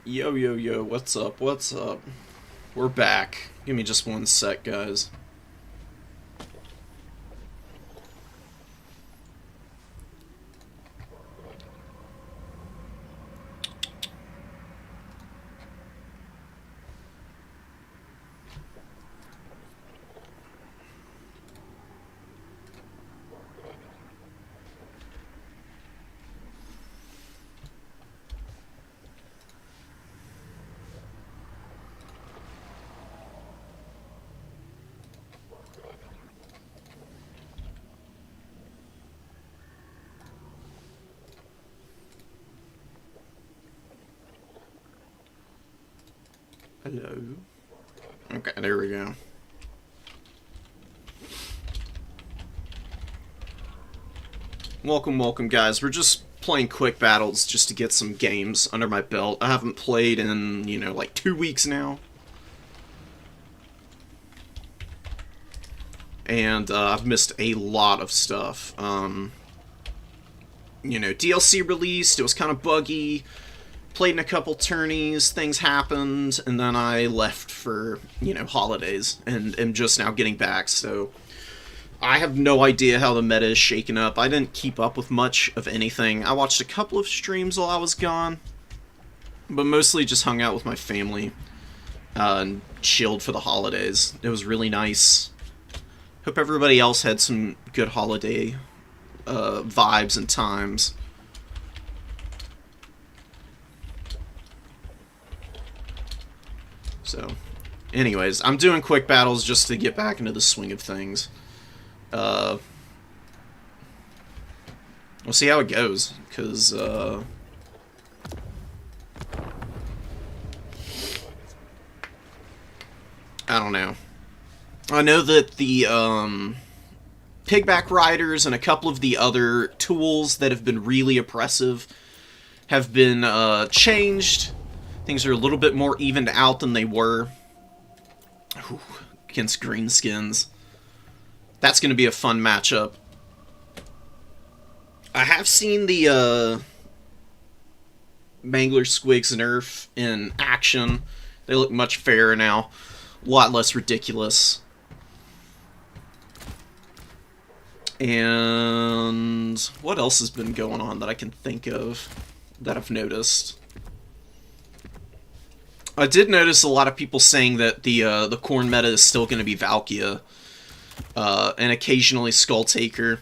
Yo, yo, yo, what's up? What's up? We're back. Give me just one sec, guys. Hello. Okay, there we go. Welcome, welcome, guys. We're just playing quick battles just to get some games under my belt. I haven't played in, like 2 weeks now. And I've missed a lot of stuff. DLC released, it was kind of buggy. Played in a couple tourneys, things happened, and then I left for, holidays, and am just now getting back, so I have no idea how the meta is shaken up. I didn't keep up with much of anything. I watched a couple of streams while I was gone, but mostly just hung out with my family, and chilled for the holidays. It was really nice. Hope everybody else had some good holiday vibes and times. So, anyways, I'm doing quick battles just to get back into the swing of things. We'll see how it goes, because, I don't know. I know that the, pigback riders and a couple of the other tools that have been really oppressive have been, changed. Things are a little bit more evened out than they were. Ooh, against greenskins. That's going to be a fun matchup. I have seen the Mangler Squigs nerf in action. They look much fairer now. A lot less ridiculous. And what else has been going on that I can think of that I've noticed? I did notice a lot of people saying that the Khorne meta is still going to be Valkia, and occasionally Skulltaker.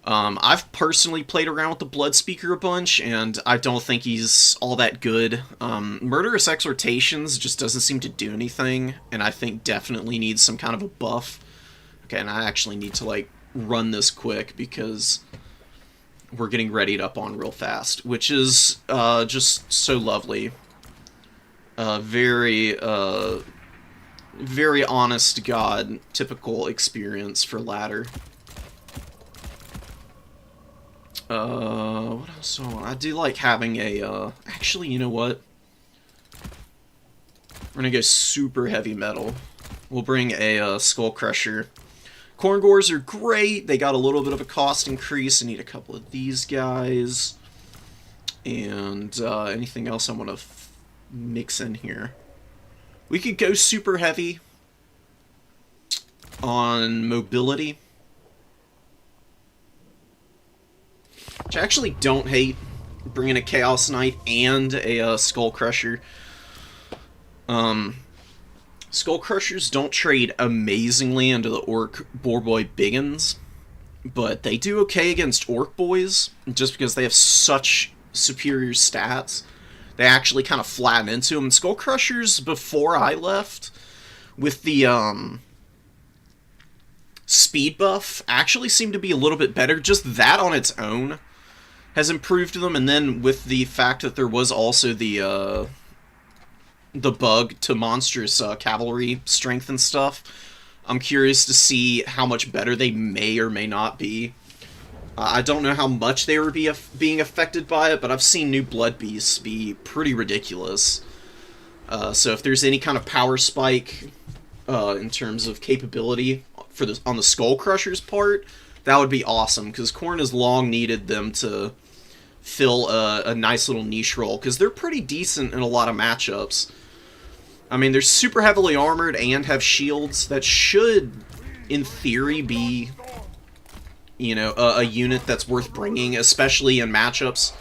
I've personally played around with the Bloodspeaker a bunch, and I don't think he's all that good. Murderous Exhortations just doesn't seem to do anything, and I think definitely needs some kind of a buff. Okay, and I actually need to, run this quick, because we're getting readied up on real fast, which is just so lovely. Very honest to God, typical experience for ladder. What else do I want? I do like having a, actually, you know what? We're gonna go super heavy metal. We'll bring a, Skull Crusher. Khorne Gores are great. They got a little bit of a cost increase. I need a couple of these guys. And, anything else I want to mix in here. We could go super heavy on mobility, which I actually don't hate, bringing a Chaos Knight and a Skull Crusher. Skull Crushers don't trade amazingly into the Orc Boar Boy Biggins, but they do okay against Orc Boys, just because they have such superior stats. They actually kind of flatten into them. And Skull Crushers, before I left, with the speed buff, actually seemed to be a little bit better. Just that on its own has improved them. And then with the fact that there was also the bug to monstrous cavalry strength and stuff, I'm curious to see how much better they may or may not be. I don't know how much they were being affected by it, but I've seen new Blood Beasts be pretty ridiculous. So if there's any kind of power spike in terms of capability on the Skull Crusher's part, that would be awesome, because Khorne has long needed them to fill a nice little niche role, because they're pretty decent in a lot of matchups. I mean, they're super heavily armored and have shields that should, in theory, be, you know, a unit that's worth bringing, especially in matchups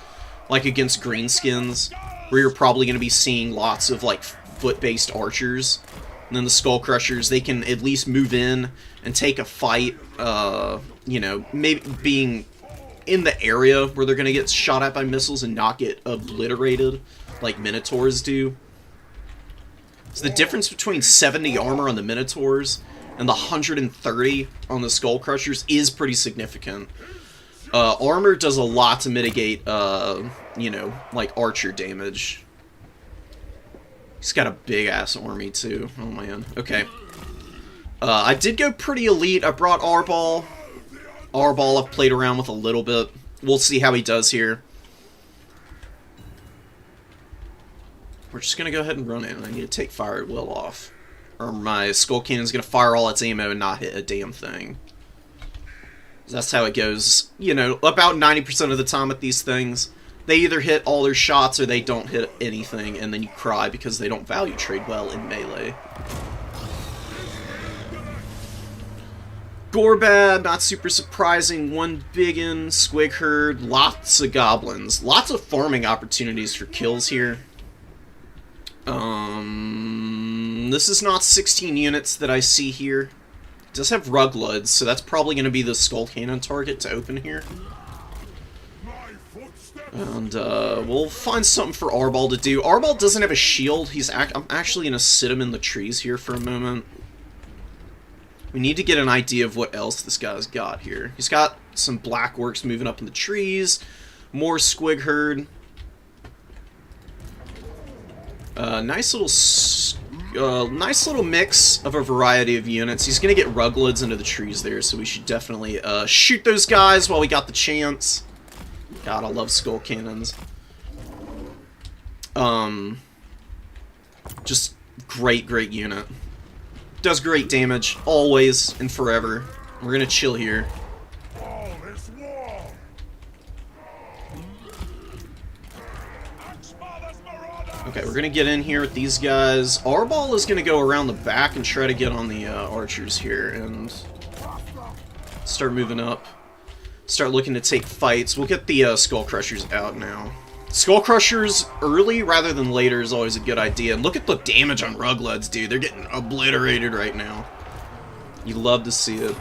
like against greenskins, where you're probably going to be seeing lots of, like, foot-based archers. And then the Skull Crushers, they can at least move in and take a fight, you know, maybe being in the area where they're going to get shot at by missiles and not get obliterated like Minotaurs do. So the difference between 70 armor on the Minotaurs and the 130 on the Skull Crushers is pretty significant. Armor does a lot to mitigate, you know, like archer damage. He's got a big-ass army, too. Oh, man. Okay. I did go pretty elite. I brought Arball. Arball I've played around with a little bit. We'll see how he does here. We're just going to go ahead and run in. I need to take fire at will off, or my Skull Cannon's going to fire all its ammo and not hit a damn thing. That's how it goes, you know, about 90% of the time with these things. They either hit all their shots or they don't hit anything, and then you cry because they don't value trade well in melee. Gorbad, not super surprising. One biggin, Squig Herd, lots of goblins. Lots of farming opportunities for kills here. This is not 16 units that I see here. It does have Rugloods, so that's probably going to be the Skull Cannon target to open here. And we'll find something for Arball to do. Arball doesn't have a shield. I'm actually going to sit him in the trees here for a moment. We need to get an idea of what else this guy's got here. He's got some Black Orcs moving up in the trees. More Squig Herd. Nice little mix of a variety of units. He's going to get Rugloods into the trees there, so we should definitely shoot those guys while we got the chance. God, I love Skull Cannons. Just great unit. Does great damage, always and forever. We're gonna chill here. Okay, we're gonna get in here with these guys. Arball is gonna go around the back and try to get on the archers here and start moving up. Start looking to take fights. We'll get the Skull Crushers out now. Skull Crushers early rather than later is always a good idea. And look at the damage on Rugloods, dude. They're getting obliterated right now. You love to see it.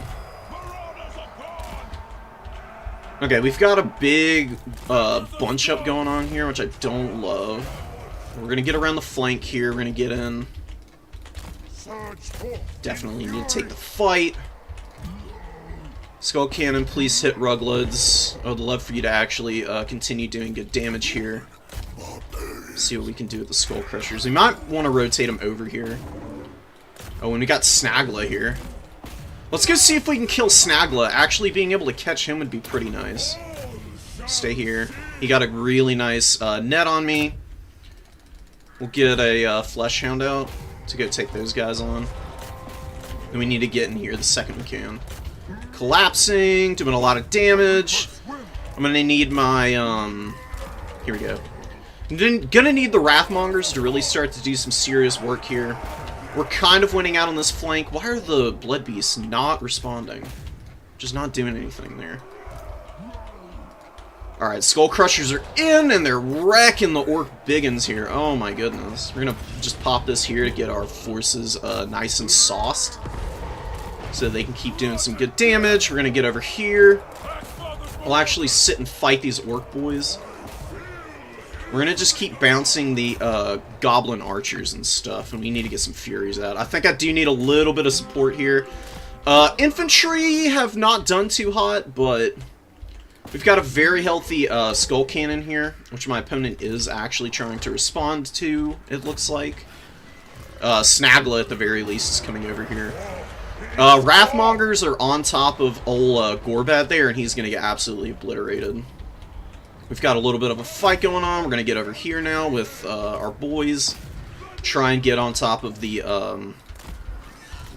Okay, we've got a big bunch up going on here, which I don't love. We're going to get around the flank here. We're going to get in. Definitely need to take the fight. Skull Cannon, please hit Rugloods. I would love for you to actually continue doing good damage here. See what we can do with the Skull Crushers. We might want to rotate them over here. Oh, and we got Snagla here. Let's go see if we can kill Snagla. Actually being able to catch him would be pretty nice. Stay here. He got a really nice net on me. We'll get a Flesh Hound out to go take those guys on. And we need to get in here the second we can. Collapsing, doing a lot of damage. I'm gonna need my, here we go. I'm gonna need the Wrathmongers to really start to do some serious work here. We're kind of winning out on this flank. Why are the Blood Beasts not responding? Just not doing anything there. Alright, Skull Crushers are in, and they're wrecking the Orc Biggins here. Oh my goodness. We're gonna just pop this here to get our forces nice and sauced, so they can keep doing some good damage. We're going to get over here. I'll actually sit and fight these Orc boys. We're going to just keep bouncing the Goblin Archers and stuff, and we need to get some Furies out. I think I do need a little bit of support here. Infantry have not done too hot, but we've got a very healthy Skull Cannon here, which my opponent is actually trying to respond to, it looks like. Snagla, at the very least, is coming over here. Wrathmongers are on top of old Gorbad there, and he's going to get absolutely obliterated. We've got a little bit of a fight going on. We're going to get over here now with our boys. Try and get on top of the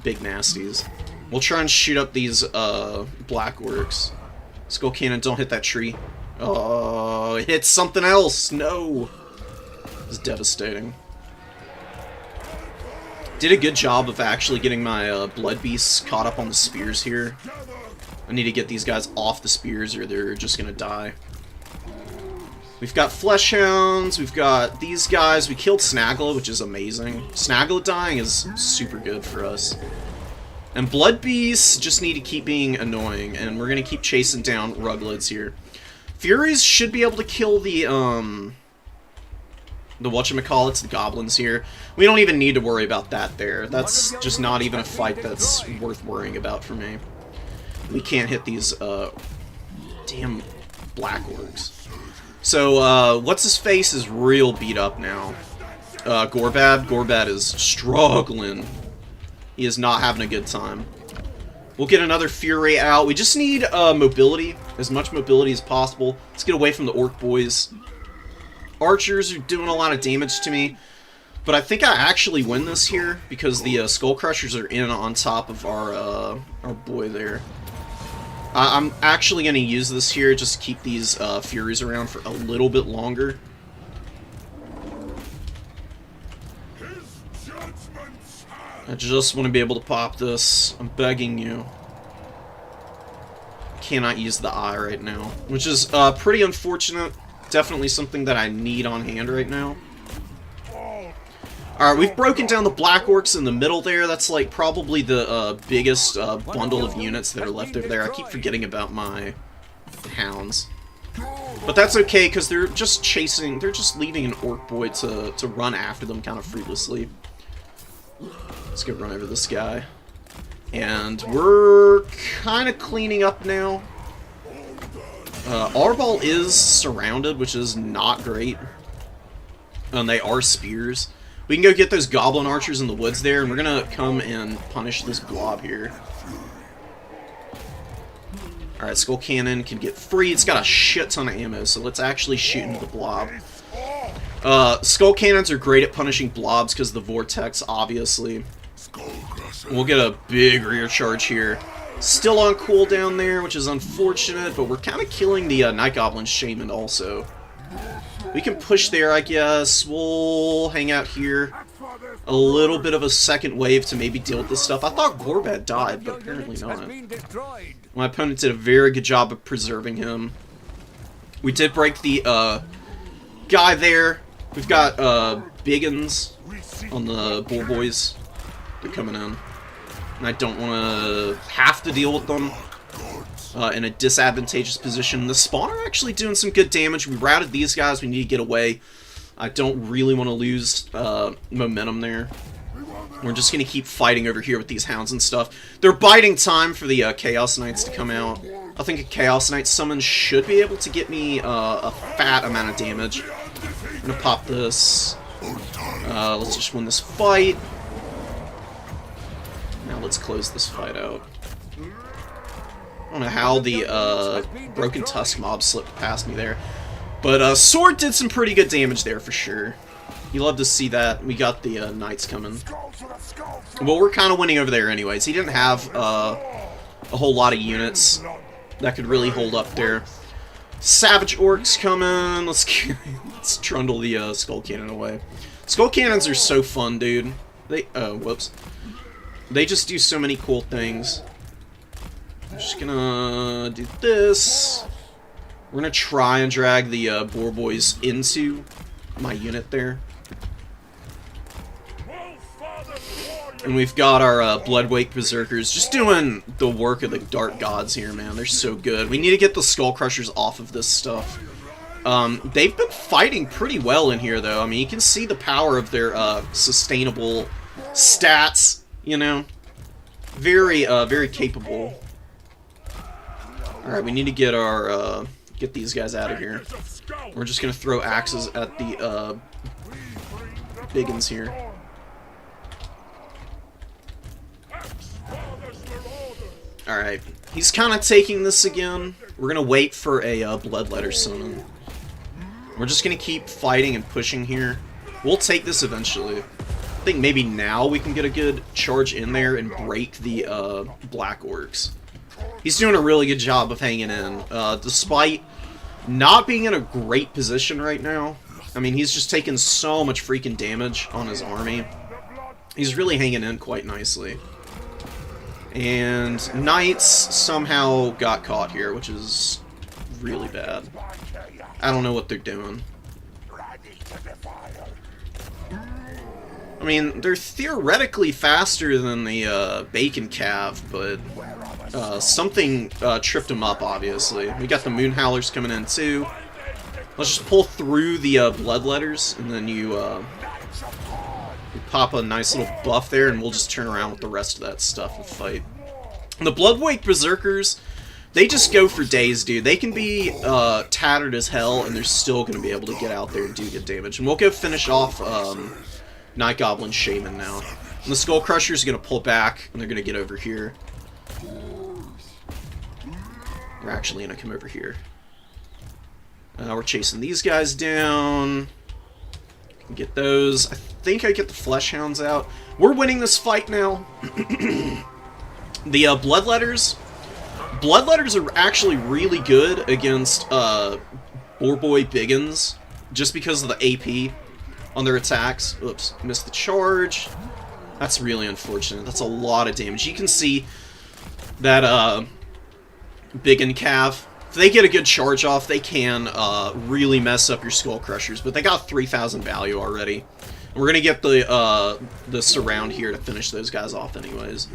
big nasties. We'll try and shoot up these Black Orcs. Skull Cannon, don't hit that tree. Oh, it hit something else. No. It's devastating. Did a good job of actually getting my blood beasts caught up on the spears here. I need to get these guys off the spears or they're just gonna die. We've got flesh hounds, we've got these guys. We killed Snagla, which is amazing. Snagla dying is super good for us. And blood beasts just need to keep being annoying, and we're gonna keep chasing down ruglets here. Furies should be able to kill the whatchamacallits, the goblins here. We don't even need to worry about that there. That's just not even a fight that's worth worrying about for me. We can't hit these damn black orcs. So what's-his-face is real beat up now. Gorbad? Gorbad is struggling. He is not having a good time. We'll get another Fury out. We just need mobility. As much mobility as possible. Let's get away from the orc boys. Archers are doing a lot of damage to me. But I think I actually win this here because the Skull Crushers are in on top of our boy there. I'm actually going to use this here just to keep these Furies around for a little bit longer. I just want to be able to pop this. I'm begging you. Cannot use the eye right now, which is pretty unfortunate. Definitely something that I need on hand right now. Alright, we've broken down the Black Orcs in the middle there. That's like probably the biggest bundle of units that are left over there. I keep forgetting about my hounds. But that's okay, because they're just chasing, they're just leaving an orc boy to run after them kind of fruitlessly. Let's go run over this guy. And we're kind of cleaning up now. Arbol is surrounded, which is not great. And they are spears. We can go get those goblin archers in the woods there, and we're gonna come and punish this blob here. Alright, Skull Cannon can get free. It's got a shit ton of ammo, so let's actually shoot into the blob. Skull Cannons are great at punishing blobs because of the vortex, obviously. We'll get a big rear charge here. Still on cooldown there, which is unfortunate, but we're kind of killing the Night Goblin Shaman also. We can push there, I guess. We'll hang out here. A little bit of a second wave to maybe deal with this stuff. I thought Gorbad died, but apparently not. My opponent did a very good job of preserving him. We did break the guy there. We've got Biggins on the Bull Boys. They're coming in. And I don't want to have to deal with them in a disadvantageous position. The spawner actually doing some good damage. We routed these guys. We need to get away. I don't really want to lose momentum there. We're just going to keep fighting over here with these hounds and stuff. They're biding time for the Chaos Knights to come out. I think a Chaos Knight summon should be able to get me a fat amount of damage. I'm going to pop this. Let's just win this fight. Now let's close this fight out. I don't know how the Broken Tusk mob slipped past me there. But Sword did some pretty good damage there for sure. You love to see that. We got the Knights coming. Well, we're kind of winning over there anyways. He didn't have a whole lot of units that could really hold up there. Savage Orcs coming. Let's trundle the Skull Cannon away. Skull Cannons are so fun, dude. They, whoops. They just do so many cool things. I'm just gonna do this. We're gonna try and drag the Boar Boys into my unit there. And we've got our Bloodwake Berserkers just doing the work of the Dark Gods here, man. They're so good. We need to get the Skull Crushers off of this stuff. They've been fighting pretty well in here, though. I mean, you can see the power of their sustainable stats, you know. Very, very capable. Alright, we need to get our, get these guys out of here. We're just gonna throw axes at the, Biggins here. Alright, he's kind of taking this again. We're gonna wait for a, Bloodletter summon. We're just gonna keep fighting and pushing here. We'll take this eventually. I think maybe now we can get a good charge in there and break the, Black Orcs. He's doing a really good job of hanging in. Despite not being in a great position right now. I mean, he's just taking so much freaking damage on his army. He's really hanging in quite nicely. And Knights somehow got caught here, which is really bad. I don't know what they're doing. I mean, they're theoretically faster than the Bacon Cav, but something tripped them up, obviously. We got the Moon Howlers coming in, too. Let's just pull through the Bloodletters, and then you pop a nice little buff there, and we'll just turn around with the rest of that stuff and fight. And the Bloodwake Berserkers, they just go for days, dude. They can be tattered as hell, and they're still going to be able to get out there and do good damage. And we'll go finish off Night Goblin Shaman now. And the Skull Crusher's going to pull back, and they're going to get over here. We're actually going to come over here. We're chasing these guys down. Get those. I think I get the Flesh Hounds out. We're winning this fight now. The Bloodletters. Bloodletters are actually really good against Boarboy Biggins, just because of the AP on their attacks. Oops, missed the charge. That's really unfortunate. That's a lot of damage. You can see that Biggin Cav, if they get a good charge off, they can really mess up your Skull Crushers, but they got 3,000 value already. And we're going to get the surround here to finish those guys off anyways.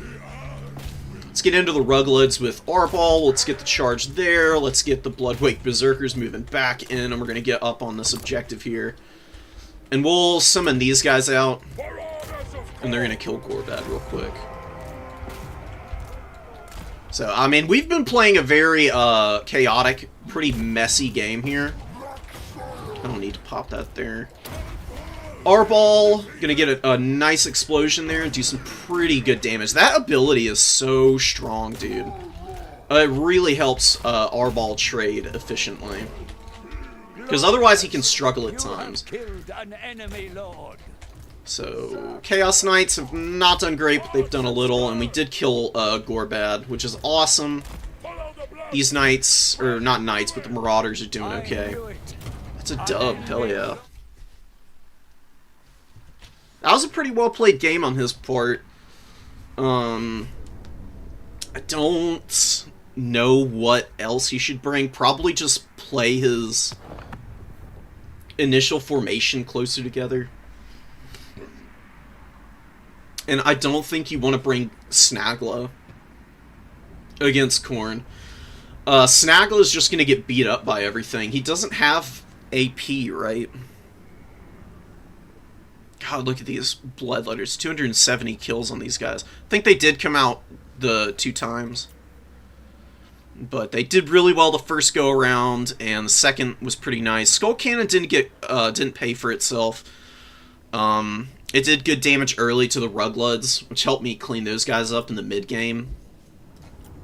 Let's get into the Rugleds with Arball. Let's get the charge there. Let's get the Bloodwake Berserkers moving back in, and we're going to get up on this objective here. And we'll summon these guys out, and they're going to kill Gorbad real quick. So, I mean, we've been playing a very chaotic, pretty messy game here. I don't need to pop that there. Arball, gonna get a nice explosion there and do some pretty good damage. That ability is so strong, dude. It really helps Arball trade efficiently. Because otherwise he can struggle at times. So, Chaos Knights have not done great, but they've done a little, and we did kill Gorbad, which is awesome. These Knights, or not Knights, but the Marauders are doing okay. That's a dub, hell yeah. That was a pretty well-played game on his part. I don't know what else he should bring. Probably just play his initial formation closer together. And I don't think you want to bring Snagla against Khorne. Snagla is just going to get beat up by everything. He doesn't have AP, right? God, look at these Bloodletters. 270 kills on these guys. I think they did come out the 2 times. But they did really well the first go-around, and the second was pretty nice. Skull Cannon didn't pay for itself. It did good damage early to the Rugleds, which helped me clean those guys up in the mid-game.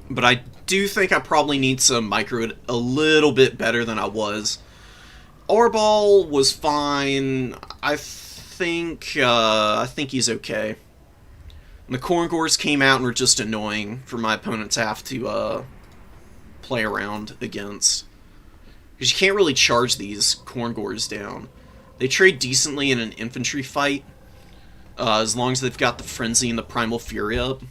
But I do think I probably need to micro it a little bit better than I was. Arball was fine. I think he's okay. And the Khorngors came out and were just annoying for my opponent to have to play around against. Because you can't really charge these Khorngors down. They trade decently in an infantry fight, as long as they've got the Frenzy and the Primal Fury up.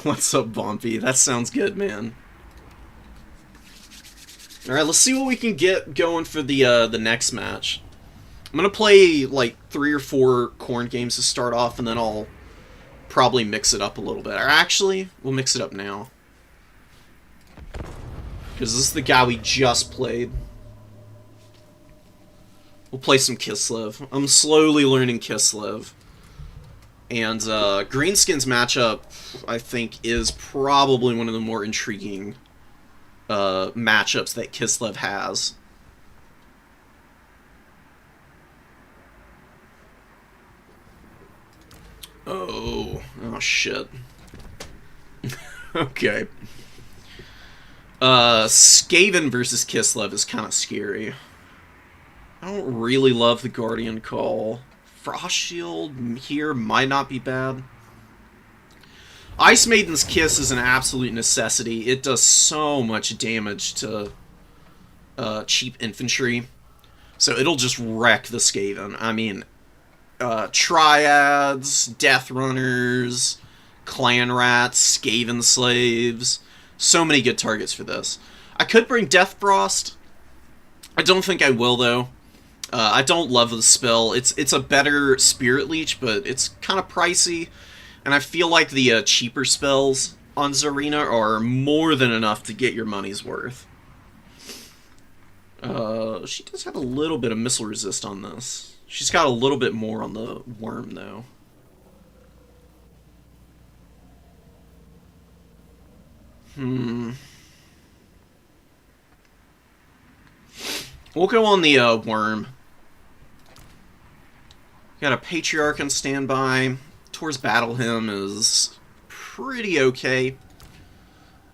What's up, Bumpy? That sounds good, man. Alright, let's see what we can get going for the next match. I'm gonna play, like, 3 or 4 Khorne games to start off, and then I'll probably mix it up a little bit. Or actually, we'll mix it up now. Because this is the guy we just played. We'll play some Kislev. I'm slowly learning Kislev. And Greenskin's matchup, I think, is probably one of the more intriguing matchups that Kislev has. Oh shit. Okay. Skaven versus Kislev is kind of scary. I don't really love the Guardian Call. Frost Shield here might not be bad. Ice Maiden's Kiss is an absolute necessity. It does so much damage to cheap infantry. So it'll just wreck the Skaven. I mean, Triads, Death Runners, Clan Rats, Skaven Slaves. So many good targets for this. I could bring Death Frost. I don't think I will, though. I don't love the spell. It's a better Spirit Leech, but it's kind of pricey. And I feel like the cheaper spells on Zarina are more than enough to get your money's worth. She does have a little bit of missile resist on this. She's got a little bit more on the worm, though. We'll go on the worm. Got a Patriarch on standby. Tor's Battle Hymn is pretty okay.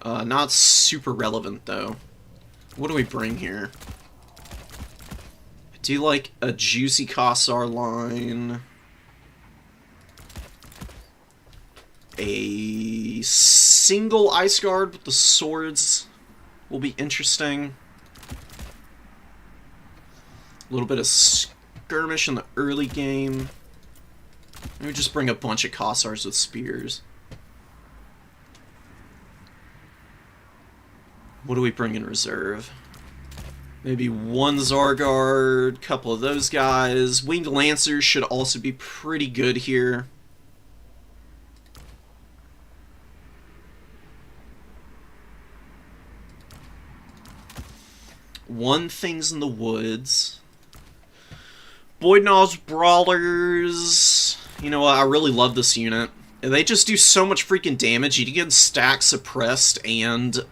Not super relevant, though. What do we bring here? I do like a Juicy Kossar line. A single Ice Guard with the swords will be interesting. A little bit of skirmish in the early game. Maybe just bring a bunch of Kossars with spears. What do we bring in reserve? Maybe one Zarguard, couple of those guys. Winged Lancers should also be pretty good here. One Things in the Woods. Boydnall's Brawlers. You know what? I really love this unit. They just do so much freaking damage. You can stack Suppressed and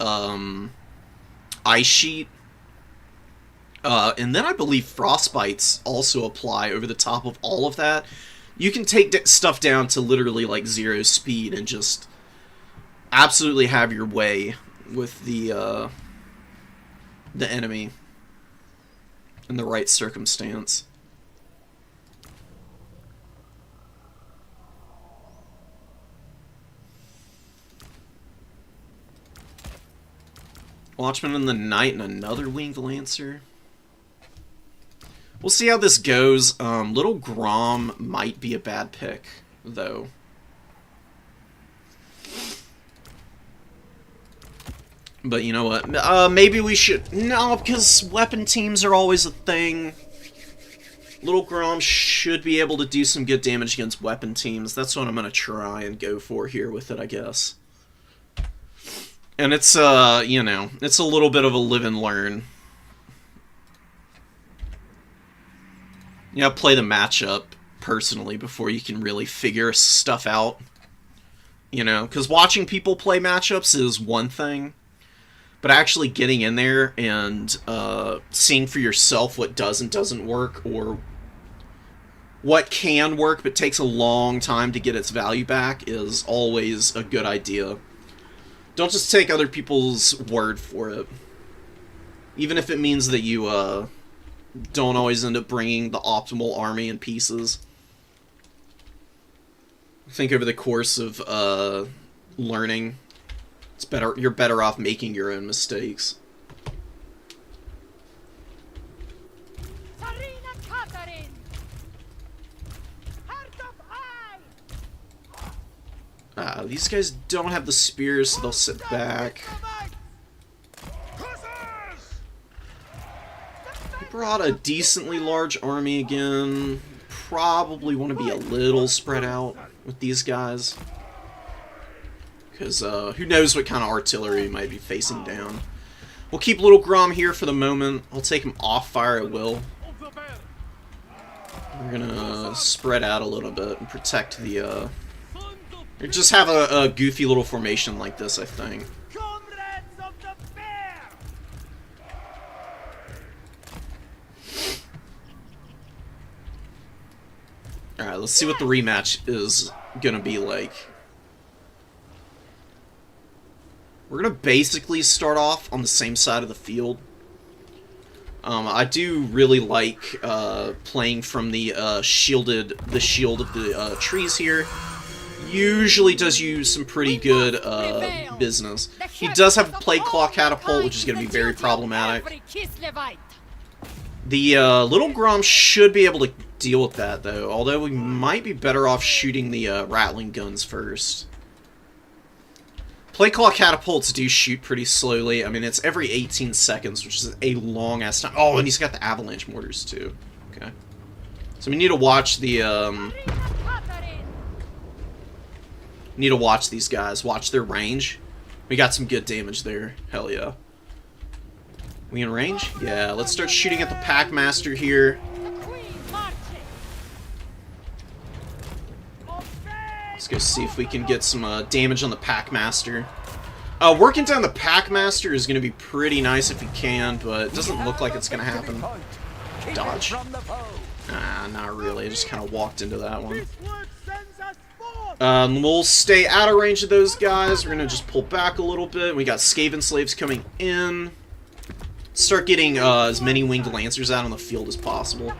Ice Sheet. And then I believe Frostbites also apply over the top of all of that. You can take stuff down to literally like 0 speed and just absolutely have your way with the enemy in the right circumstance. Watchman in the Night and another Winged Lancer. We'll see how this goes. Little Grom might be a bad pick, though. But you know what? Maybe we should... No, because weapon teams are always a thing. Little Grom should be able to do some good damage against weapon teams. That's what I'm going to try and go for here with it, I guess. And it's, you know, it's a little bit of a live and learn. You gotta play the matchup personally before you can really figure stuff out. You know, because watching people play matchups is one thing, but actually getting in there and seeing for yourself what does and doesn't work, or what can work but takes a long time to get its value back, is always a good idea. Don't just take other people's word for it. Even if it means that you don't always end up bringing the optimal army in pieces. I think over the course of learning, it's better. You're better off making your own mistakes. These guys don't have the spears, so they'll sit back. He brought a decently large army again. Probably want to be a little spread out with these guys. Because who knows what kind of artillery he might be facing down. We'll keep Little Grom here for the moment. I'll take him off fire at will. We're gonna spread out a little bit and protect the... Or just have a goofy little formation like this, I think. Alright, let's see what the rematch is gonna be like. We're gonna basically start off on the same side of the field. I do really like playing from the shield of the trees here. usually does you some pretty good business. He does have a plague claw catapult, which is going to be very problematic. The little Grom should be able to deal with that, though, although we might be better off shooting the rattling guns first. Plague claw catapults do shoot pretty slowly. I mean, it's every 18 seconds, which is a long-ass time. Oh, and he's got the avalanche mortars, too. Okay. So we need to watch the, need to watch these guys. Watch their range. We got some good damage there. Hell yeah. We in range? Yeah, let's start shooting at the Packmaster here. Let's go see if we can get some damage on the Packmaster. Working down the Packmaster is going to be pretty nice if we can, but it doesn't look like it's going to happen. Dodge. Nah, not really. I just kind of walked into that one. We'll stay out of range of those guys. We're going to just pull back a little bit. We got Skaven Slaves coming in. Start getting as many Winged Lancers out on the field as possible.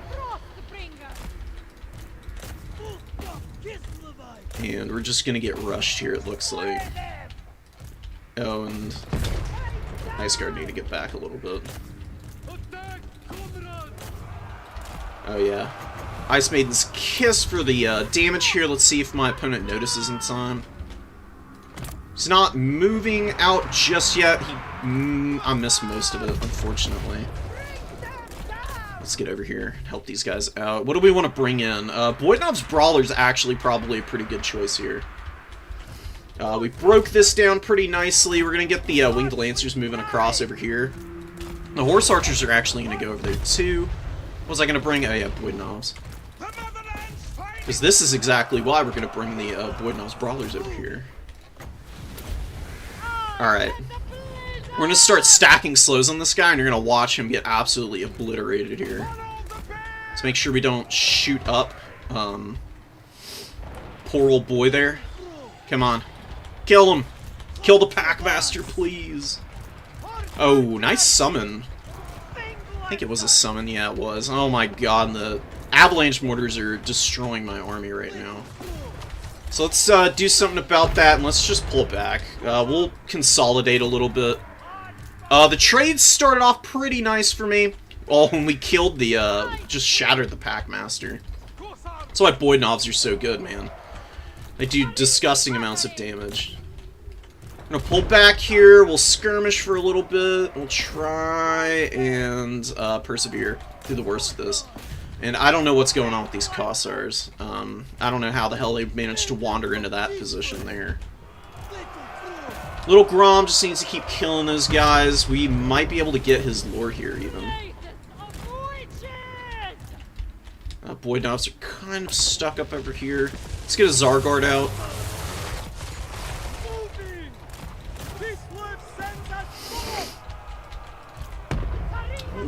And we're just going to get rushed here, it looks like. Oh, and Ice Guard need to get back a little bit. Oh, yeah. Ice Maiden's Kiss for the damage here. Let's see if my opponent notices in time. He's not moving out just yet. I missed most of it, unfortunately. Let's get over here and help these guys out. What do we want to bring in? Boydnov's Brawler's actually probably a pretty good choice here. We broke this down pretty nicely. We're going to get the Winged Lancers moving across over here. The Horse Archers are actually going to go over there too. What was I going to bring? Oh yeah, Boydnov's. Because this is exactly why we're going to bring the Boydnov's Brawlers over here. Alright. We're going to start stacking slows on this guy, and you're going to watch him get absolutely obliterated here. Let's make sure we don't shoot up. Poor old boy there. Come on. Kill him! Kill the Packmaster, please! Oh, nice summon. I think it was a summon. Yeah, it was. Oh my god, the avalanche mortars are destroying my army right now. So let's do something about that, and let's just pull it back. We'll consolidate a little bit. The trades started off pretty nice for me. Well, when we killed the, just shattered the Packmaster. That's why Boydnovs are so good, man. They do disgusting amounts of damage. I'm gonna pull back here, we'll skirmish for a little bit, we'll try and persevere through the worst of this. And I don't know what's going on with these Kossars. I don't know how the hell they managed to wander into that position there. Little Grom just needs to keep killing those guys. We might be able to get his lore here, even. Boydnovs are kind of stuck up over here. Let's get a Zargard out.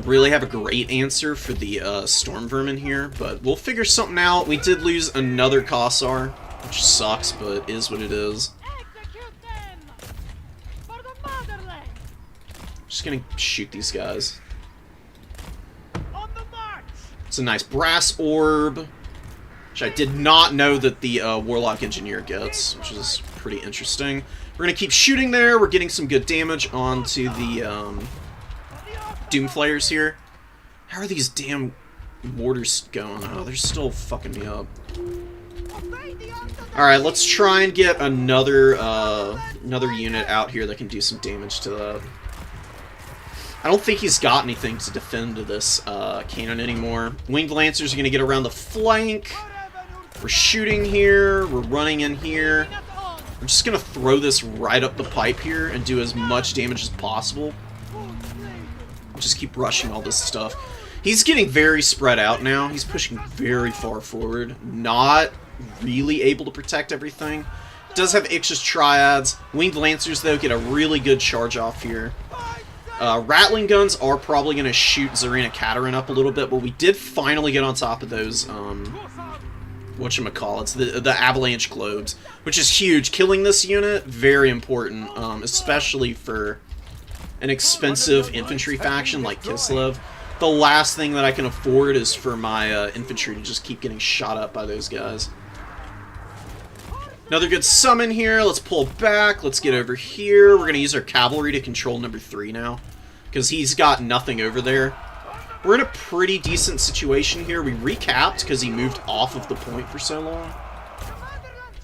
Really have a great answer for the Storm Vermin here, but we'll figure something out. We did lose another Kossar, which sucks, but is what it is. Just gonna shoot these guys. It's a nice brass orb, which I did not know that the Warlock Engineer gets, which is pretty interesting. We're gonna keep shooting there. We're getting some good damage onto the Doomflayers here. How are these damn mortars going? Oh, they're still fucking me up. Alright, let's try and get another another unit out here that can do some damage to that. I don't think he's got anything to defend this cannon anymore. Winged Lancers are going to get around the flank. We're shooting here. We're running in here. I'm just going to throw this right up the pipe here and do as much damage as possible. Just keep rushing all this stuff. He's getting very spread out now. He's pushing very far forward. Not really able to protect everything. Does have Ix's Triads. Winged Lancers, though, get a really good charge off here. Rattling guns are probably going to shoot Zarina Kataryn up a little bit, but we did finally get on top of those, whatchamacallits, the Avalanche Globes, which is huge. Killing this unit, very important, especially for an expensive infantry faction like Kislev. The last thing that I can afford is for my infantry to just keep getting shot up by those guys. Another good summon here. Let's pull back. Let's get over here. We're going to use our cavalry to control number 3 now, because he's got nothing over there. We're in a pretty decent situation here. We recapped because he moved off of the point for so long.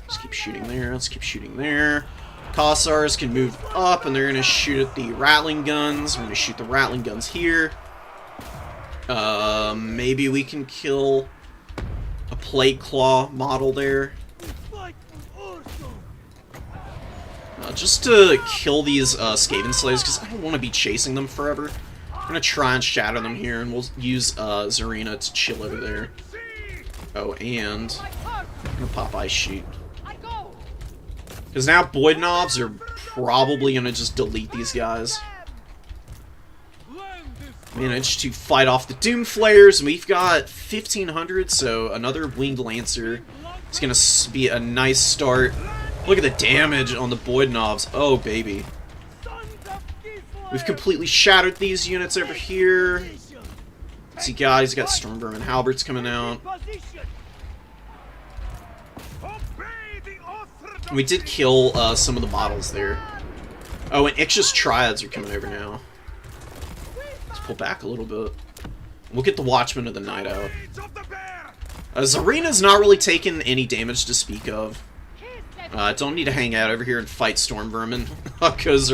Let's keep shooting there. Let's keep shooting there. Cossars can move up, and they're going to shoot at the Rattling guns. We're going to shoot the Rattling guns here. Maybe we can kill a Plague Claw model there. Just to kill these Skaven slaves, because I don't want to be chasing them forever. I'm going to try and shatter them here, and we'll use Zarina to chill over there. Oh, and I'm going to pop Ice Sheet. Because now Boydnovs are probably going to just delete these guys. Managed to fight off the Doom Flares, and we've got 1,500, so another Winged Lancer is going to be a nice start. Look at the damage on the Boydnovs. Oh, baby. We've completely shattered these units over here. Let's see, guys, got Stormvermin Halberds coming out. We did kill some of the models there. Oh, and Ixchis Triads are coming over now. Let's pull back a little bit. We'll get the Watchmen of the Night out. Zarina's not really taking any damage to speak of. Don't need to hang out over here and fight Stormvermin, because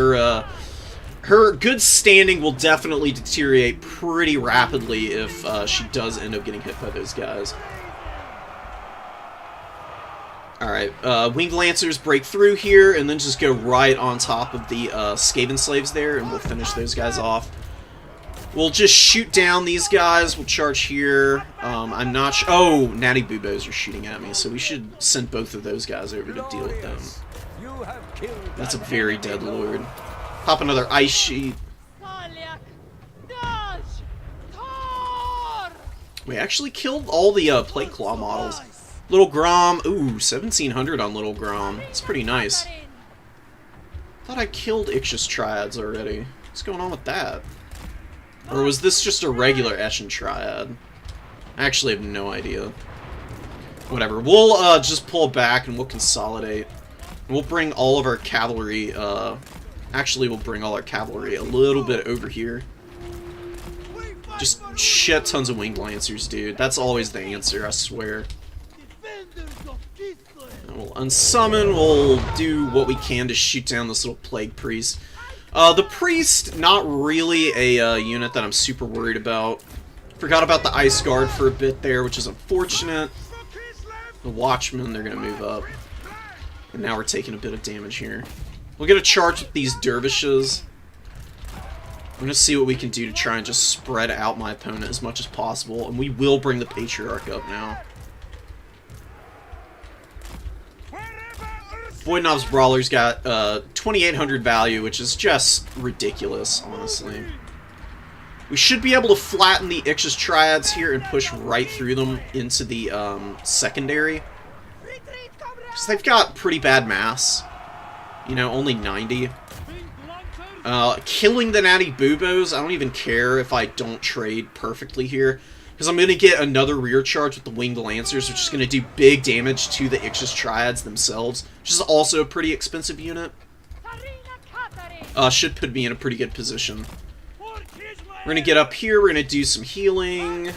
her good standing will definitely deteriorate pretty rapidly if she does end up getting hit by those guys. Alright, Winged Lancers break through here, and then just go right on top of the Skaven slaves there, and we'll finish those guys off. We'll just shoot down these guys. We'll charge here. I'm not sure. Oh, Natty Boobos are shooting at me, so we should send both of those guys over to deal with them. That's a very dead lord. Pop another Ice Sheet. We actually killed all the Plague Claw models. Little Grom. Ooh, 1,700 on Little Grom. That's pretty nice. Thought I killed Ixchis Triads already. What's going on with that? Or was this just a regular Eshin Triad? I actually have no idea. Whatever. We'll just pull back and we'll consolidate. And we'll bring all of our cavalry, actually we'll bring all our cavalry a little bit over here. Just shit tons of Winged Lancers, dude. That's always the answer, I swear. And we'll unsummon, we'll do what we can to shoot down this little Plague Priest. The Priest, not really a unit that I'm super worried about. Forgot about the Ice Guard for a bit there, which is unfortunate. The Watchmen, they're going to move up. And now we're taking a bit of damage here. We'll get a charge with these Dervishes. I'm going to see what we can do to try and just spread out my opponent as much as possible. And we will bring the Patriarch up now. Boydnov's Brawler's got 2,800 value, which is just ridiculous, honestly. We should be able to flatten the Ixchis Triads here and push right through them into the secondary. Because they've got pretty bad mass. You know, only 90. Killing the Natty Boobos, I don't even care if I don't trade perfectly here. Because I'm going to get another rear charge with the Winged Lancers, which is going to do big damage to the Ixchis Triads themselves, which is also a pretty expensive unit. Should put me in a pretty good position. We're going to get up here, we're going to do some healing.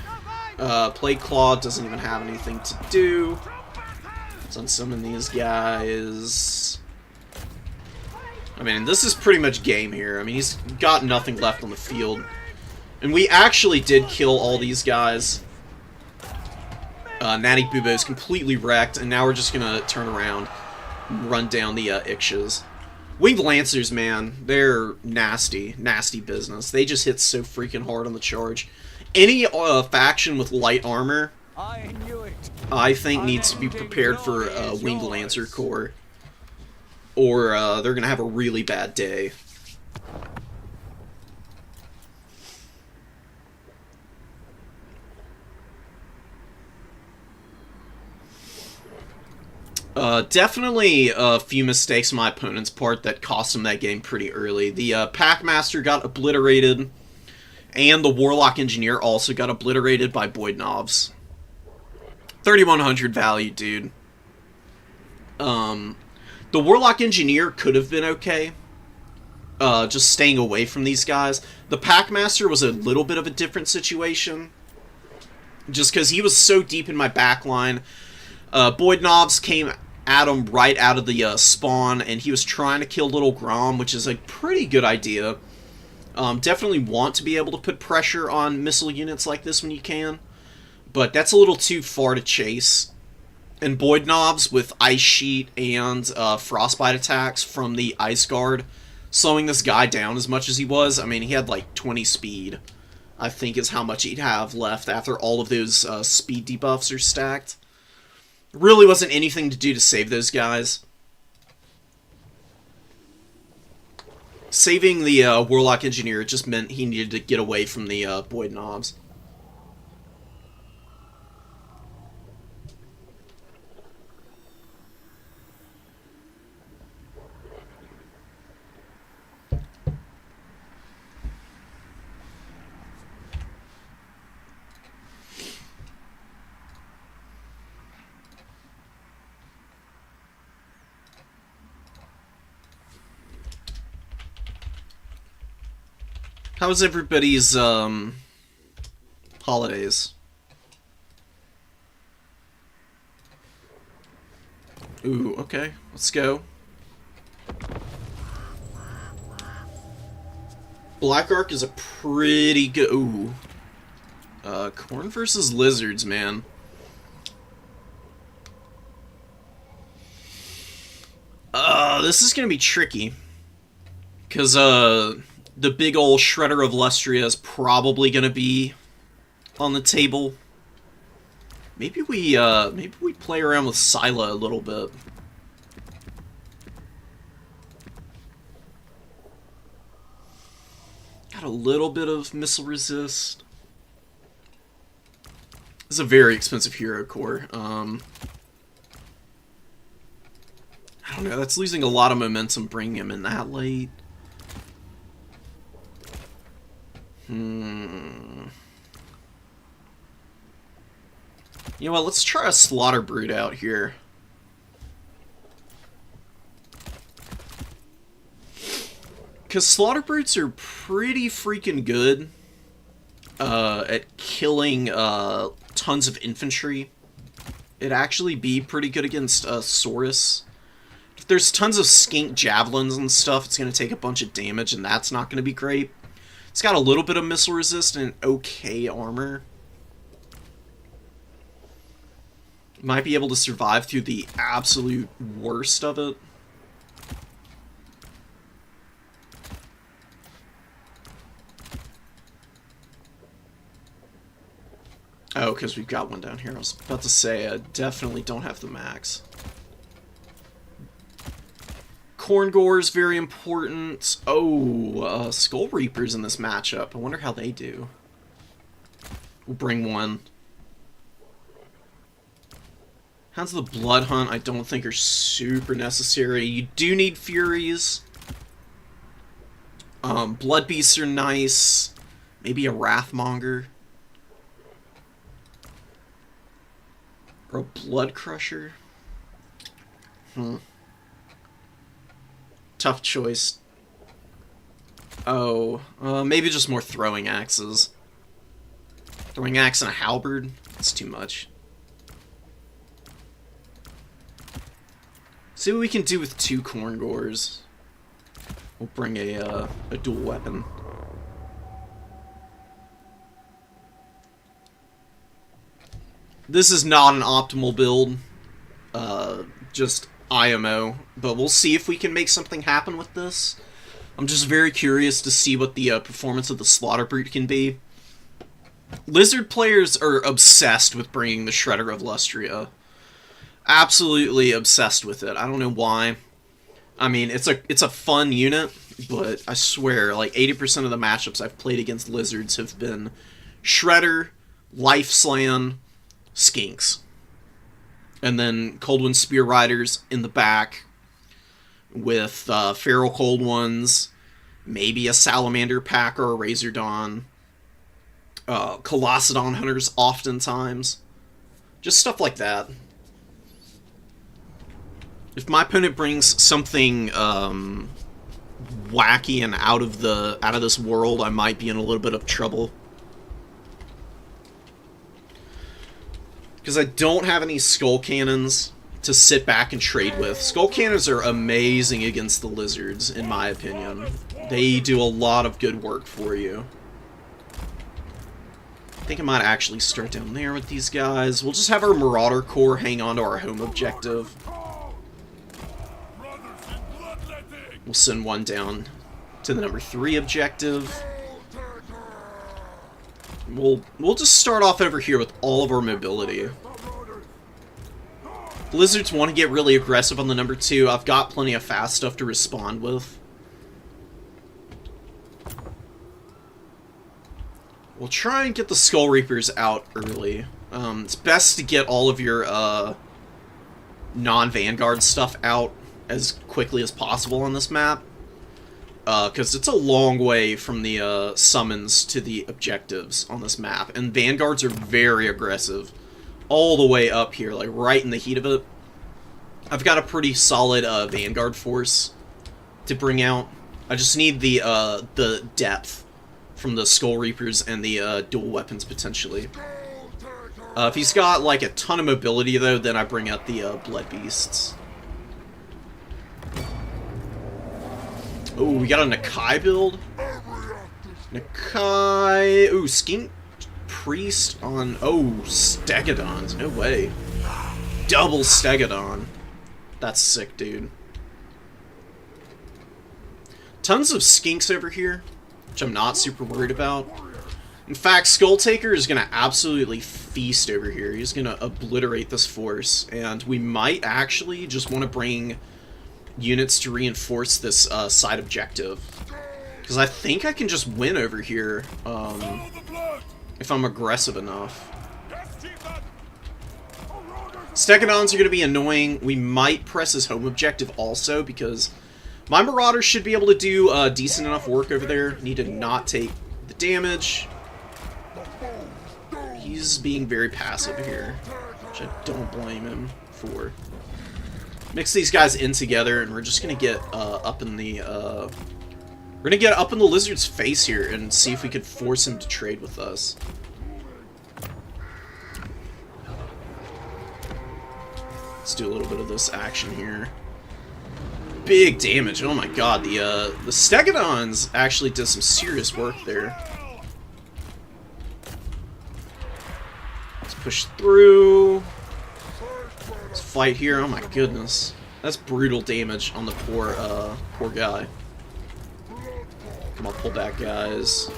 Plague Claw doesn't even have anything to do. Let's unsummon these guys. I mean, this is pretty much game here. I mean, he's got nothing left on the field. And we actually did kill all these guys. Natty Boobos completely wrecked, and now we're just going to turn around and run down the Ixchis. Winged Lancers, man, they're nasty. Nasty business. They just hit so freaking hard on the charge. Any faction with light armor, I think, needs to be prepared for a Winged Lancer Corps. Or they're going to have a really bad day. Definitely a few mistakes on my opponent's part that cost him that game pretty early. The Packmaster got obliterated, and the Warlock Engineer also got obliterated by Boydnovs. 3,100 value, dude. Um, the Warlock Engineer could have been okay, just staying away from these guys. The Packmaster was a little bit of a different situation, just because he was so deep in my backline. Boyd Knobs came at him right out of the spawn, and he was trying to kill Little Grom, which is a pretty good idea. Definitely want to be able to put pressure on missile units like this when you can, but that's a little too far to chase. And Boyd Knobs with Ice Sheet and Frostbite attacks from the Ice Guard, slowing this guy down as much as he was. I mean, he had like 20 speed, I think is how much he'd have left after all of those speed debuffs are stacked. Really wasn't anything to do to save those guys. Saving the Warlock Engineer just meant he needed to get away from the Boyd Knobs. How was everybody's holidays? Ooh, okay, let's go. Black Ark is a pretty good... Ooh. Corn versus Lizards, man. This is gonna be tricky. Because, the big ol' Shredder of Lustria is probably gonna be on the table. Maybe we play around with Scylla a little bit. Got a little bit of missile resist. This is a very expensive hero core. I don't know, that's losing a lot of momentum bringing him in that late. You know what, let's try a Slaughter Brute out here. Because Slaughter Brutes are pretty freaking good at killing tons of infantry. It'd actually be pretty good against Saurus. If there's tons of skink javelins and stuff, it's going to take a bunch of damage, and that's not going to be great. It's got a little bit of missile resist and okay armor. Might be able to survive through the absolute worst of it. Oh, because we've got one down here. I was about to say, I definitely don't have the max. Corngore is very important. Oh, Skull Reapers in this matchup. I wonder how they do. We'll bring one. Hounds of the Blood Hunt I don't think are super necessary. You do need Furies. Blood Beasts are nice. Maybe a Wrathmonger. Or a Blood Crusher. Tough choice. Oh, maybe just more throwing axes. Throwing axe and a halberd? That's too much. See what we can do with 2 Corngores. We'll bring a dual weapon. This is not an optimal build. Just IMO. But we'll see if we can make something happen with this. I'm just very curious to see what the performance of the Slaughter Brute can be. Lizard players are obsessed with bringing the Shredder of Lustria. Absolutely obsessed with it. I don't know why. I mean, it's a fun unit, but I swear, like 80% of the matchups I've played against Lizards have been Shredder, Life Slam, Skinks. And then Coldwind Spear Riders in the back with Feral Cold Ones, maybe a Salamander Pack or a Razordon. Colossadon Hunters oftentimes. Just stuff like that. If my opponent brings something wacky and out of this world, I might be in a little bit of trouble. Because I don't have any skull cannons to sit back and trade with. Skull cannons are amazing against the lizards, in my opinion. They do a lot of good work for you. I think I might actually start down there with these guys. We'll just have our Marauder Corps hang on to our home objective. We'll send one down to the number 3 objective. We'll just start off over here with all of our mobility. The lizards want to get really aggressive on the number 2. I've got plenty of fast stuff to respond with. We'll try and get the Skull Reapers out early. It's best to get all of your non-Vanguard stuff out as quickly as possible on this map. Because it's a long way from the summons to the objectives on this map. And Vanguards are very aggressive. All the way up here, like right in the heat of it. I've got a pretty solid Vanguard force to bring out. I just need the depth from the Skull Reapers and the dual weapons, potentially. If he's got, like, a ton of mobility, though, then I bring out the Blood Beasts. Oh, we got a Nakai build. Nakai... Ooh, Skink Priest on... Oh, Stegodons. No way. Double Stegodon. That's sick, dude. Tons of Skinks over here, which I'm not super worried about. In fact, Skull Taker is going to absolutely feast over here. He's going to obliterate this force, and we might actually just want to bring units to reinforce this side objective. Because I think I can just win over here if I'm aggressive enough. Stegodons are going to be annoying. We might press his home objective also, because my Marauders should be able to do decent enough work over there. Need to not take the damage. He's being very passive here, which I don't blame him for. Mix these guys in together, and we're just gonna get up in the we're gonna get up in the lizard's face here and see if we could force him to trade with us. Let's do a little bit of this action here. Big damage. Oh my god, the Stegodons actually did some serious work there. Let's push through. Let's fight here. Oh my goodness. That's brutal damage on the poor guy. Come on, pull back, guys.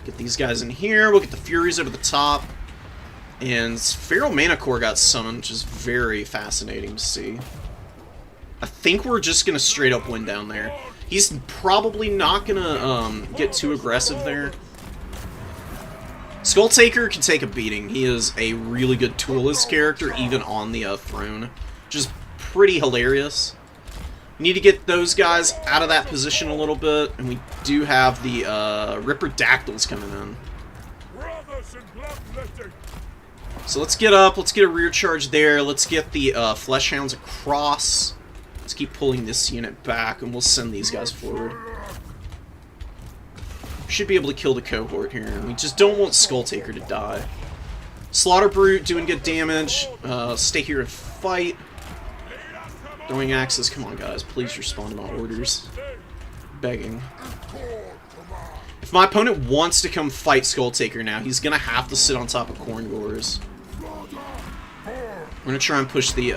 Get these guys in here. We'll get the Furies over the top. And Feral Mana Core got summoned, which is very fascinating to see. I think we're just going to straight up win down there. He's probably not going to get too aggressive there. Skull Taker can take a beating. He is a really good toolless character, even on the throne. Which is pretty hilarious. We need to get those guys out of that position a little bit. And we do have the Ripperdactyls coming in. So let's get up. Let's get a rear charge there. Let's get the Fleshhounds across. Let's keep pulling this unit back, and we'll send these guys forward. Should be able to kill the cohort here, and we just don't want Skull Taker to die. Slaughter Brute doing good damage. Stay here and fight. Throwing axes. Come on, guys. Please respond to my orders. Begging. If my opponent wants to come fight Skull Taker now, he's going to have to sit on top of Corn Gores. We're going to try and push these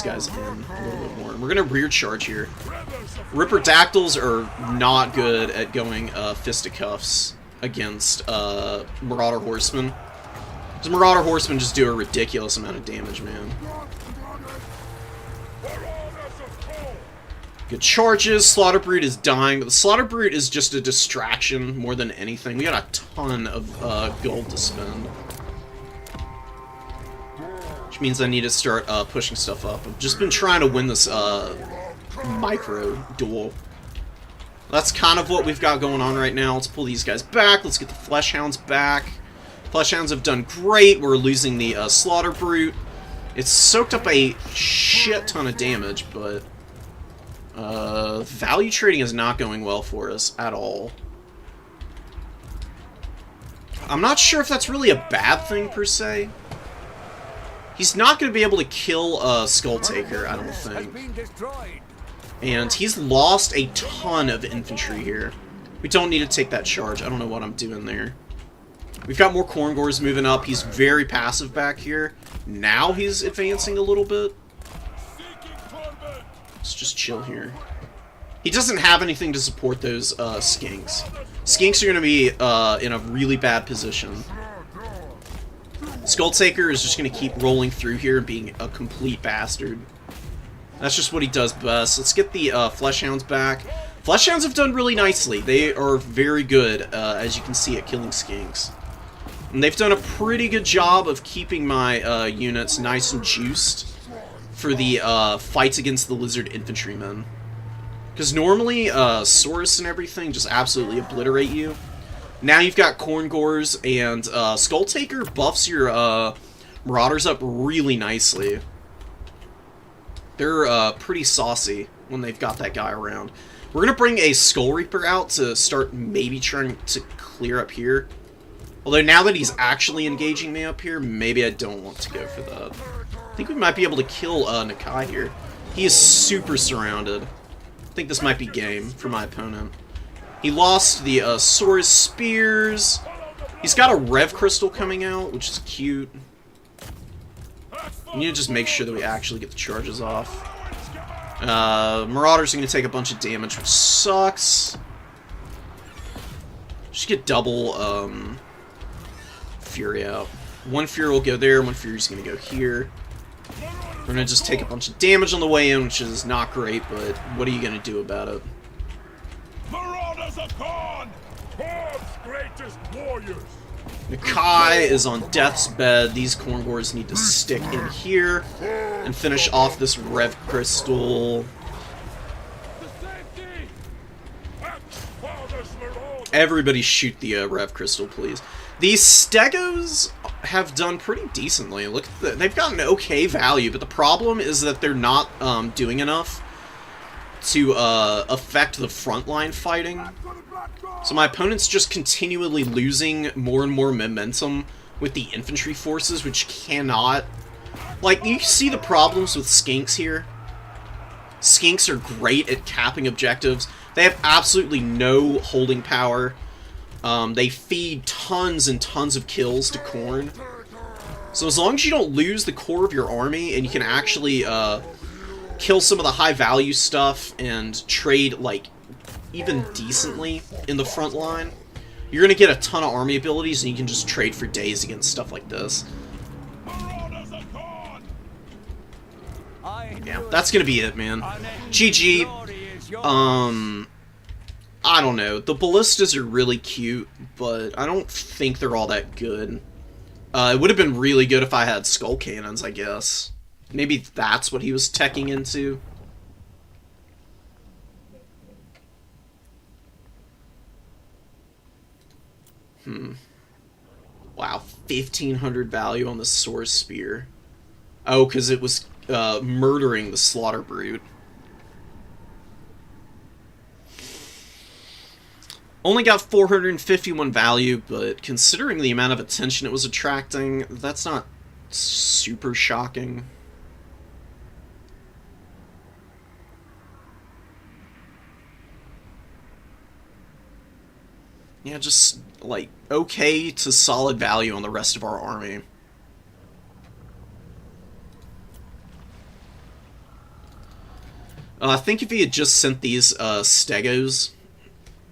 guys in a little bit more. And we're going to rear charge here. Ripperdactyls are not good at going fisticuffs against Marauder Horsemen. Because Marauder Horsemen just do a ridiculous amount of damage, man. Good charges. Slaughter Brute is dying, but the Slaughter Brute is just a distraction more than anything. We got a ton of gold to spend. Which means I need to start pushing stuff up. I've just been trying to win this micro duel. That's kind of what we've got going on right now. Let's pull these guys back. Let's get the Fleshhounds back. Fleshhounds have done great. We're losing the Slaughter Brute. It's soaked up a shit ton of damage, but value trading is not going well for us at all. I'm not sure if that's really a bad thing, per se. He's not going to be able to kill Skull Taker, I don't think. And he's lost a ton of infantry here. We don't need to take that charge. I don't know what I'm doing there. We've got more Korngors moving up. He's very passive back here. Now he's advancing a little bit. Let's just chill here. He doesn't have anything to support those skinks. Skinks are going to be in a really bad position. Skull Taker is just going to keep rolling through here and being a complete bastard. That's just what he does best. Let's get the Fleshhounds back. Fleshhounds have done really nicely. They are very good, as you can see, at killing skinks. And they've done a pretty good job of keeping my units nice and juiced for the fights against the lizard infantrymen. Because normally, Saurus and everything just absolutely obliterate you. Now you've got Korngors, and Skull Taker buffs your Marauders up really nicely. They're pretty saucy when they've got that guy around. We're going to bring a Skull Reaper out to start maybe trying to clear up here. Although now that he's actually engaging me up here, maybe I don't want to go for that. I think we might be able to kill Nakai here. He is super surrounded. I think this might be game for my opponent. He lost the Saurus Spears. He's got a Rev Crystal coming out, which is cute. We need to just make sure that we actually get the charges off. Marauders are going to take a bunch of damage, which sucks. Just get double Fury out. One Fury will go there, one Fury's going to go here. We're going to just take a bunch of damage on the way in, which is not great, but what are you going to do about it? Marauders of Khan! Khan's greatest warriors! Nakai is on death's bed. These Korngors need to stick in here and finish off this Rev Crystal. Everybody shoot the Rev Crystal, please. These Stegos have done pretty decently. Look, they've got an okay value, but the problem is that they're not doing enough to affect the frontline fighting. So my opponent's just continually losing more and more momentum with the infantry forces, which cannot... Like, you see the problems with Skinks here? Skinks are great at capping objectives. They have absolutely no holding power. They feed tons and tons of kills to Khorne. So as long as you don't lose the core of your army, and you can actually kill some of the high-value stuff and trade, like, even decently in the front line, you're going to get a ton of army abilities, and you can just trade for days against stuff like this. Yeah, that's going to be it, man. GG. I don't know. The ballistas are really cute, but I don't think they're all that good. It would have been really good if I had skull cannons, I guess. Maybe that's what he was teching into. Wow, 1,500 value on the Source Spear. Oh, because it was murdering the Slaughter Brute. Only got 451 value, but considering the amount of attention it was attracting, that's not super shocking. Yeah, just, like, okay to solid value on the rest of our army. I think if he had just sent these Stegos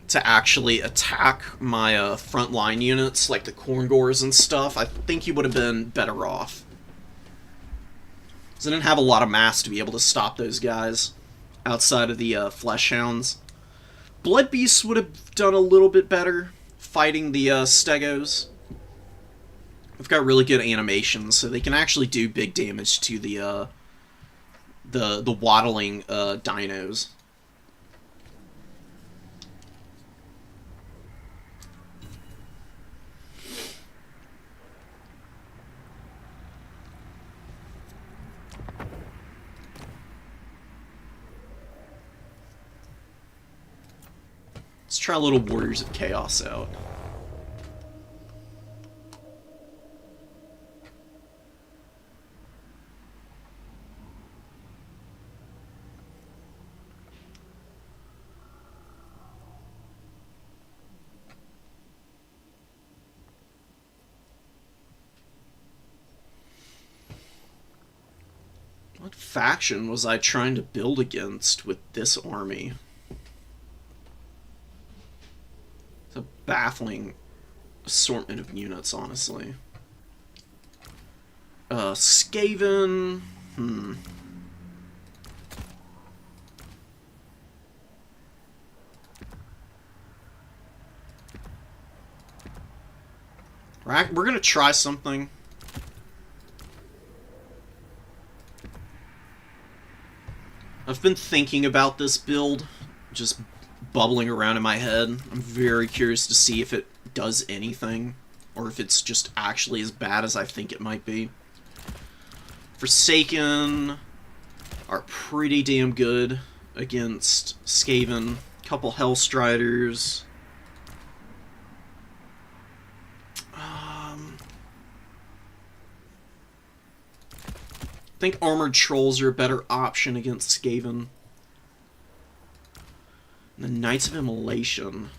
to actually attack my frontline units, like the Korngors and stuff, I think he would have been better off. Because I didn't have a lot of mass to be able to stop those guys outside of the Fleshhounds. Blood Beasts would have done a little bit better fighting the Stegos. They've got really good animations, so they can actually do big damage to the waddling dinos. Let's try a little Warriors of Chaos out. What faction was I trying to build against with this army? It's a baffling assortment of units, honestly. Skaven. Right, we're gonna try something. I've been thinking about this build, just bubbling around in my head. I'm very curious to see if it does anything, or if it's just actually as bad as I think it might be. Forsaken are pretty damn good against Skaven. Couple Hellstriders. I think Armored Trolls are a better option against Skaven. And the Knights of Immolation.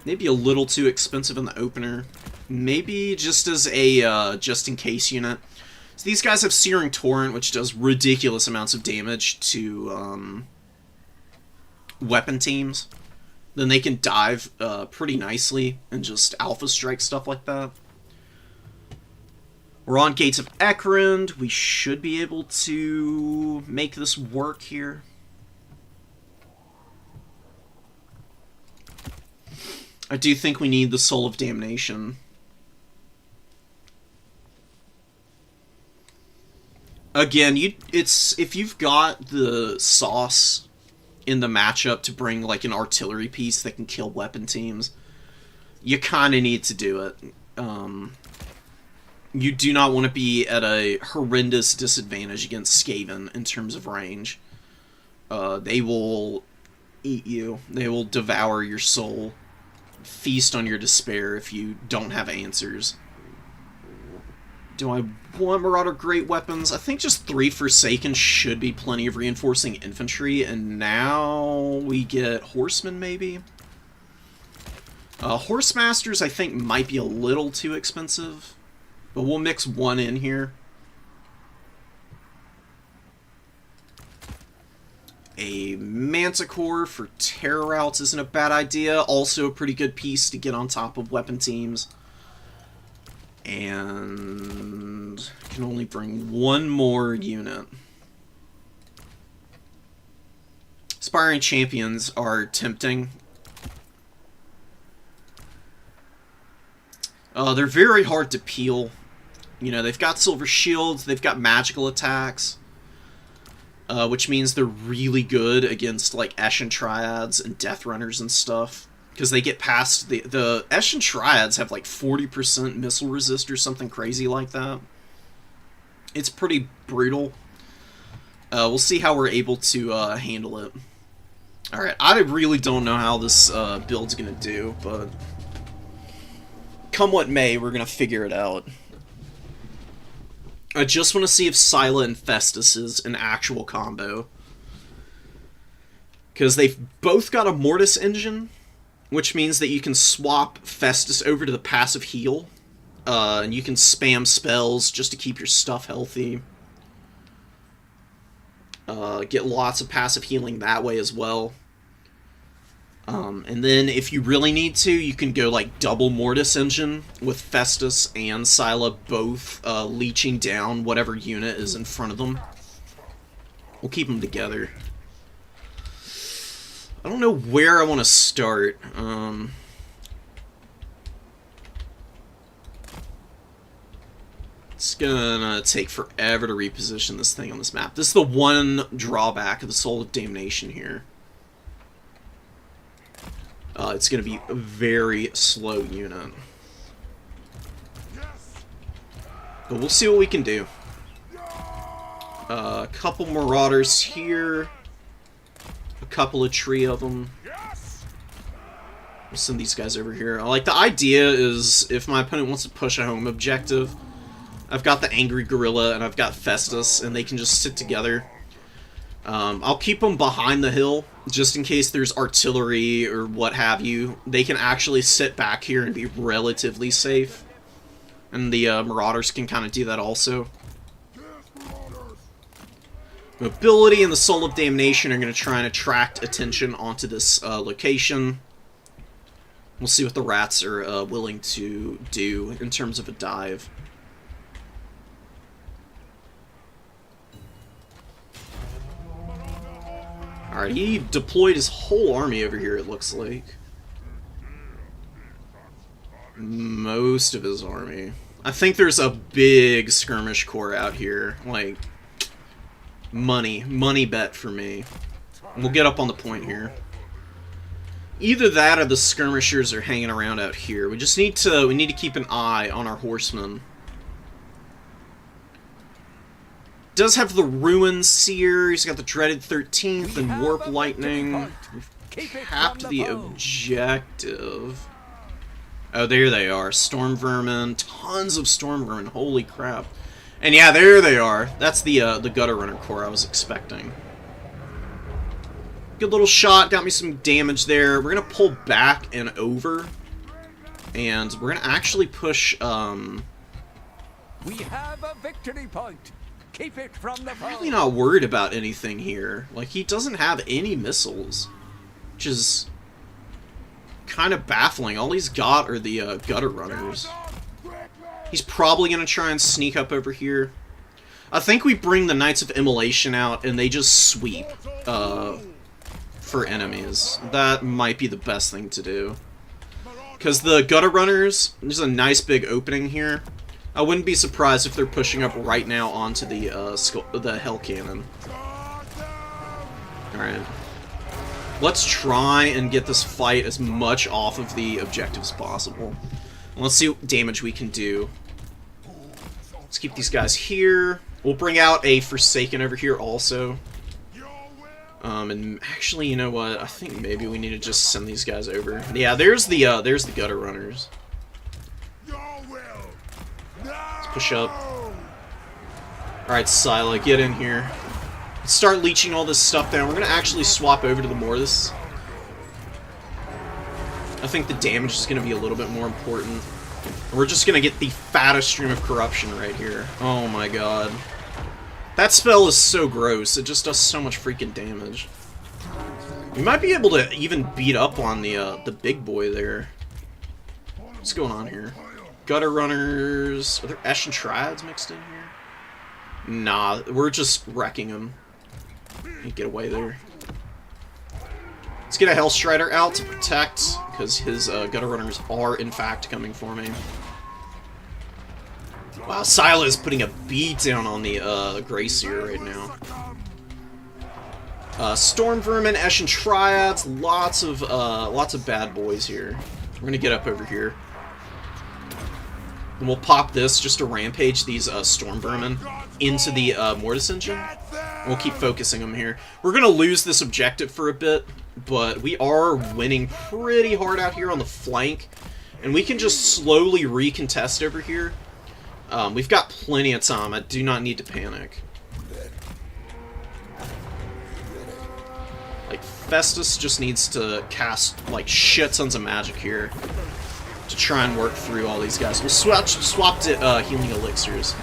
Maybe a little too expensive in the opener. Maybe just as a just-in-case unit. So these guys have Searing Torrent, which does ridiculous amounts of damage to weapon teams. Then they can dive pretty nicely and just Alpha Strike stuff like that. We're on Gates of Ekrund. We should be able to make this work here. I do think we need the Soul of Damnation. Again, if you've got the sauce in the matchup to bring like an artillery piece that can kill weapon teams, you kind of need to do it. You do not want to be at a horrendous disadvantage against Skaven in terms of range. They will eat you. They will devour your soul. Feast on your despair if you don't have answers. Do I want Marauder Great Weapons? I think just 3 Forsaken should be plenty of reinforcing infantry, and now we get Horsemen, maybe? Horsemasters, I think, might be a little too expensive. But we'll mix 1 in here. A Manticore for terror routes isn't a bad idea. Also a pretty good piece to get on top of weapon teams. And can only bring 1 more unit. Aspiring Champions are tempting. They're very hard to peel. You know, they've got silver shields, they've got magical attacks, which means they're really good against, like, Eshin Triads and Death Runners and stuff, because they get past the Eshin Triads have, like, 40% missile resist or something crazy like that. It's pretty brutal. We'll see how we're able to handle it. Alright, I really don't know how this build's gonna do, but come what may, we're gonna figure it out. I just want to see if Scylla and Festus is an actual combo. Because they've both got a Mortis engine, which means that you can swap Festus over to the passive heal. And you can spam spells just to keep your stuff healthy. Get lots of passive healing that way as well. And then if you really need to, you can go like double Mortis engine with Festus and Scylla both leeching down whatever unit is in front of them. We'll keep them together. I don't know where I want to start. It's gonna take forever to reposition this thing on this map. This is the one drawback of the Soul of Damnation here. It's going to be a very slow unit. But we'll see what we can do. A couple Marauders here. A couple of tree of them. We'll send these guys over here. Like, the idea is, if my opponent wants to push a home objective, I've got the Angry Gorilla and I've got Festus, and they can just sit together. I'll keep them behind the hill, just in case there's artillery or what have you. They can actually sit back here and be relatively safe. And the Marauders can kind of do that also. Mobility and the Soul of Damnation are going to try and attract attention onto this location. We'll see what the rats are willing to do in terms of a dive. Alright, he deployed his whole army over here, it looks like. Most of his army. I think there's a big skirmish corps out here. Like, money bet for me. We'll get up on the point here. Either that or the skirmishers are hanging around out here. We just need to keep an eye on our horsemen. Does have the Ruin Seer. He's got the Dreaded 13th and Warp Lightning. We've capped the objective. Oh, there they are. Storm Vermin. Tons of Storm Vermin. Holy crap. And yeah, there they are. That's the Gutter Runner Corps I was expecting. Good little shot. Got me some damage there. We're going to pull back and over. And we're going to actually push... We have a victory point. Keep it from the foe. I'm really not worried about anything here. Like, he doesn't have any missiles, which is kind of baffling. All he's got are the Gutter Runners. He's probably going to try and sneak up over here. I think we bring the Knights of Immolation out, and they just sweep for enemies. That might be the best thing to do. Because the Gutter Runners, there's a nice big opening here. I wouldn't be surprised if they're pushing up right now onto the Hell Cannon. Alright. Let's try and get this fight as much off of the objective as possible. Let's see what damage we can do. Let's keep these guys here. We'll bring out a Forsaken over here also. And actually, you know what? I think maybe we need to just send these guys over. Yeah, there's the Gutter Runners. Let's push up. Alright, Scylla, get in here. Let's start leeching all this stuff down. We're going to actually swap over to the Mortis. I think the damage is going to be a little bit more important. We're just going to get the fattest stream of corruption right here. Oh my god. That spell is so gross. It just does so much freaking damage. We might be able to even beat up on the big boy there. What's going on here? Gutter Runners. Are there Eshin Triads mixed in here? Nah, we're just wrecking them. Get away there. Let's get a Hellstrider out to protect, because his Gutter Runners are, in fact, coming for me. Wow, Scylla is putting a beat down on the Grayseer right now. Storm Vermin, Eshin Triads, lots of bad boys here. We're gonna get up over here. And we'll pop this just to rampage these Storm Vermin into the Mortis Engine. We'll keep focusing them here. We're going to lose this objective for a bit, but we are winning pretty hard out here on the flank. And we can just slowly recontest over here. We've got plenty of time. I do not need to panic. Like, Festus just needs to cast, like, shit tons of magic here to try and work through all these guys. We'll swap to healing elixirs.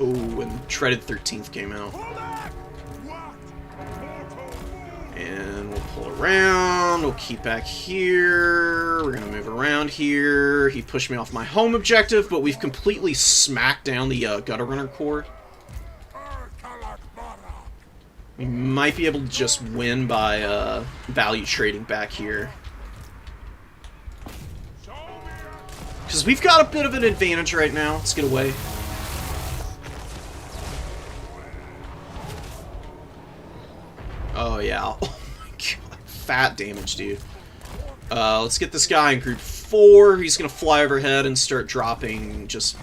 Oh, and Dreaded 13th came out. And we'll pull around. We'll keep back here. We're going to move around here. He pushed me off my home objective, but we've completely smacked down the Gutter Runner Corps. We might be able to just win by value trading back here. Because we've got a bit of an advantage right now. Let's get away. Oh, yeah. Oh, my God. Fat damage, dude. Let's get this guy in group 4. He's going to fly overhead and start dropping just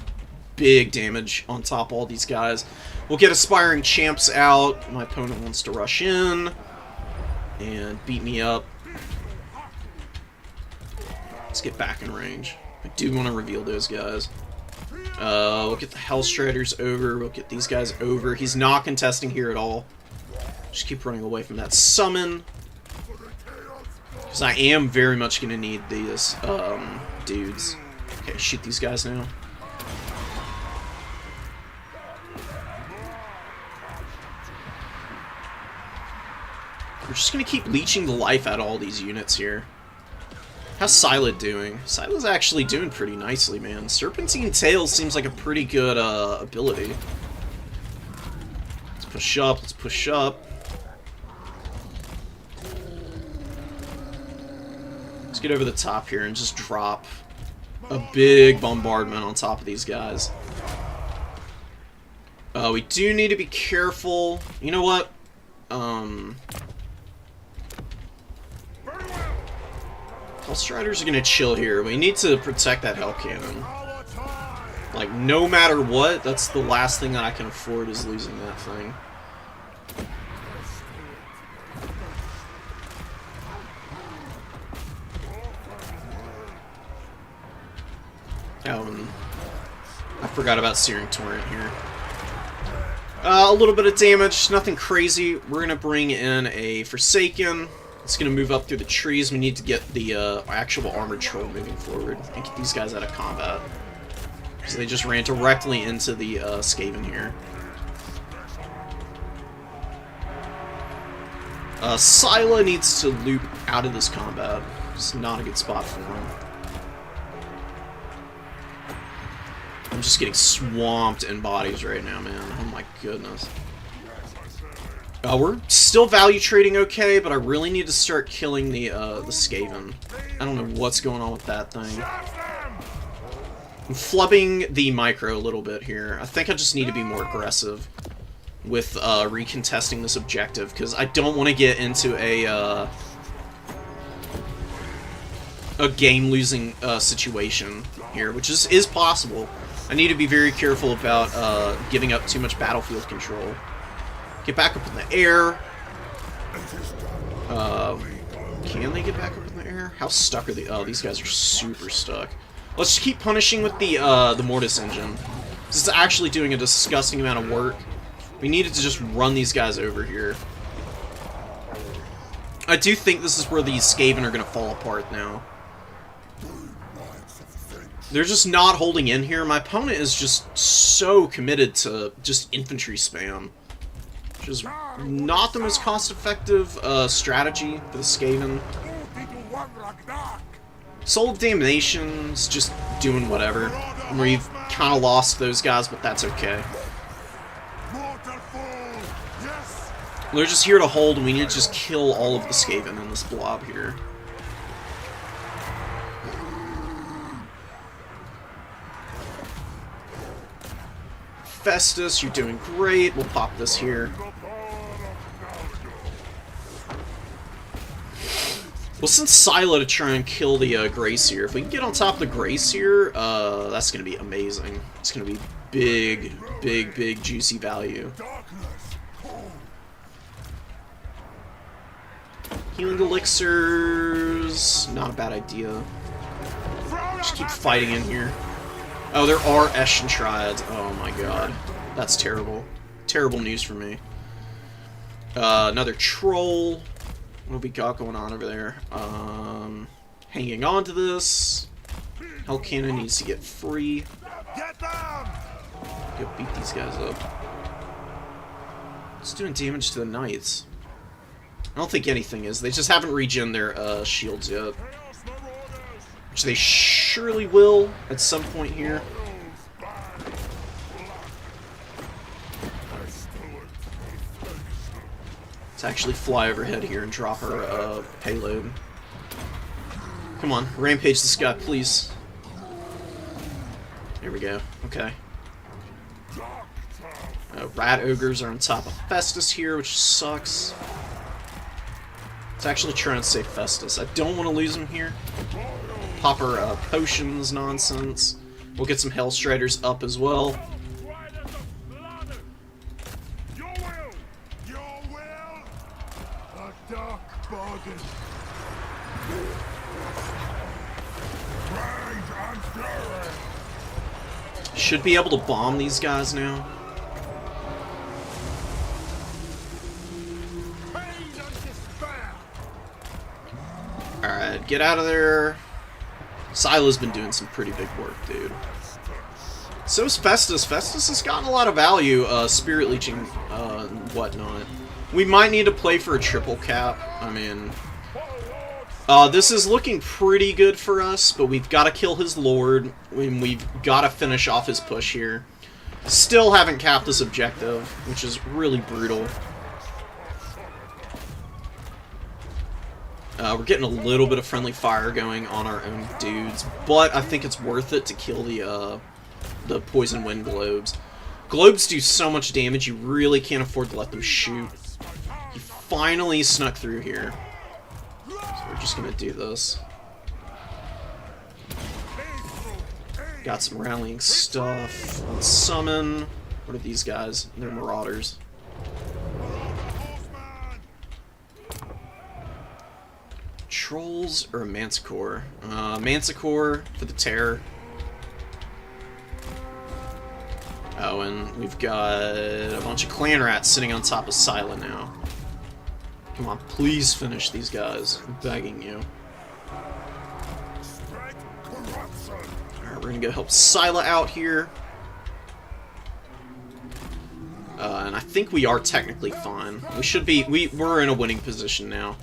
big damage on top of all these guys. We'll get Aspiring Champs out. My opponent wants to rush in. and beat me up. Let's get back in range. I do want to reveal those guys. We'll get the Hellstriders over. We'll get these guys over. He's not contesting here at all. Just keep running away from that summon. Because I am very much going to need these dudes. Okay, shoot these guys now. We're just going to keep leeching the life out of all these units here. How's Scylla doing? Scylla's actually doing pretty nicely, man. Serpentine Tail seems like a pretty good ability. Let's push up, let's push up. Let's get over the top here and just drop a big bombardment on top of these guys. We do need to be careful. You know what? Hellstriders are gonna chill here. We need to protect that Hell Cannon. Like, no matter what, that's the last thing that I can afford is losing that thing. Oh, and I forgot about Searing Torrent here. A little bit of damage, nothing crazy. We're gonna bring in a Forsaken. It's going to move up through the trees. We need to get the actual armored troll moving forward and get these guys out of combat. So they just ran directly into the Skaven here. Scylla needs to loop out of this combat. It's not a good spot for him. I'm just getting swamped in bodies right now, man. Oh my goodness. We're still value trading okay, but I really need to start killing the Skaven. I don't know what's going on with that thing. I'm flubbing the micro a little bit here. I think I just need to be more aggressive with recontesting this objective, because I don't want to get into a game-losing situation here, which is possible. I need to be very careful about giving up too much battlefield control. Get back up in the air. Can they get back up in the air? How stuck are they? Oh, these guys are super stuck. Let's just keep punishing with the Mortis engine. This is actually doing a disgusting amount of work. We needed to just run these guys over here. I do think this is where these Skaven are going to fall apart now. They're just not holding in here. My opponent is just so committed to just infantry spam. Which is not the most cost-effective strategy for the Skaven. Soul of Damnation's just doing whatever. We've kind of lost those guys, but that's okay. They're just here to hold, and we need to just kill all of the Skaven in this blob here. Festus, you're doing great. We'll pop this here. Well, since Scylla to try and kill the Grayseer, if we can get on top of the Grayseer, that's going to be amazing. It's going to be big, big, big, juicy value. Healing elixirs, not a bad idea. Just keep fighting in here. Oh, there are Eshin Triads. Oh my god. That's terrible. Terrible news for me. Another troll. What have we got going on over there? Hanging on to this. Hell Cannon needs to get free. Go beat these guys up. It's doing damage to the knights. I don't think anything is. They just haven't regen their shields yet. Which they surely will at some point here. Let's actually fly overhead here and drop our payload. Come on, rampage this guy, please. There we go. Okay. Rat Ogres are on top of Festus here, which sucks. Let's actually try and save Festus. I don't want to lose him here. Pop our potions nonsense. We'll get some Hellstriders up as well. Should be able to bomb these guys now. Alright, get out of there. Sila's been doing some pretty big work, dude. So is Festus. Festus has gotten a lot of value, spirit leeching, and whatnot. We might need to play for a triple cap. I mean, this is looking pretty good for us, but we've got to kill his lord, and we've got to finish off his push here. Still haven't capped this objective, which is really brutal. We're getting a little bit of friendly fire going on our own dudes, but I think it's worth it to kill the poison wind globes. Globes do so much damage, you really can't afford to let them shoot. He finally snuck through here. So we're just gonna do this. Got some rallying stuff. Let's summon. What are these guys? They're marauders. Trolls or Manticore? Manticore for the terror. Oh, and we've got a bunch of clan rats sitting on top of Sila now. Come on, please finish these guys. I'm begging you. Alright, we're gonna go help Sila out here. And I think we are technically fine. We should be, we're in a winning position now.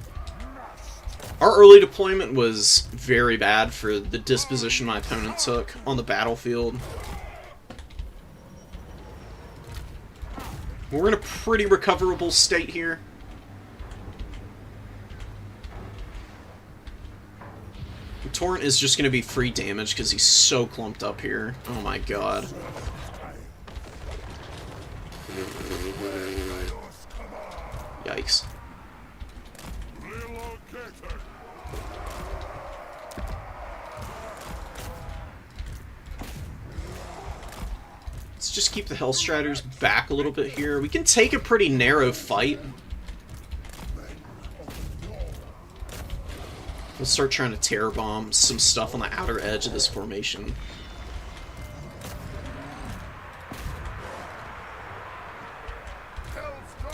Our early deployment was very bad for the disposition my opponent took on the battlefield. We're in a pretty recoverable state here. Torrent is just going to be free damage because he's so clumped up here. Oh my god. Yikes. Let's just keep the Hellstriders back a little bit here. We can take a pretty narrow fight. We'll start trying to terror bomb some stuff on the outer edge of this formation.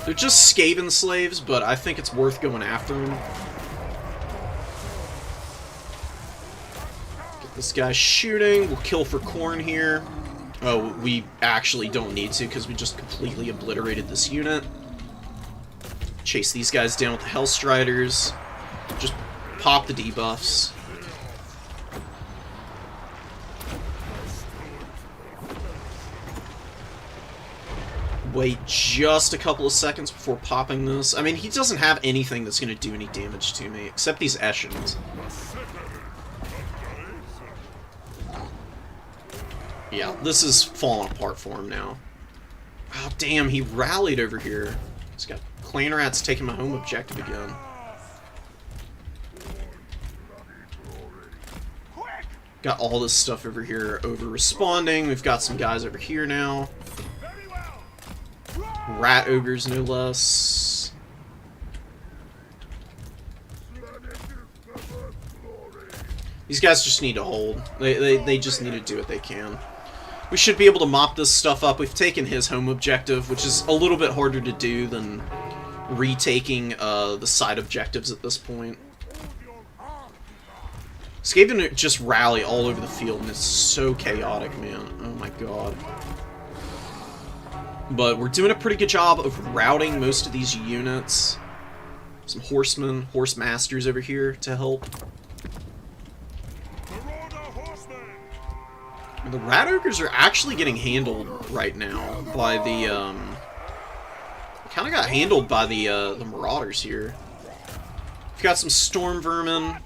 They're just Skaven slaves, but I think it's worth going after them. Get this guy shooting. We'll kill for corn here. Oh, we actually don't need to because we just completely obliterated this unit. Chase these guys down with the Hellstriders. Just pop the debuffs. Wait just a couple of seconds before popping this. I mean, he doesn't have anything that's going to do any damage to me, except these Eschens. Yeah, this is falling apart for him now. Oh, damn, he rallied over here. He's got clan rats taking my home objective again. Got all this stuff over here over-responding. We've got some guys over here now. Rat ogres, no less. These guys just need to hold. They just need to do what they can. We should be able to mop this stuff up. We've taken his home objective, which is a little bit harder to do than retaking the side objectives at this point. Skaven just rally all over the field, and it's so chaotic, man. Oh my god. But we're doing a pretty good job of routing most of these units. Some horsemen, horse masters over here to help. The rat ogres are actually getting handled right now by the kind of got handled by the marauders here. We've got some storm vermin.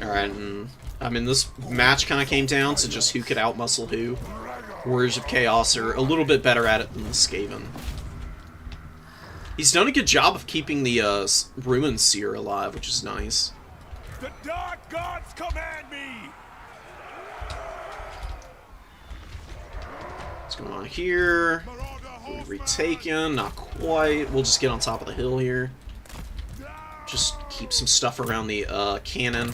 Alright, and I mean, this match kind of came down to just who could outmuscle who. Warriors of Chaos are a little bit better at it than the Skaven. He's done a good job of keeping the Ruin Seer alive, which is nice. The dark gods command me. What's going on here? We've retaken, not quite. We'll just get on top of the hill here. Just keep some stuff around the cannon.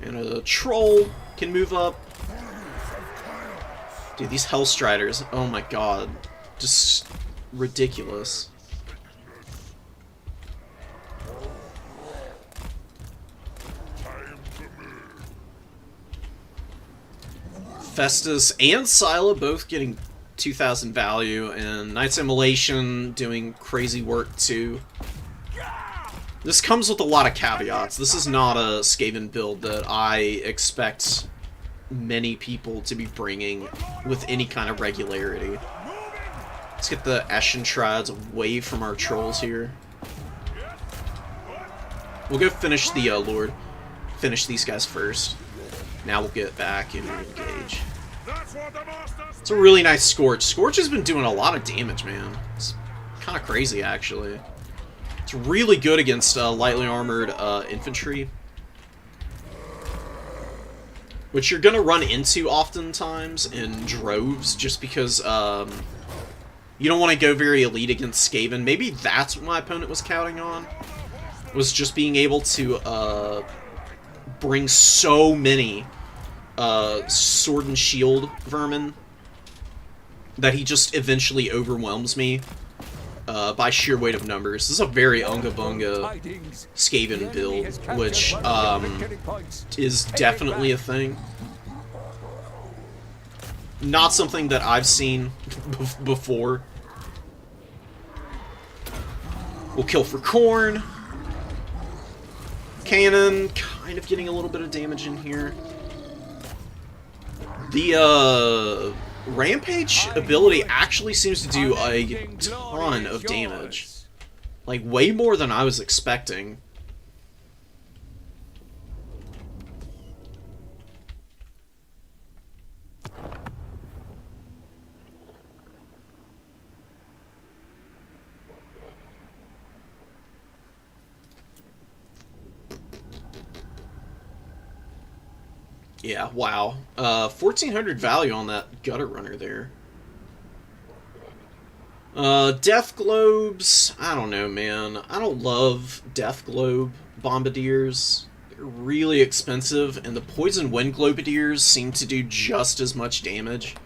And a troll can move up. Dude, these Hellstriders, oh my god. Just ridiculous. Festus and Scylla both getting 2,000 value, and Knight's Immolation doing crazy work too. This comes with a lot of caveats. This is not a Skaven build that I expect many people to be bringing with any kind of regularity. Let's get the Ashen Triads away from our trolls here. We'll go finish the Lord. Finish these guys first. Now we'll get back and engage. It's a really nice Scorch. Scorch has been doing a lot of damage, man. It's kind of crazy, actually. It's really good against lightly armored infantry, which you're going to run into oftentimes in droves, just because you don't want to go very elite against Skaven. Maybe that's what my opponent was counting on, was just being able to bring so many sword and shield vermin that he just eventually overwhelms me by sheer weight of numbers. This is a very Unga Bunga Skaven build, which is definitely a thing. Not something that I've seen before. We'll kill for Corn. Cannon, kind of getting a little bit of damage in here. The Rampage ability actually seems to do a ton of damage. Like, way more than I was expecting. Yeah, wow. 1,400 value on that Gutter Runner there. Death Globes, I don't know, man. I don't love Death Globe Bombardiers. They're really expensive, and the Poison Wind Globadiers seem to do just as much damage.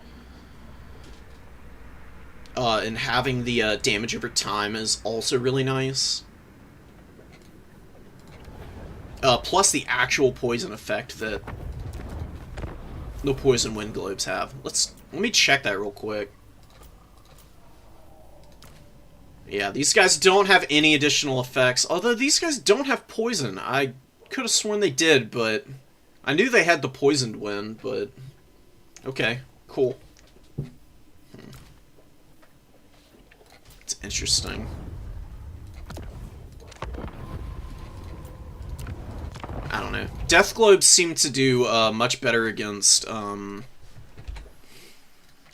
And having the damage over time is also really nice. Plus the actual poison effect that the Poison Wind Globes have. Let me check that real quick. Yeah, these guys don't have any additional effects. Although these guys don't have poison. I could have sworn they did, but I knew they had the Poisoned Wind, but okay, cool. It's interesting. I don't know. Death Globes seem to do much better against,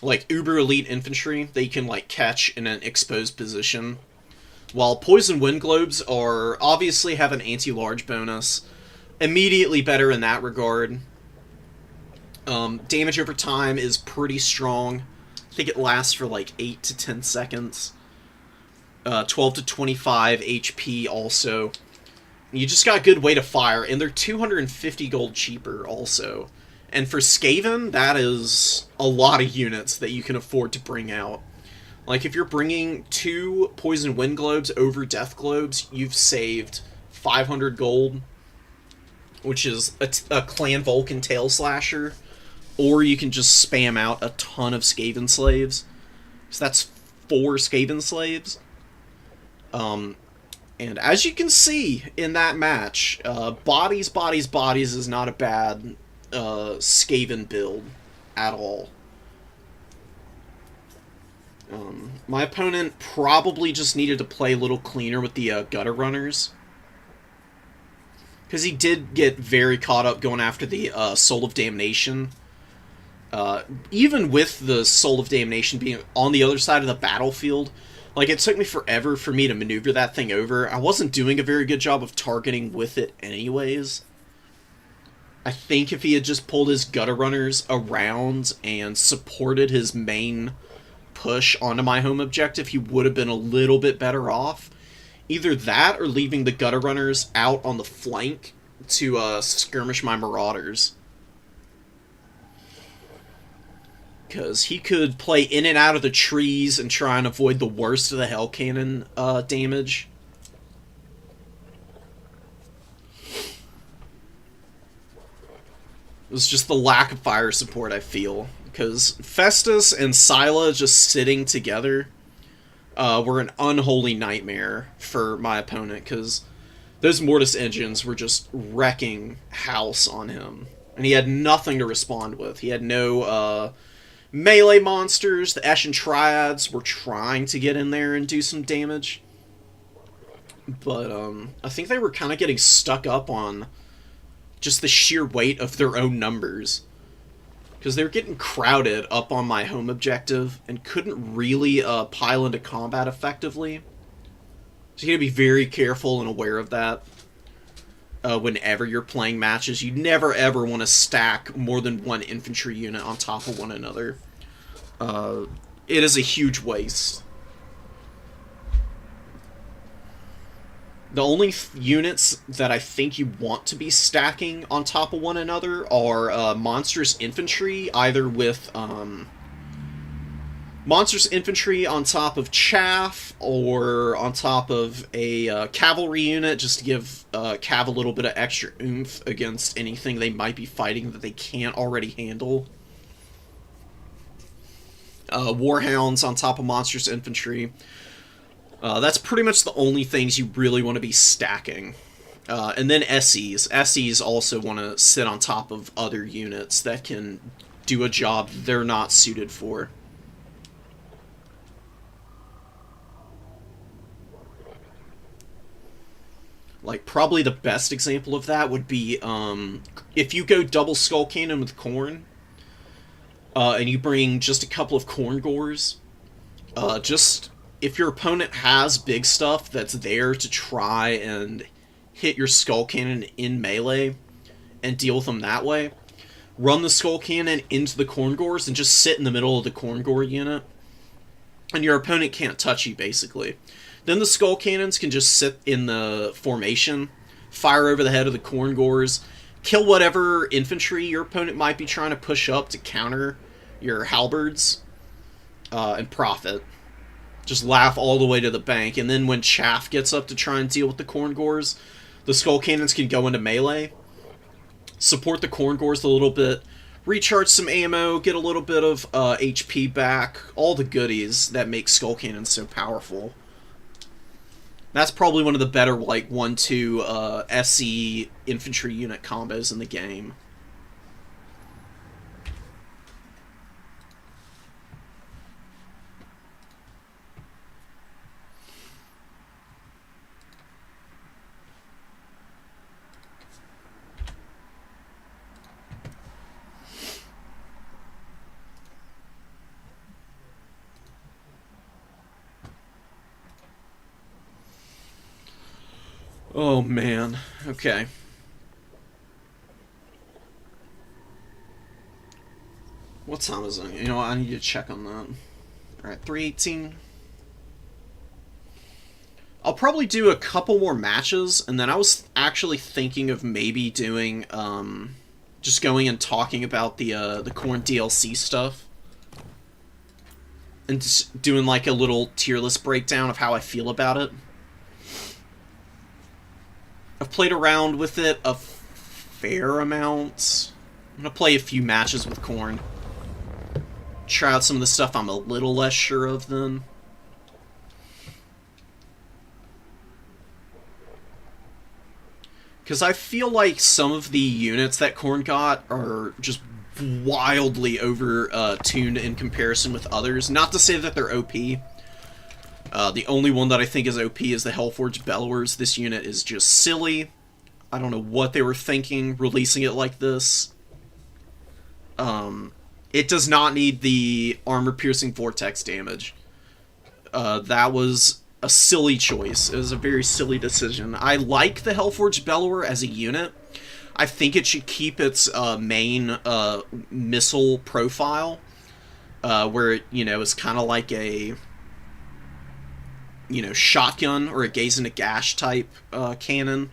like, uber elite infantry that you can, like, catch in an exposed position. While Poison Wind Globes are obviously have an anti-large bonus. Immediately better in that regard. Damage over time is pretty strong. I think it lasts for, like, 8 to 10 seconds. 12 to 25 HP also. You just got a good way to fire, and they're 250 gold cheaper also. And for Skaven, that is a lot of units that you can afford to bring out. Like, if you're bringing 2 Poison Wind Globes over Death Globes, you've saved 500 gold, which is a Clan Vulcan Tail Slasher. Or you can just spam out a ton of Skaven Slaves. So that's 4 Skaven Slaves. And as you can see in that match, Bodies is not a bad Skaven build at all. My opponent probably just needed to play a little cleaner with the Gutter Runners. Because he did get very caught up going after the Soul of Damnation. Even with the Soul of Damnation being on the other side of the battlefield, like, it took me forever for me to maneuver that thing over. I wasn't doing a very good job of targeting with it anyways. I think if he had just pulled his Gutter Runners around and supported his main push onto my home objective, he would have been a little bit better off. Either that or leaving the Gutter Runners out on the flank to skirmish my marauders. Because he could play in and out of the trees and try and avoid the worst of the Hell Cannon damage. It was just the lack of fire support, I feel. Because Festus and Scylla just sitting together were an unholy nightmare for my opponent. Because those Mortis engines were just wrecking house on him. And he had nothing to respond with. He had no melee monsters. The Eshin Triads were trying to get in there and do some damage. But I think they were kind of getting stuck up on just the sheer weight of their own numbers. Because they were getting crowded up on my home objective and couldn't really pile into combat effectively. So you gotta be very careful and aware of that. Whenever you're playing matches, you never ever want to stack more than one infantry unit on top of one another. It is a huge waste. The only units that I think you want to be stacking on top of one another are Monstrous Infantry, either with Monstrous Infantry on top of Chaff, or on top of a Cavalry unit, just to give Cav a little bit of extra oomph against anything they might be fighting that they can't already handle. Warhounds on top of Monstrous Infantry. That's pretty much the only things you really want to be stacking. And then SEs. SEs also want to sit on top of other units that can do a job they're not suited for. Like, probably the best example of that would be, if you go double Skull Cannon with Khorne, and you bring just a couple of Khorne Gores, just, if your opponent has big stuff that's there to try and hit your Skull Cannon in melee, and deal with them that way, run the Skull Cannon into the Khorne Gores, and just sit in the middle of the Khorne Gore unit, and your opponent can't touch you, basically. Then the Skull Cannons can just sit in the formation, fire over the head of the Khorne Gores, kill whatever infantry your opponent might be trying to push up to counter your halberds, and profit. Just laugh all the way to the bank, and then when Chaff gets up to try and deal with the Khorne Gores, the Skull Cannons can go into melee, support the Khorne Gores a little bit, recharge some ammo, get a little bit of HP back, all the goodies that make Skull Cannons so powerful. That's probably one of the better, like, 1-2 SE infantry unit combos in the game. Oh, man. Okay. What time is it? You know what? I need to check on that. Alright, 3:18. I'll probably do a couple more matches, and then I was actually thinking of maybe doing, just going and talking about the Khorne DLC stuff. And just doing, like, a little tier list breakdown of how I feel about it. I've played around with it a fair amount. I'm gonna play a few matches with Khorne. Try out some of the stuff I'm a little less sure of then. Because I feel like some of the units that Khorne got are just wildly over-tuned in comparison with others. Not to say that they're OP. The only one that I think is OP is the Hellforged Bellowers. This unit is just silly. I don't know what they were thinking, releasing it like this. It does not need the armor-piercing vortex damage. That was a silly choice. It was a very silly decision. I like the Hellforged Bellower as a unit. I think it should keep its main missile profile, where it, is kind of like a shotgun or a gaze in a gash type cannon.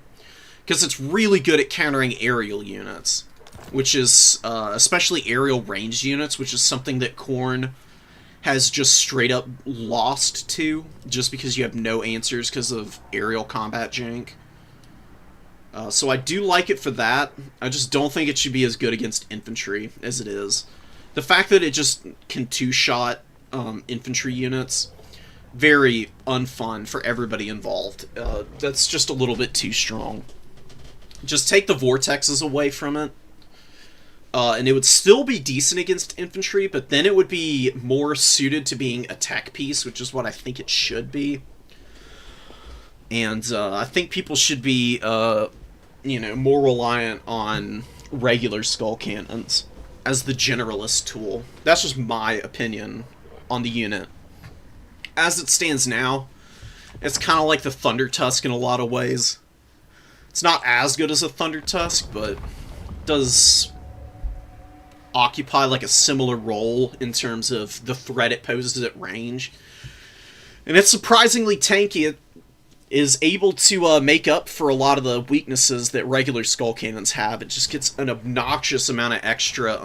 because it's really good at countering aerial units, which is especially aerial ranged units, which is something that Khorne has just straight up lost to, just because you have no answers because of aerial combat jank. So I do like it for that. I just don't think it should be as good against infantry as it is. The fact that it just can two-shot infantry units, very unfun for everybody involved. That's just a little bit too strong. Just take the vortexes away from it, and it would still be decent against infantry, but then it would be more suited to being a tech piece, which is what I think it should be. And I think people should be, more reliant on regular skull cannons as the generalist tool. That's just my opinion on the unit. As it stands now, it's kind of like the Thunder Tusk in a lot of ways. It's not as good as a Thunder Tusk, but does occupy like a similar role in terms of the threat it poses at range. And it's surprisingly tanky. It is able to make up for a lot of the weaknesses that regular skull cannons have. It just gets an obnoxious amount of extra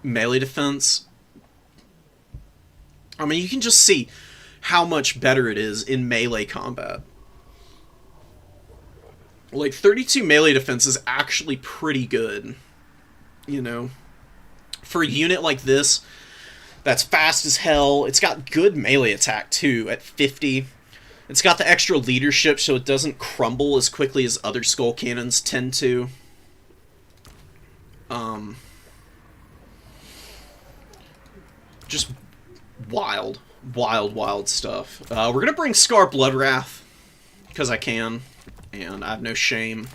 melee defense. I mean, you can just see how much better it is in melee combat. Like, 32 melee defense is actually pretty good, For a unit like this, that's fast as hell. It's got good melee attack, too, at 50. It's got the extra leadership, so it doesn't crumble as quickly as other skull cannons tend to. Just wild stuff. We're gonna bring Scar Bloodwrath, because I can, and I have no shame.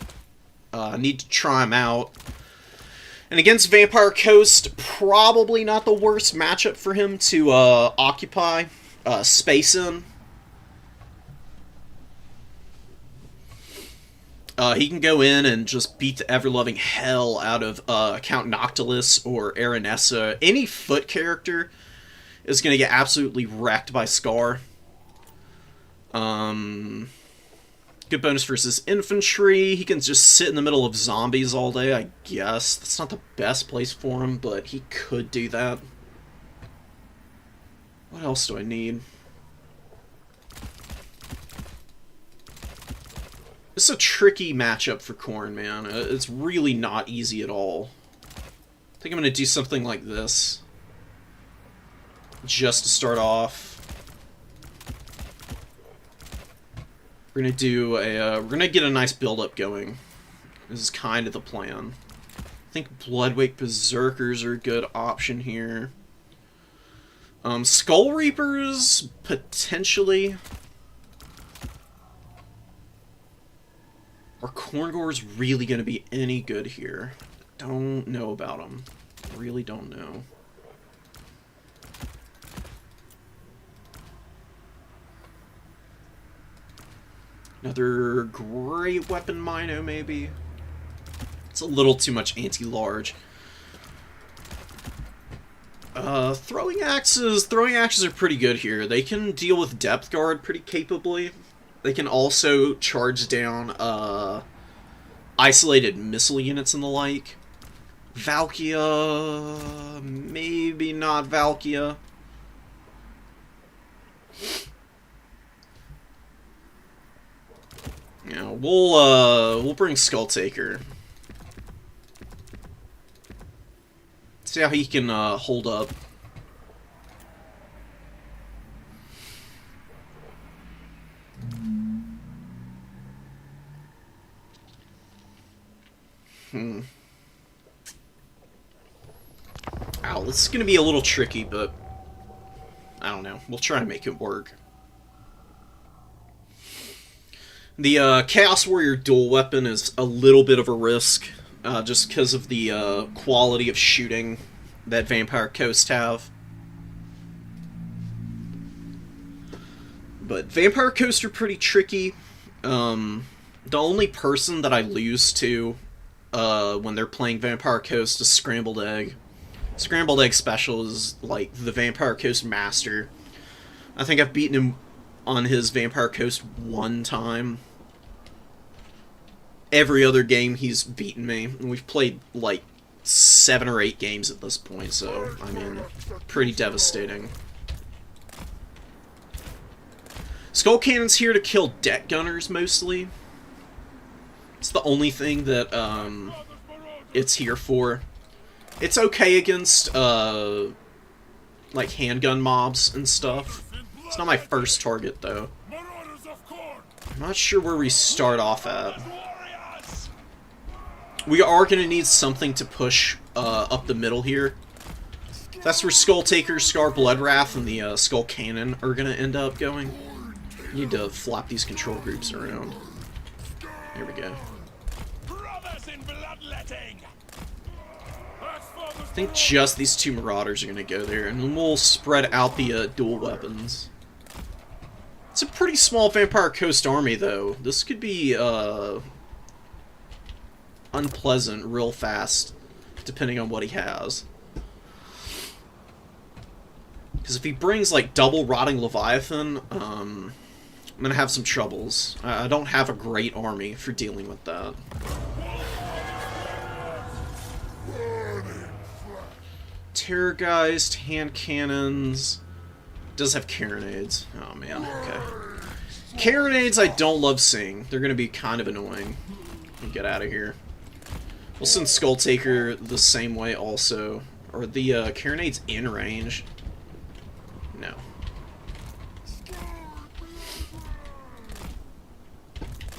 I need to try him out. And against Vampire Coast, probably not the worst matchup for him to occupy space in. He can go in and just beat the ever-loving hell out of Count Noctilus or Aranessa. Any foot character is going to get absolutely wrecked by Scar. Good bonus versus infantry. He can just sit in the middle of zombies all day, I guess. That's not the best place for him, but he could do that. What else do I need? This is a tricky matchup for Khorne, man. It's really not easy at all. I think I'm going to do something like this. Just to start off. We're going to do a, we're going to get a nice build-up going. This is kind of the plan. I think Bloodwake Berserkers are a good option here. Skull Reapers, potentially. Are Khorngors really going to be any good here? Don't know about them. Really don't know. Another great weapon Mino, maybe? It's a little too much anti-large. Throwing axes are pretty good here. They can deal with depth guard pretty capably. They can also charge down isolated missile units and the like. Valkia, maybe not Valkia. Yeah, we'll bring Skulltaker. See how he can hold up. Ow, this is gonna be a little tricky, but I don't know. We'll try to make it work. The Chaos Warrior dual weapon is a little bit of a risk, just because of the quality of shooting that Vampire Coast have. But Vampire Coast are pretty tricky. The only person that I lose to when they're playing Vampire Coast is Scrambled Egg. Scrambled Egg Special is like the Vampire Coast master. I think I've beaten him on his Vampire Coast one time. every other game he's beaten me. And we've played, like, 7 or 8 games at this point, so, I mean, pretty devastating. Skull Cannon's here to kill deck gunners, mostly. It's the only thing that, it's here for. It's okay against, like, handgun mobs and stuff. It's not my first target, though. I'm not sure where we start off at. We are going to need something to push up the middle here. That's where Skull Taker, Scar Bloodwrath, and the Skull Cannon are going to end up going. Need to flop these control groups around. Here we go. I think just these 2 Marauders are going to go there, and then we'll spread out the dual weapons. It's a pretty small Vampire Coast army, though. This could be unpleasant real fast, depending on what he has. Because if he brings, like, double Rotting Leviathan, I'm going to have some troubles. I don't have a great army for dealing with that. Terrorgeist, hand cannons. Does have carronades. Oh man, okay. Carronades I don't love seeing. They're gonna be kind of annoying. Get out of here. We'll send Skull Taker the same way also. Are the carronades in range? No.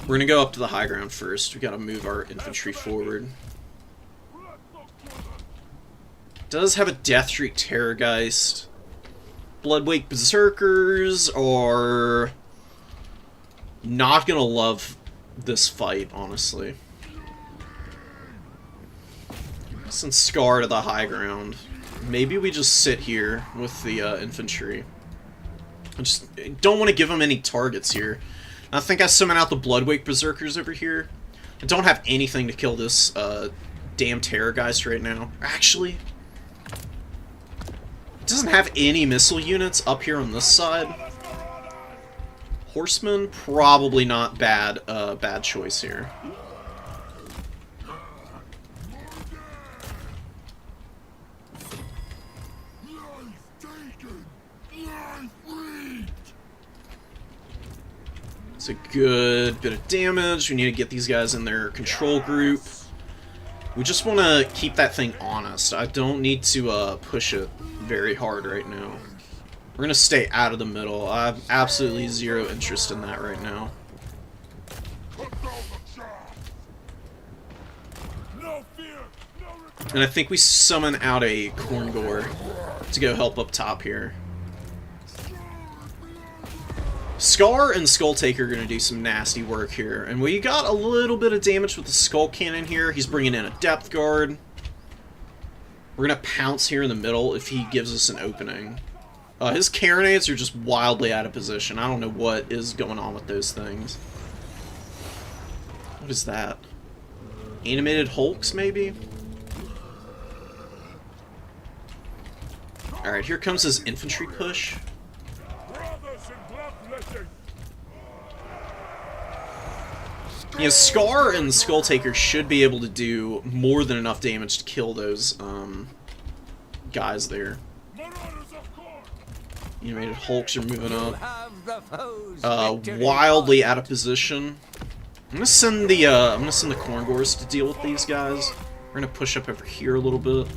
We're gonna go up to the high ground first. We gotta move our infantry forward. Does have a Death Shriek Terrorgeist. Bloodwake Berserkers are not gonna love this fight, honestly. Send Scar to the high ground. Maybe we just sit here with the infantry. I just don't want to give them any targets here. I think I summon out the Bloodwake Berserkers over here. I don't have anything to kill this damn Terrorgeist right now. Actually, it doesn't have any missile units up here on this side. Horsemen, probably not bad. Bad choice here. It's a good bit of damage. We need to get these guys in their control group. We just want to keep that thing honest. I don't need to push it very hard right now. We're going to stay out of the middle. I have absolutely zero interest in that right now. And I think we summon out a Korngor to go help up top here. Scar and Skull Taker are going to do some nasty work here. And we got a little bit of damage with the Skull Cannon here. He's bringing in a Depth Guard. We're going to pounce here in the middle if he gives us an opening. His carronades are just wildly out of position. I don't know what is going on with those things. What is that? Animated Hulks, maybe? Alright, here comes his infantry push. Yeah, Scar and Skull Taker should be able to do more than enough damage to kill those guys there. Animated Hulks are moving up. Wildly out of position. I'm gonna send the Korngors to deal with these guys. We're gonna push up over here a little bit.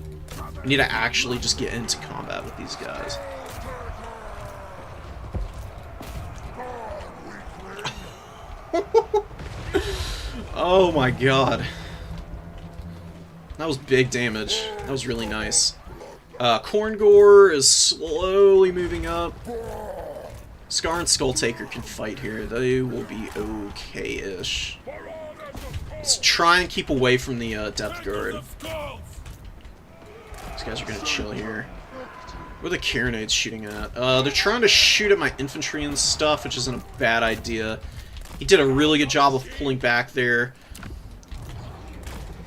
We need to actually just get into combat with these guys. Oh my god. That was big damage. That was really nice. Korngor is slowly moving up. Scar and Skull Taker can fight here. They will be okay-ish. Let's try and keep away from the Depth Guard. These guys are gonna chill here. Where are the carronades shooting at? They're trying to shoot at my infantry and stuff, which isn't a bad idea. He did a really good job of pulling back there.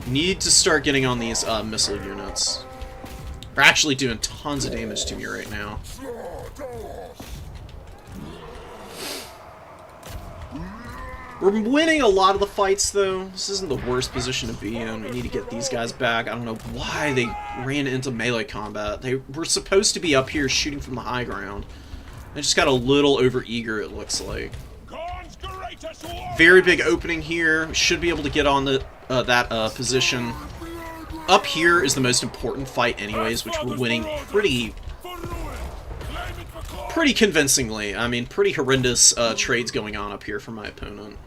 Need to start getting on these missile units. They're actually doing tons of damage to me right now. We're winning a lot of the fights, though. This isn't the worst position to be in. We need to get these guys back. I don't know why they ran into melee combat. They were supposed to be up here shooting from the high ground. They just got a little overeager, it looks like. Very big opening here. Should be able to get on the that position. Up here is the most important fight anyways, which we're winning pretty convincingly. I mean, pretty horrendous trades going on up here for my opponent.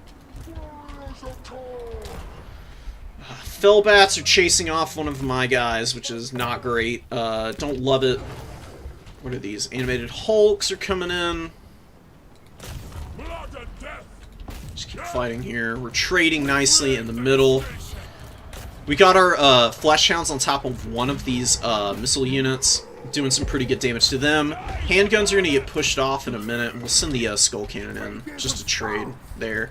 Fellbats are chasing off one of my guys, which is not great. Don't love it. What are these? Animated Hulks are coming in. Just keep fighting here. We're trading nicely in the middle. We got our Flesh Hounds on top of one of these missile units, doing some pretty good damage to them. Handguns are going to get pushed off in a minute, and we'll send the Skull Cannon in just to trade there.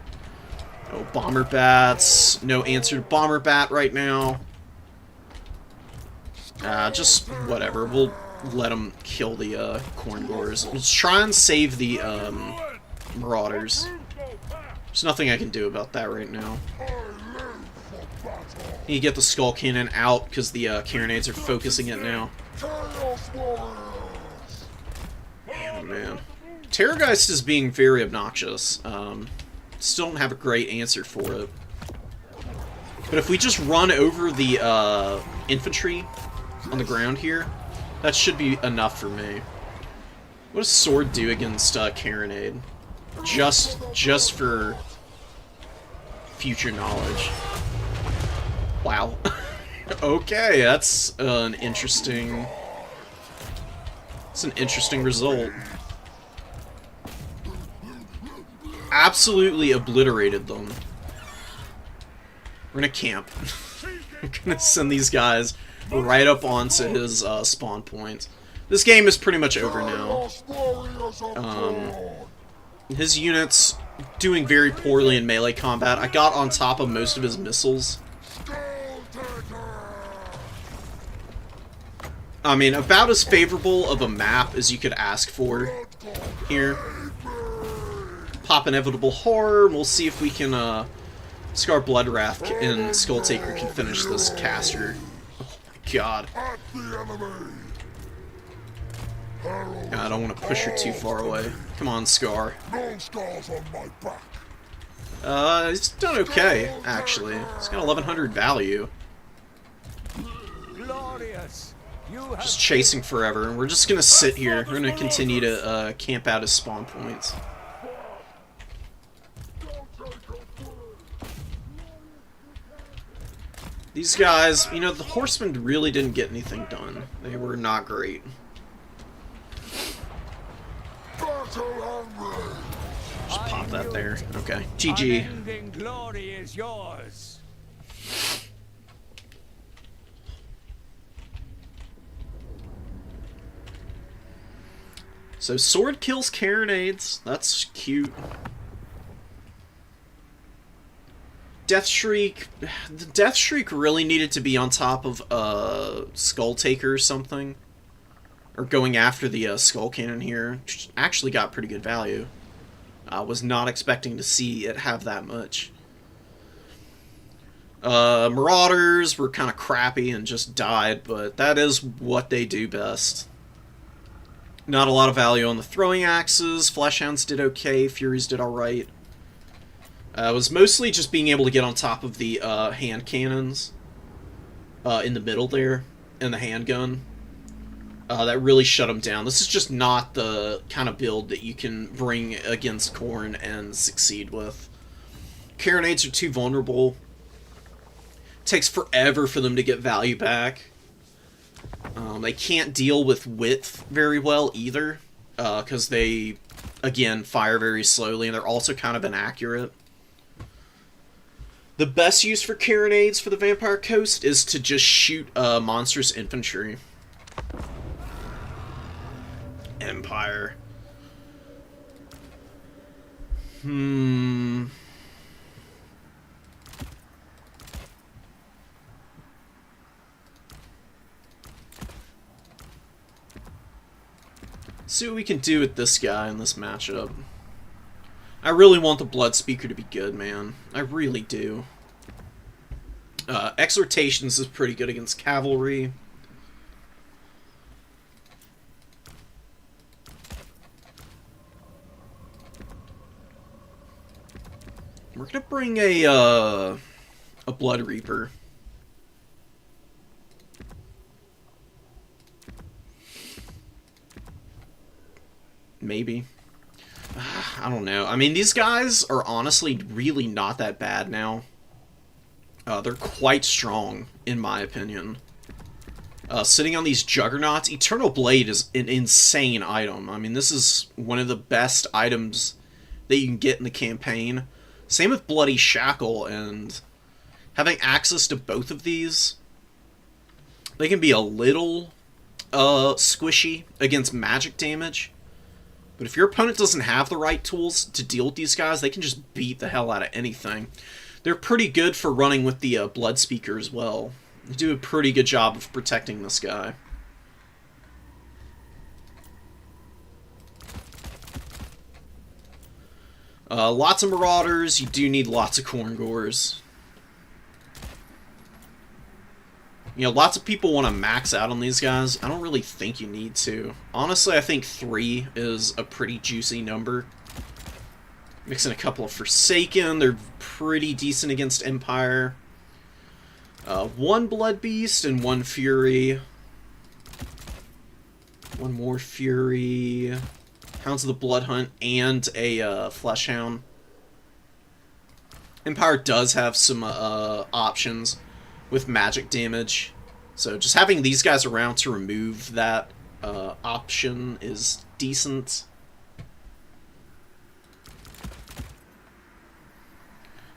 No Bomber Bats. No answer to Bomber Bat right now. Just whatever. We'll let them kill the Corn Gores. Let's try and save the Marauders. There's nothing I can do about that right now. Need to get the Skull Cannon out because the Carronades are focusing it now. Man. Terrorgeist is being very obnoxious. Still don't have a great answer for it. But if we just run over the infantry on the ground here, that should be enough for me. What does Sword do against Carronade? Just for future knowledge. Wow. Okay, that's an interesting... It's an interesting result. Absolutely obliterated them. We're gonna camp. I'm gonna send these guys right up onto his spawn point. This game is pretty much over now. His units doing very poorly in melee combat. I got on top of most of his missiles. I mean, about as favorable of a map as you could ask for here. Pop Inevitable Horror, we'll see if we can, Scar Bloodwrath and Skull Taker can finish this caster. Oh my god. I don't want to push her too far away. Come on, Scar. He's done okay, actually. He's got 1100 value. Just chasing forever, and we're just gonna sit here. We're gonna continue to camp out his spawn points. These guys, you know, the Horsemen really didn't get anything done. They were not great. Just pop that there. Okay. GG. Unending glory is yours. So Sword kills Carronades. That's cute. Death Shriek. The Death Shriek really needed to be on top of Skull Taker or something. Or going after the Skull Cannon here. Which actually got pretty good value. I was not expecting to see it have that much. Marauders were kind of crappy and just died, but that is what they do best. Not a lot of value on the throwing axes. Fleshhounds did okay. Furies did alright. It was mostly just being able to get on top of the hand cannons in the middle there, and the handgun. That really shut them down. This is just not the kind of build that you can bring against Khorne and succeed with. Carronades are too vulnerable. It takes forever for them to get value back. They can't deal with width very well either, because they, again, fire very slowly, and they're also kind of inaccurate. The best use for Carronades for the Vampire Coast is to just shoot monstrous infantry. Empire. See what we can do with this guy in this matchup. I really want the Blood Speaker to be good, man. I really do. Exhortations is pretty good against cavalry. We're gonna bring a Blood Reaper. Maybe. I don't know. I mean, these guys are honestly really not that bad now. They're quite strong, in my opinion. Sitting on these Juggernauts, Eternal Blade is an insane item. I mean, this is one of the best items that you can get in the campaign. Same with Bloody Shackle, and having access to both of these, they can be a little squishy against magic damage. But if your opponent doesn't have the right tools to deal with these guys, they can just beat the hell out of anything. They're pretty good for running with the Blood Speaker as well. They do a pretty good job of protecting this guy. Lots of Marauders. You do need lots of Khorngors. You know, lots of people want to max out on these guys. I don't really think you need to. Honestly, I think 3 is a pretty juicy number. Mixing a couple of Forsaken. They're pretty decent against Empire. 1 Blood Beast and 1 Fury. 1 more Fury. Hounds of the Blood Hunt and a Flesh Hound. Empire does have some options with magic damage, so just having these guys around to remove that option is decent.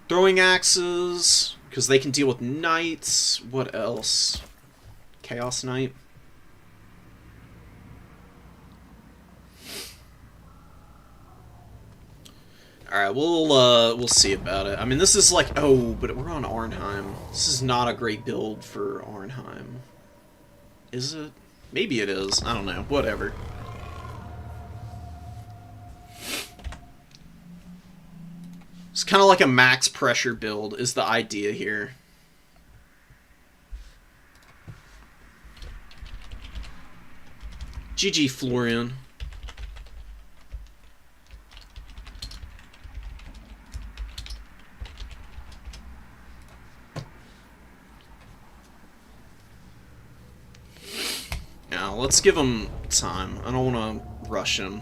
Throwing axes, because they can deal with knights. What else? Chaos Knight. Alright, we'll see about it. I mean, this is like... Oh, but we're on Arnheim. This is not a great build for Arnheim. Is it? Maybe it is. I don't know. Whatever. It's kind of like a max pressure build is the idea here. GG Florian. Now, let's give him time. I don't want to rush him.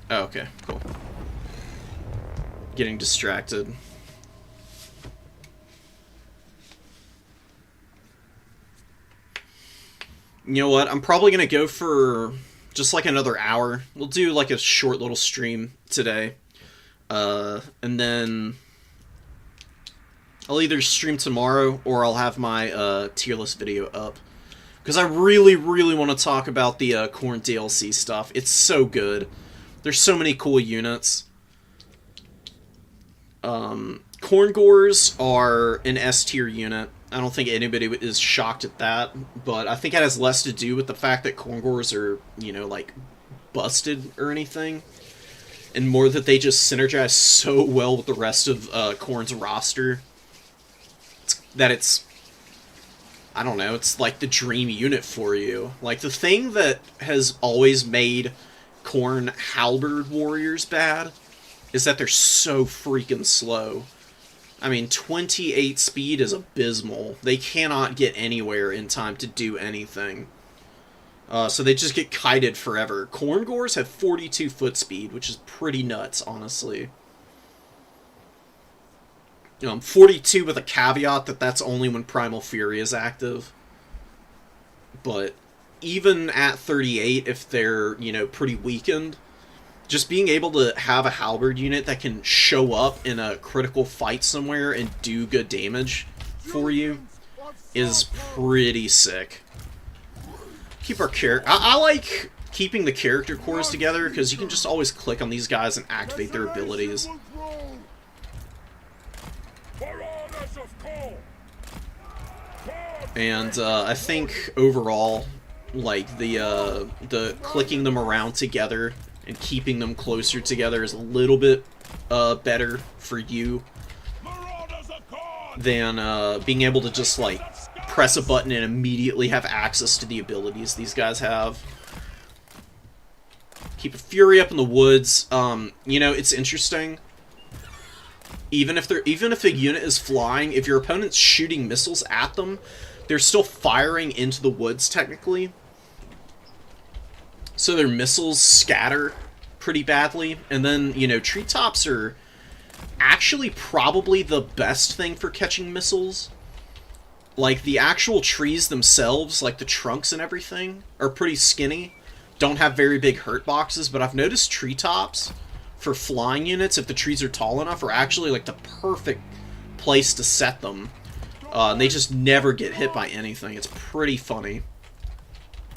Oh, okay, cool. Getting distracted. You know what? I'm probably going to go for just like another hour. We'll do like a short little stream today. And then I'll either stream tomorrow or I'll have my tier list video up. Because I really, really want to talk about the Khorne DLC stuff. It's so good. There's so many cool units. Khorngors are an S tier unit. I don't think anybody is shocked at that, but I think it has less to do with the fact that Khorngors are, you know, like, busted or anything, and more that they just synergize so well with the rest of Khorne's roster that it's, I don't know, it's like the dream unit for you. Like, the thing that has always made Khorne Halberd warriors bad is that they're so freaking slow. I mean, 28 speed is abysmal. They cannot get anywhere in time to do anything. So they just get kited forever. Khorngors have 42 foot speed, which is pretty nuts, honestly. 42 with a caveat that that's only when Primal Fury is active. But even at 38, if they're, you know, pretty weakened, just being able to have a halberd unit that can show up in a critical fight somewhere and do good damage for you is pretty sick. Keep our character... I like keeping the character cores together, because you can just always click on these guys and activate their abilities. And I think overall, like, the clicking them around together and keeping them closer together is a little bit better for you than being able to just, like, press a button and immediately have access to the abilities these guys have. Keep a Fury up in the woods. You know, it's interesting. Even if a unit is flying, if your opponent's shooting missiles at them, they're still firing into the woods, technically. So their missiles scatter pretty badly. And then, you know, treetops are actually probably the best thing for catching missiles. Like, the actual trees themselves, like the trunks and everything, are pretty skinny. Don't have very big hurt boxes, but I've noticed treetops for flying units, if the trees are tall enough, are actually, like, the perfect place to set them. And they just never get hit by anything. It's pretty funny.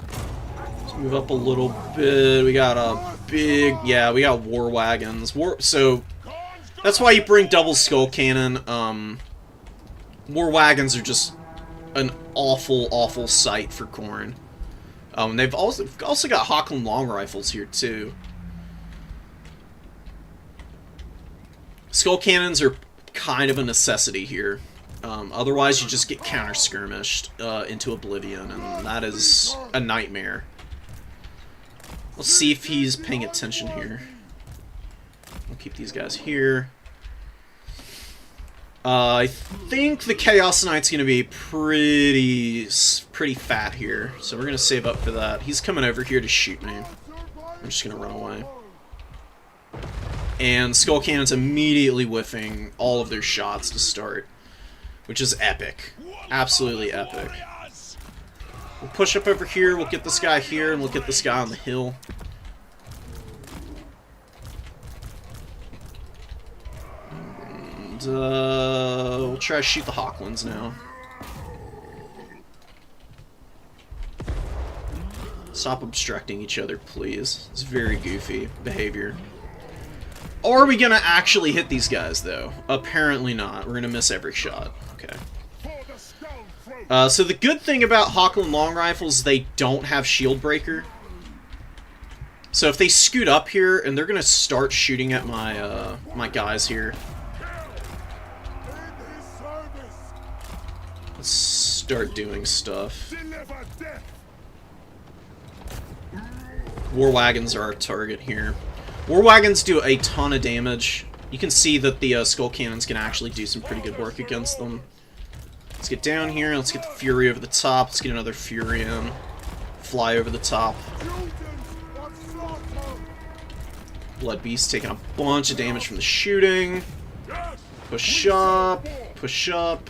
Let's move up a little bit. We got a big... Yeah, we got war wagons. So, that's why you bring double skull cannon. War wagons are just an awful, awful sight for Khorne. They've also got Hockland long rifles here, too. Skull cannons are kind of a necessity here. Otherwise, you just get counter-skirmished into oblivion, and that is a nightmare. Let's see if he's paying attention here. We'll keep these guys here. I think the Chaos Knight's going to be pretty fat here, so we're going to save up for that. He's coming over here to shoot me. I'm just going to run away. And Skull Cannon's immediately whiffing all of their shots to start, which is epic. Absolutely epic. We'll push up over here, we'll get this guy here, and we'll get this guy on the hill. And, we'll try to shoot the Hocklands now. Stop obstructing each other, please. It's very goofy behavior. Are we gonna actually hit these guys, though? Apparently not. We're gonna miss every shot. Okay. So the good thing about Hockland long rifles is they don't have shield breaker. So if they scoot up here and they're gonna start shooting at my my guys here. Let's start doing stuff. War wagons are our target here. War wagons do a ton of damage. You can see that the skull cannons can actually do some pretty good work against them. Let's get down here. Let's get the Fury over the top. Let's get another Fury in. Fly over the top. Blood Beast taking a bunch of damage from the shooting. Push up. Push up.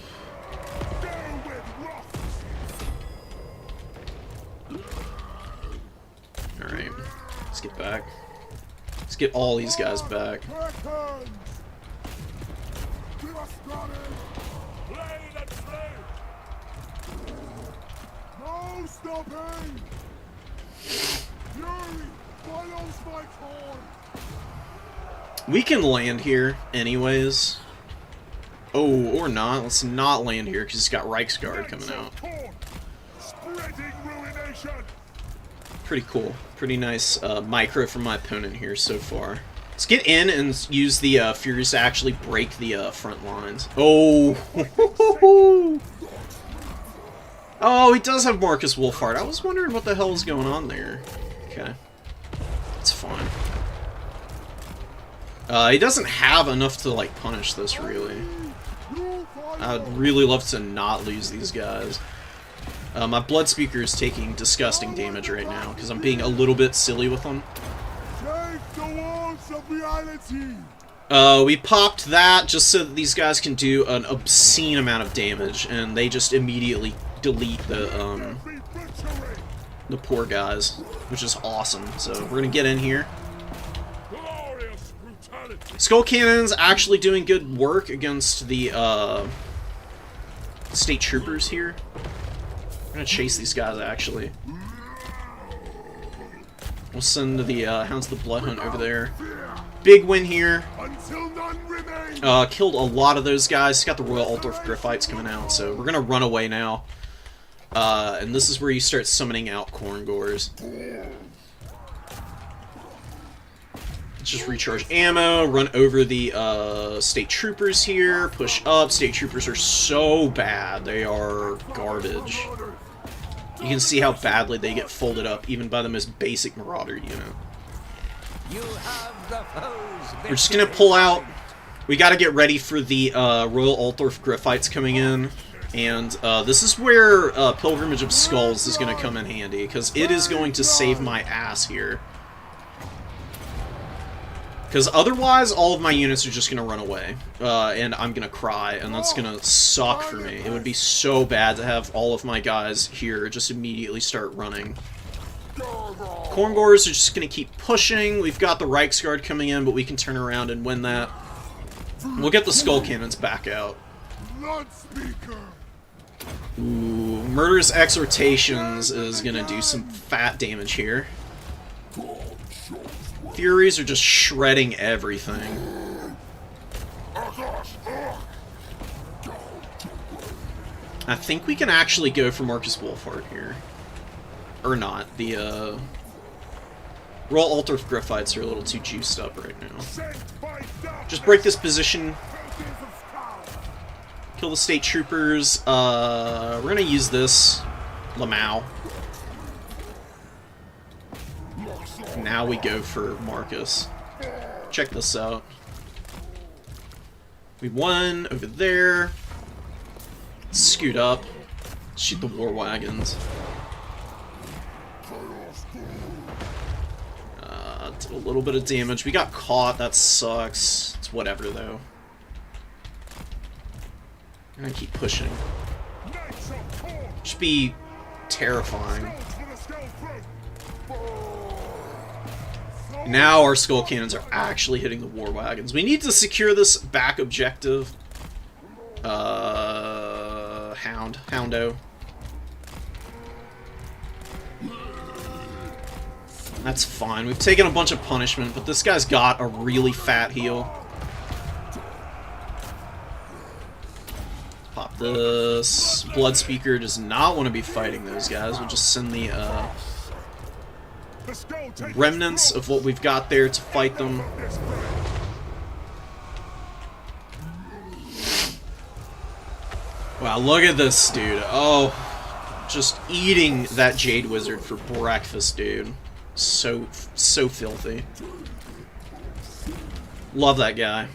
Alright. Let's get back. Let's get all these guys back. No stopping! Fury follows my call. We can land here, anyways. Oh, or not. Let's not land here, because he's got Reiksguard coming out. Spreading ruination. Pretty cool. Pretty nice micro from my opponent here so far. Let's get in and use the Furies to actually break the front lines. Oh! Oh, he does have Marcus Wolfhard. I was wondering what the hell was going on there. Okay. It's fine. He doesn't have enough to, like, punish this, really. I would really love to not lose these guys. My Blood Speaker is taking disgusting damage right now, because I'm being a little bit silly with them. We popped that just so that these guys can do an obscene amount of damage, and they just immediately delete the the poor guys, which is awesome. So we're gonna get in here. Glorious brutality. Skull Cannon's actually doing good work against the state troopers here. We're gonna chase these guys, actually. We'll send the Hounds of the Blood Hunt over there. Big win here. Until none remain. Killed a lot of those guys. Got the Royal Altdorf Griffites coming out, so we're gonna run away now. And this is where you start summoning out Corngors. Let's just recharge ammo, run over the state troopers here, push up. State troopers are so bad. They are garbage. You can see how badly they get folded up, even by the most basic Marauder unit. You have the foe's We're just gonna pull out. We gotta get ready for the Royal Altdorf Griffites coming in. And this is where Pilgrimage of Skulls is gonna come in handy, because it is going to save my ass here. Because otherwise, all of my units are just going to run away, and I'm going to cry, and that's going to suck for me. It would be so bad to have all of my guys here just immediately start running. Corngors are just going to keep pushing. We've got the Reichsguard coming in, but we can turn around and win that. We'll get the Skull Cannons back out. Ooh, Murderous Exhortations is going to do some fat damage here. Furies are just shredding everything. I think we can actually go for Marcus Wolfhard here. Or not. The, Royal Altdorf Griffites are a little too juiced up right now. Just break this position. Kill the state troopers. We're gonna use this. Lamau. Now we go for Marcus. Check this out. We won over there. Scoot up. Shoot the war wagons. Did a little bit of damage. We got caught. That sucks. It's whatever, though. I'm gonna keep pushing. Should be terrifying. Now our Skull Cannons are actually hitting the war wagons. We need to secure this back objective. Houndo. That's fine. We've taken a bunch of punishment, but this guy's got a really fat heal. Pop this. Blood Speaker does not want to be fighting those guys. We'll just send the remnants of what we've got there to fight them. Wow, look at this dude. Oh, just eating that Jade Wizard for breakfast, dude. So filthy. Love that guy.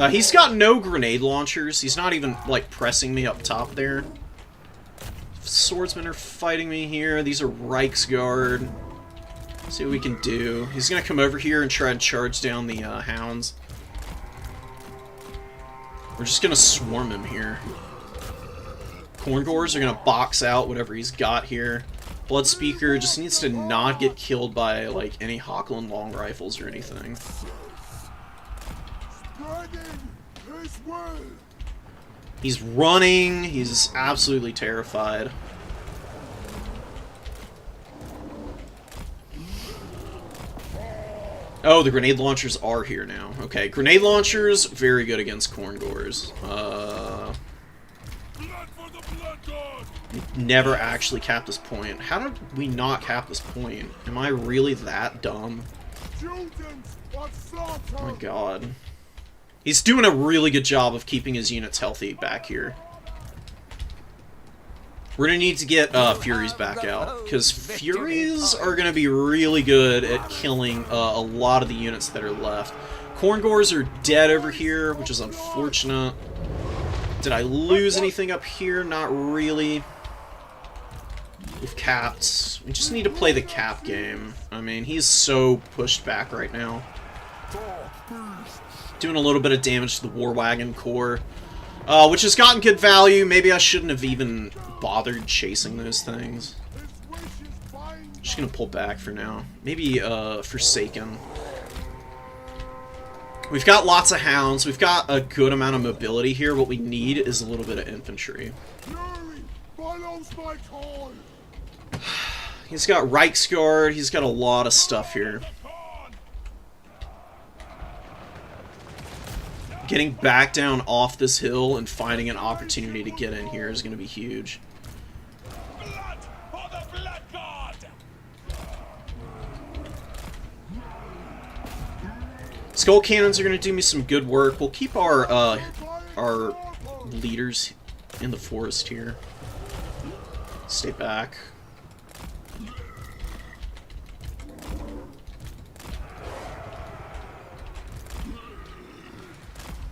He's got no grenade launchers. He's not even, like, pressing me up top there. Swordsmen are fighting me here. These are Reichsguard. See what we can do. He's gonna come over here and try and charge down the hounds. We're just gonna swarm him here. Corngors are gonna box out whatever he's got here. Blood Speaker just needs to not get killed by, like, any Hochland long rifles or anything. He's running. He's absolutely terrified. Oh, the grenade launchers are here now. Okay, grenade launchers, very good against Corngors. Never actually capped this point. How did we not cap this point? Am I really that dumb? Oh my god. He's doing a really good job of keeping his units healthy back here. We're gonna need to get Furies back out, because Furies are gonna be really good at killing a lot of the units that are left. Corngors are dead over here, which is unfortunate. Did I lose anything up here? Not really. We've capped. We just need to play the cap game. I mean, he's so pushed back right now. Doing a little bit of damage to the War Wagon Corps. Which has gotten good value. Maybe I shouldn't have even bothered chasing those things. Just gonna pull back for now. Maybe Forsaken. We've got lots of hounds. We've got a good amount of mobility here. What we need is a little bit of infantry. Fury follows my call. He's got Reiksguard. He's got a lot of stuff here. Getting back down off this hill and finding an opportunity to get in here is going to be huge. Blood for the Blood God. Skull cannons are going to do me some good work. We'll keep our leaders in the forest here. Stay back.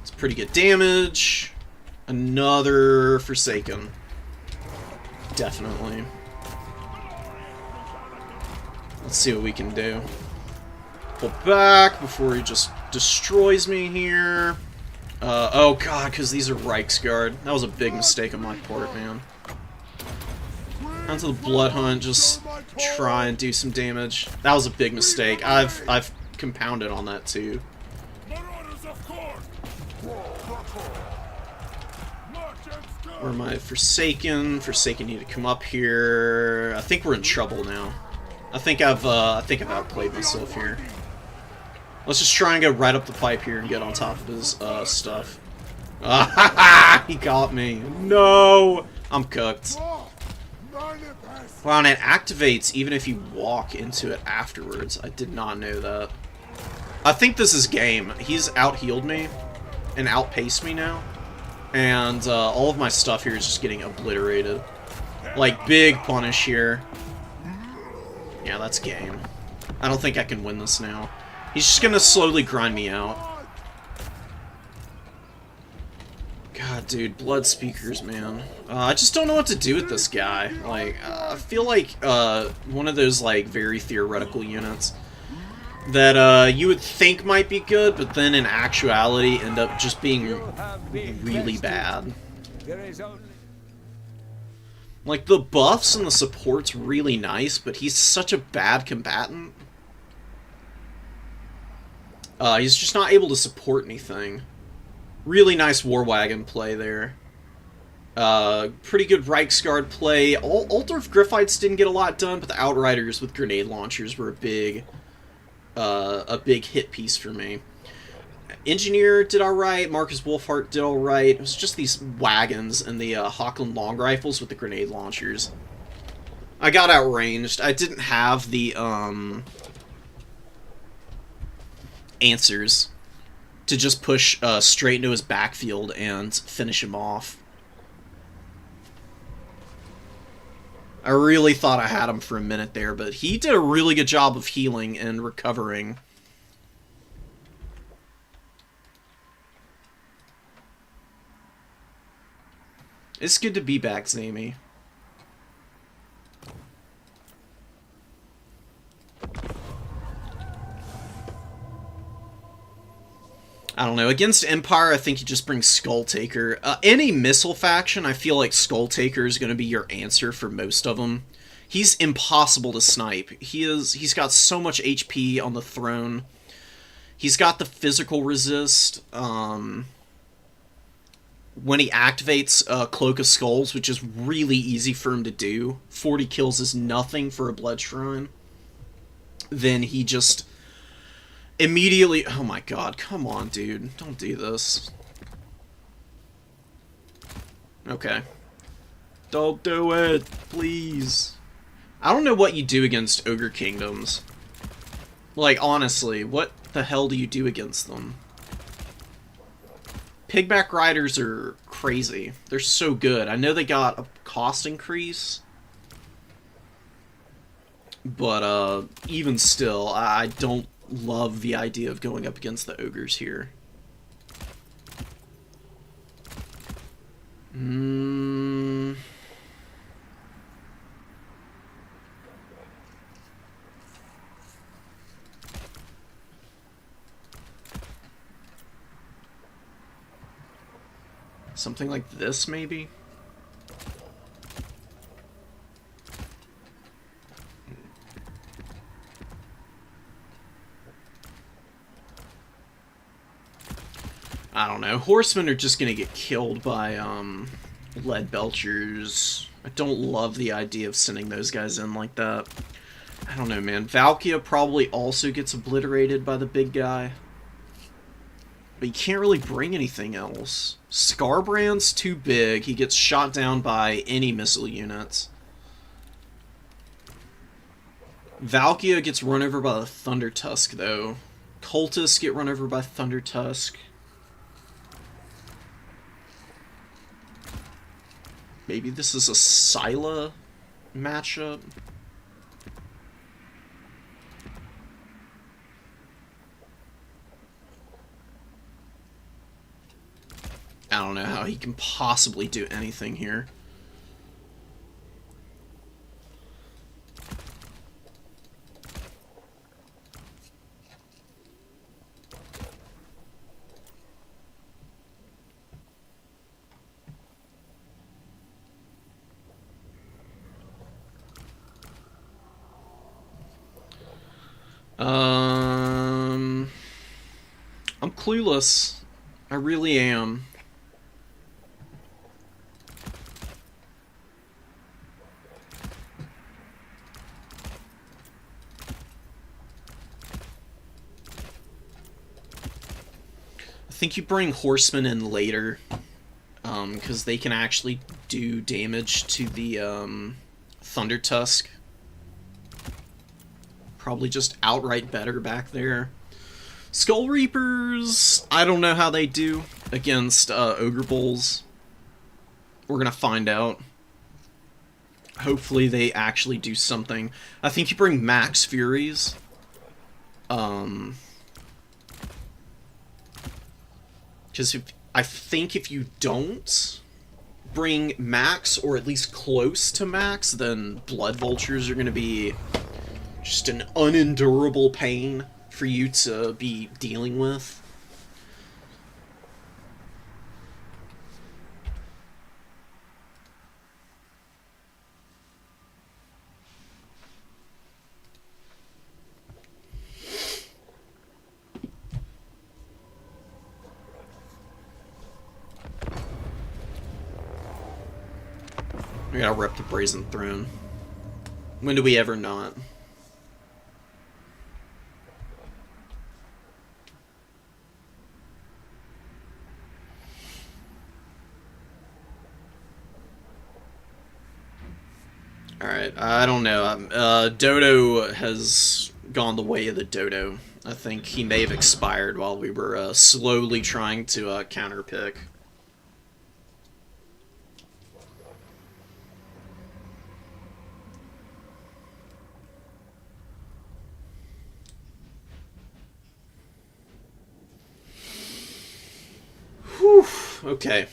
It's pretty good damage. Another Forsaken. Definitely. Let's see what we can do. Pull back before he just destroys me here. Oh god, because these are Reiksguard. That was a big mistake on my part, man. Onto the Blood Hunt, just try and do some damage. That was a big mistake. I've compounded on that too. Marauders of Corn. Where am I? Forsaken. Forsaken need to come up here. I think we're in trouble now. I think I've outplayed myself here. Let's just try and go right up the pipe here and get on top of his stuff. He got me. No! I'm cooked. Wow, and it activates even if you walk into it afterwards. I did not know that. I think this is game. He's out-healed me and outpaced me now. And all of my stuff here is just getting obliterated. Like, big punish here. Yeah, that's game. I don't think I can win this now. He's just gonna slowly grind me out. God, dude, Blood Speakers, man. I just don't know what to do with this guy. Like, I feel like one of those, like, very theoretical units that you would think might be good, but then in actuality end up just being really bad. Like, the buffs and the support's really nice, but he's such a bad combatant. He's just not able to support anything. Really nice War Wagon play there. Pretty good Reiksguard play. Altdorf Griffites didn't get a lot done, but the Outriders with grenade launchers were a big hit piece for me. Engineer did alright, Marcus Wolfhart did alright. It was just these wagons and the Hochland long rifles with the grenade launchers. I got outranged. I didn't have the answers to just push straight into his backfield and finish him off. I really thought I had him for a minute there, but he did a really good job of healing and recovering. It's good to be back, Zamy. I don't know. Against Empire, I think you just bring Skulltaker. Any missile faction, I feel like Skulltaker is going to be your answer for most of them. He's impossible to snipe. He's got so much HP on the throne. He's got the physical resist. When he activates Cloak of Skulls, which is really easy for him to do, 40 kills is nothing for a Blood Shrine, then he just immediately... Oh my god, come on, dude. Don't do this. Okay. Don't do it, please. I don't know what you do against Ogre Kingdoms. Like, honestly, what the hell do you do against them? Pigback Riders are crazy. They're so good. I know they got a cost increase, but even still, I don't love the idea of going up against the ogres here. Something like this, maybe? I don't know. Horsemen are just gonna get killed by, lead belchers. I don't love the idea of sending those guys in like that. I don't know, man. Valkia probably also gets obliterated by the big guy. But you can't really bring anything else. Scarbrand's too big. He gets shot down by any missile units. Valkia gets run over by the Thunder Tusk, though. Cultists get run over by Thunder Tusk. Maybe this is a Scylla matchup. I don't know how he can possibly do anything here. I'm clueless. I really am. I think you bring horsemen in later, because they can actually do damage to the Thunder Tusk. Probably just outright better back there. Skull Reapers, I don't know how they do against Ogre Bulls. We're gonna find out. Hopefully they actually do something. I think you bring Max Furies. Because I think if you don't bring Max, or at least close to Max, then Blood Vultures are going to be just an unendurable pain for you to be dealing with. We gotta rep the Brazen Throne. When do we ever not? Alright, I don't know. Dodo has gone the way of the dodo. I think he may have expired while we were slowly trying to counterpick. Whew, okay.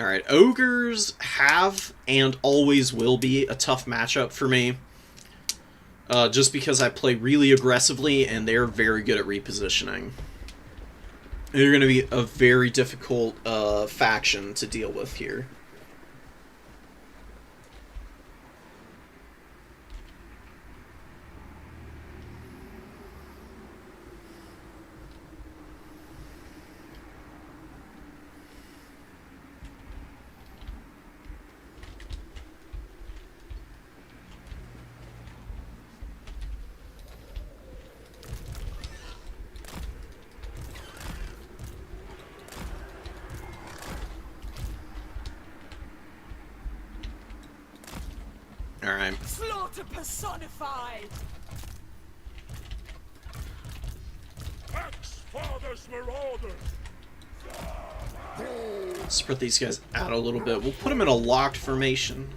Alright, Ogres have and always will be a tough matchup for me. Just because I play really aggressively and they're very good at repositioning. They're going to be a very difficult faction to deal with here. Alright. Slaughter personified! Ex-Father's Marauders! Spread these guys out a little bit. We'll put them in a locked formation.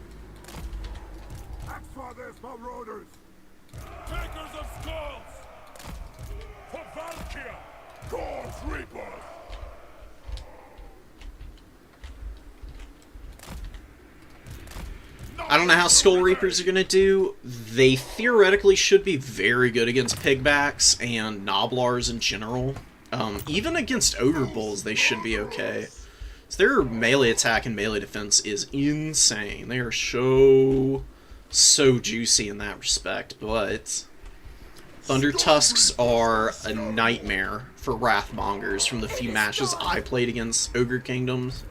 Ex-Father's Marauders! Takers of Skulls! For Valkia! God's Reapers! I don't know how Skull Reapers are going to do. They theoretically should be very good against Pigbacks and Noblars in general. Even against Ogre Bulls, they should be okay. So their melee attack and melee defense is insane. They are so juicy in that respect, but Thunder Tusks are a nightmare for Wrathmongers from the few matches I played against Ogre Kingdoms.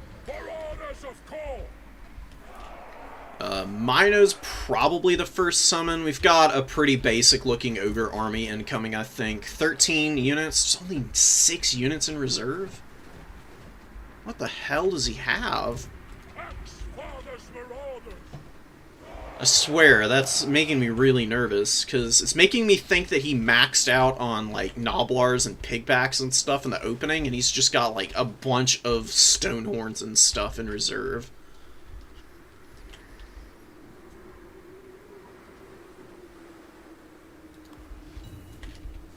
Mino's probably the first summon. We've got a pretty basic looking Ogre army incoming, I think. 13 units. There's only 6 units in reserve? What the hell does he have? I swear, that's making me really nervous, because it's making me think that he maxed out on, like, Gnoblars and Pigbacks and stuff in the opening, and he's just got, like, a bunch of Stonehorns and stuff in reserve.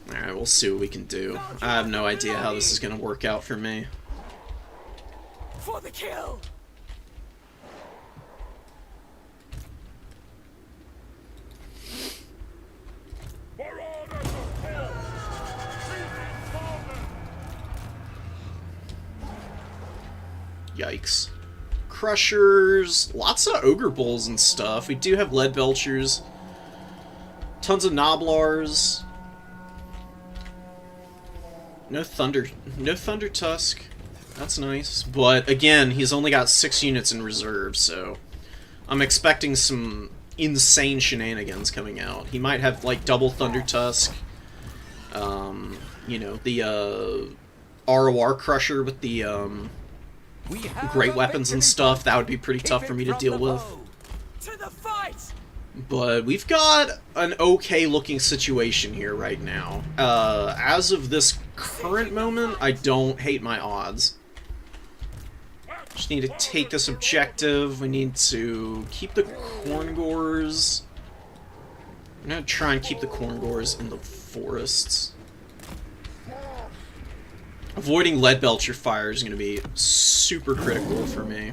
Alright, we'll see what we can do. I have no idea how this is going to work out for me. For the kill. Yikes. Crushers, lots of Ogre Bulls and stuff. We do have Lead Belchers, tons of Gnoblars. No Thunder Tusk. That's nice. But again, he's only got 6 units in reserve, so I'm expecting some insane shenanigans coming out. He might have like double Thunder Tusk. You know, the ROR Crusher with the great weapons and stuff. That would be pretty tough for me to deal with. To the fight. But we've got an okay looking situation here right now. As of this current moment, I don't hate my odds. Just need to take this objective. We need to keep the Corngors. I'm gonna try and keep the Corngors in the forests. Avoiding Lead Belcher fire is gonna be super critical for me.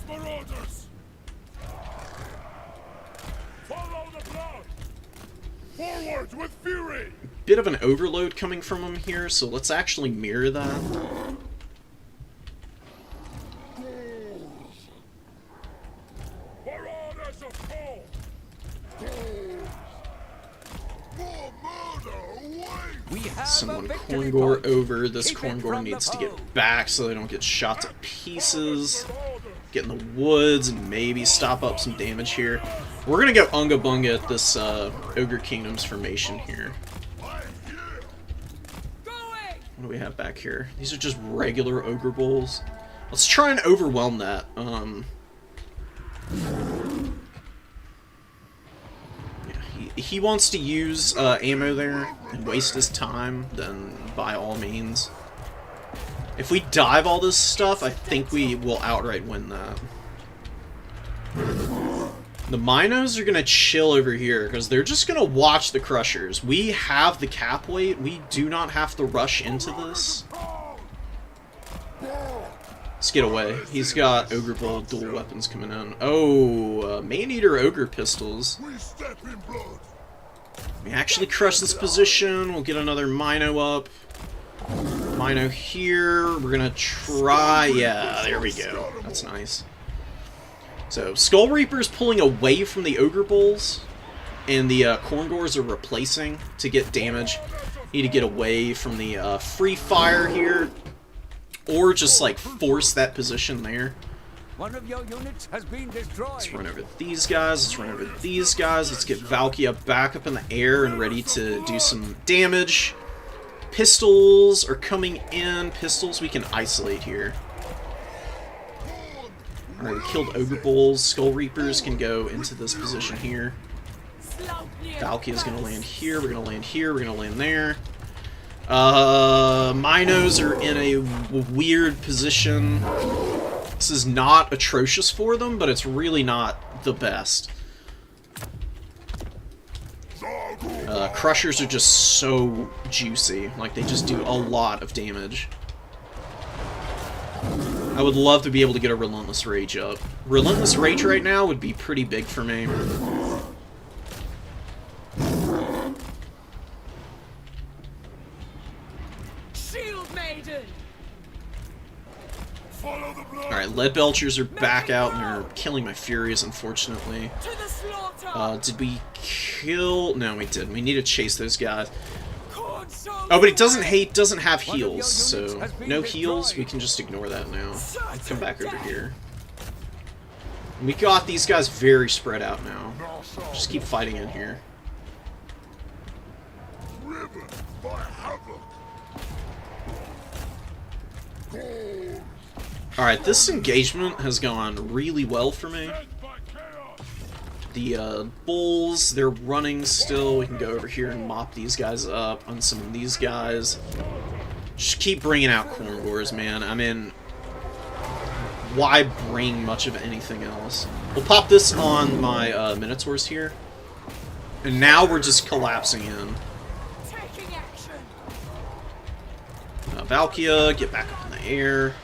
Marauders! Follow the blood! Forward with fury! Bit of an overload coming from him here, so let's actually mirror that. Marauders of Paul! Someone Corngor over. This Corngor needs to get back so they don't get shot to pieces. Get in the woods and maybe stop up some damage here. We're gonna go Unga Bunga at this Ogre Kingdom's formation here. What do we have back here? These are just regular Ogre Bulls. Let's try and overwhelm that. He wants to use ammo there and waste his time, then by all means. If we dive all this stuff, I think we will outright win that. The Minos are going to chill over here, because they're just going to watch the Crushers. We have the cap weight. We do not have to rush into this. Let's get away. He's got Ogre Bull dual weapons coming in. Oh, Man-Eater Ogre pistols. We actually crush this position. We'll get another Mino up. Mino here. We're gonna try. Yeah, there we go. That's nice. So, Skull Reaper's pulling away from the Ogre Bulls, and the Corngors are replacing to get damage. Need to get away from the free fire here, or just like force that position there. One of your units has been destroyed. Let's run over these guys. Let's run over these guys. Let's get Valkia back up in the air and ready to do some damage. Pistols are coming in. Pistols we can isolate here. Alright, we killed Ogre Bulls. Skull Reapers can go into this position here. Valkia is going to land here. We're going to land here. We're going to land there. Minos are in a weird position. This is not atrocious for them, but it's really not the best. Crushers are just so juicy. Like, they just do a lot of damage. I would love to be able to get a Relentless Rage up. Relentless Rage right now would be pretty big for me. Alright, lead belchers are back out and they're killing my Furies, unfortunately. To the slaughter! Did we kill... No, we didn't. We need to chase those guys. Corn sows Oh, but it away! doesn't have One of your heals, so units has been no heals. destroyed. We can just ignore that now. Come back over Certain here. We got these guys very spread out now. Just keep fighting in here. Driven by havoc. Gold Alright, this engagement has gone really well for me. sent by chaos. The bulls, they're running still. We can go over here and mop these guys up, unsummon these guys. Just keep bringing out Corngors, man. I mean, why bring much of anything else? We'll pop this on my Minotaurs here. And now we're just collapsing in. Taking action! Valkia, get back up in the air.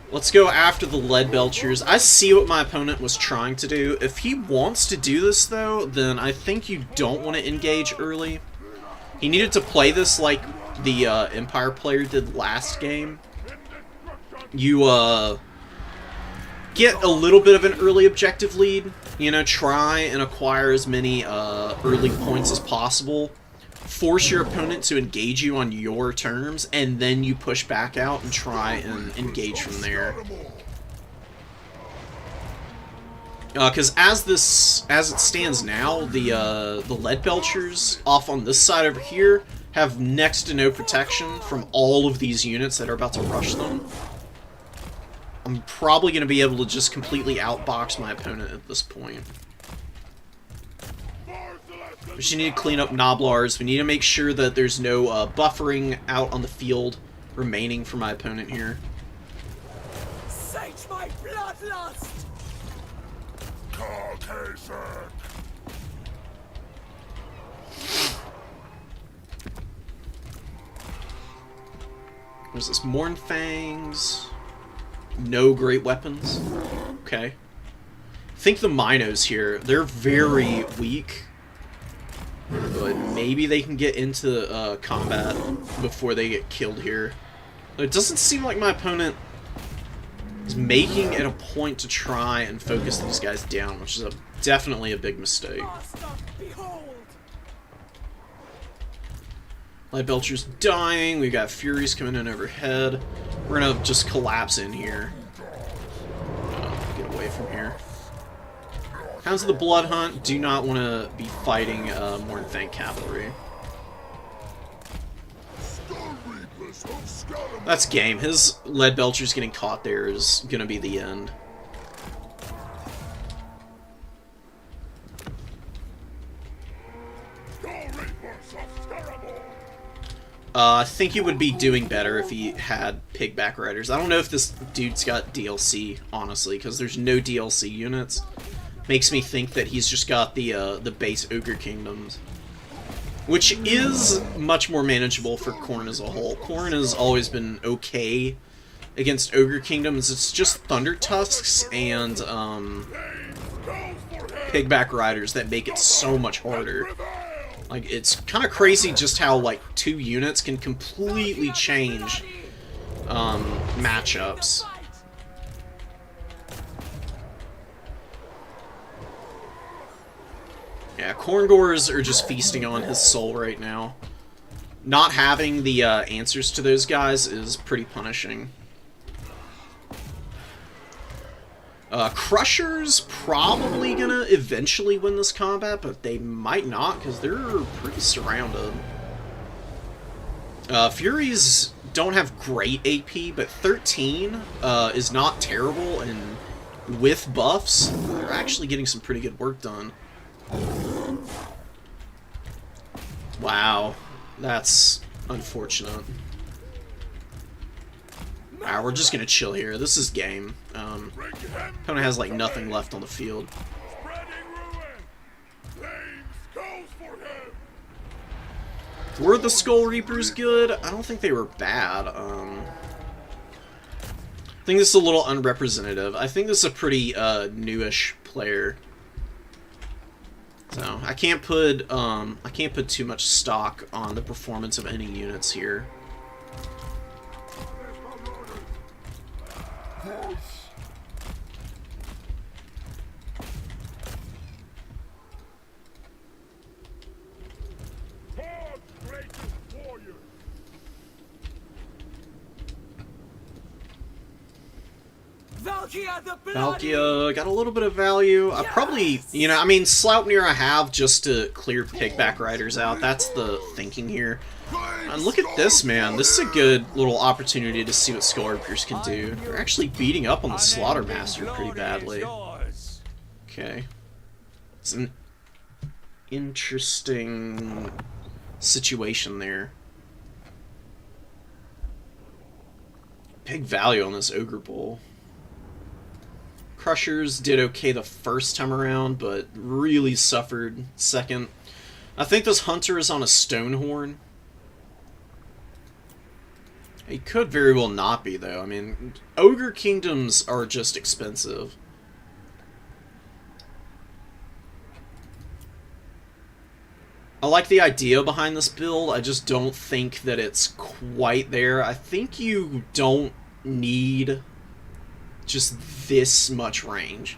Let's go after the lead belchers. I see what my opponent was trying to do. If he wants to do this, though, then I think you don't want to engage early. He needed to play this like the Empire player did last game. You get a little bit of an early objective lead. You know, try and acquire as many early points as possible. Force your opponent to engage you on your terms, and then you push back out and try and engage from there. Because as it stands now, the lead belchers off on this side over here have next to no protection from all of these units that are about to rush them. I'm probably going to be able to just completely outbox my opponent at this point. We just need to clean up Noblars. We need to make sure that there's no buffering out on the field remaining for my opponent here. Sate my bloodlust! Caucasian. There's this Mournfangs. No great weapons. Okay. I think the Minos here, they're very weak. But maybe they can get into combat before they get killed here. It doesn't seem like my opponent is making it a point to try and focus these guys down, which is definitely a big mistake. Master, behold! Light Belcher's dying. We've got Furies coming in overhead. We're gonna just collapse in here. Get away from here. Hounds of the Blood Hunt do not want to be fighting Mournfang Cavalry. That's game. His Lead Belcher's getting caught there is going to be the end. I think he would be doing better if he had Pigback Riders. I don't know if this dude's got DLC, honestly, because there's no DLC units. Makes me think that he's just got the base Ogre Kingdoms. Which is much more manageable for Khorne as a whole. Khorne has always been okay against Ogre Kingdoms. It's just Thunder Tusks and Pigback Riders that make it so much harder. Like, it's kind of crazy just how, like, 2 units can completely change matchups. Yeah, Corngors are just feasting on his soul right now. Not having the answers to those guys is pretty punishing. Crushers probably gonna eventually win this combat, but they might not because they're pretty surrounded. Furies don't have great AP, but 13 is not terrible, and with buffs, they're actually getting some pretty good work done. Wow, that's unfortunate. Alright, we're just gonna chill here. This is game. Opponent has like nothing left on the field. Were the Skull Reapers good? I don't think they were bad. I think this is a little unrepresentative. I think this is a pretty newish player. So I can't put too much stock on the performance of any units here. God's greatest warrior. Valkia the Bloody! Valkia got a little bit of value. I probably, you know, I mean, Sloughnir I have just to clear Pigback Riders out. That's the thinking here. And look at this, man. This is a good little opportunity to see what Skullrippers can do. They're actually beating up on the Slaughtermaster pretty badly. Okay. It's an interesting situation there. Big value on this Ogre Bull. Crushers did okay the first time around, but really suffered second. I think this Hunter is on a Stonehorn. He could very well not be, though. I mean, Ogre Kingdoms are just expensive. I like the idea behind this build, I just don't think that it's quite there. I think you don't need just this much range.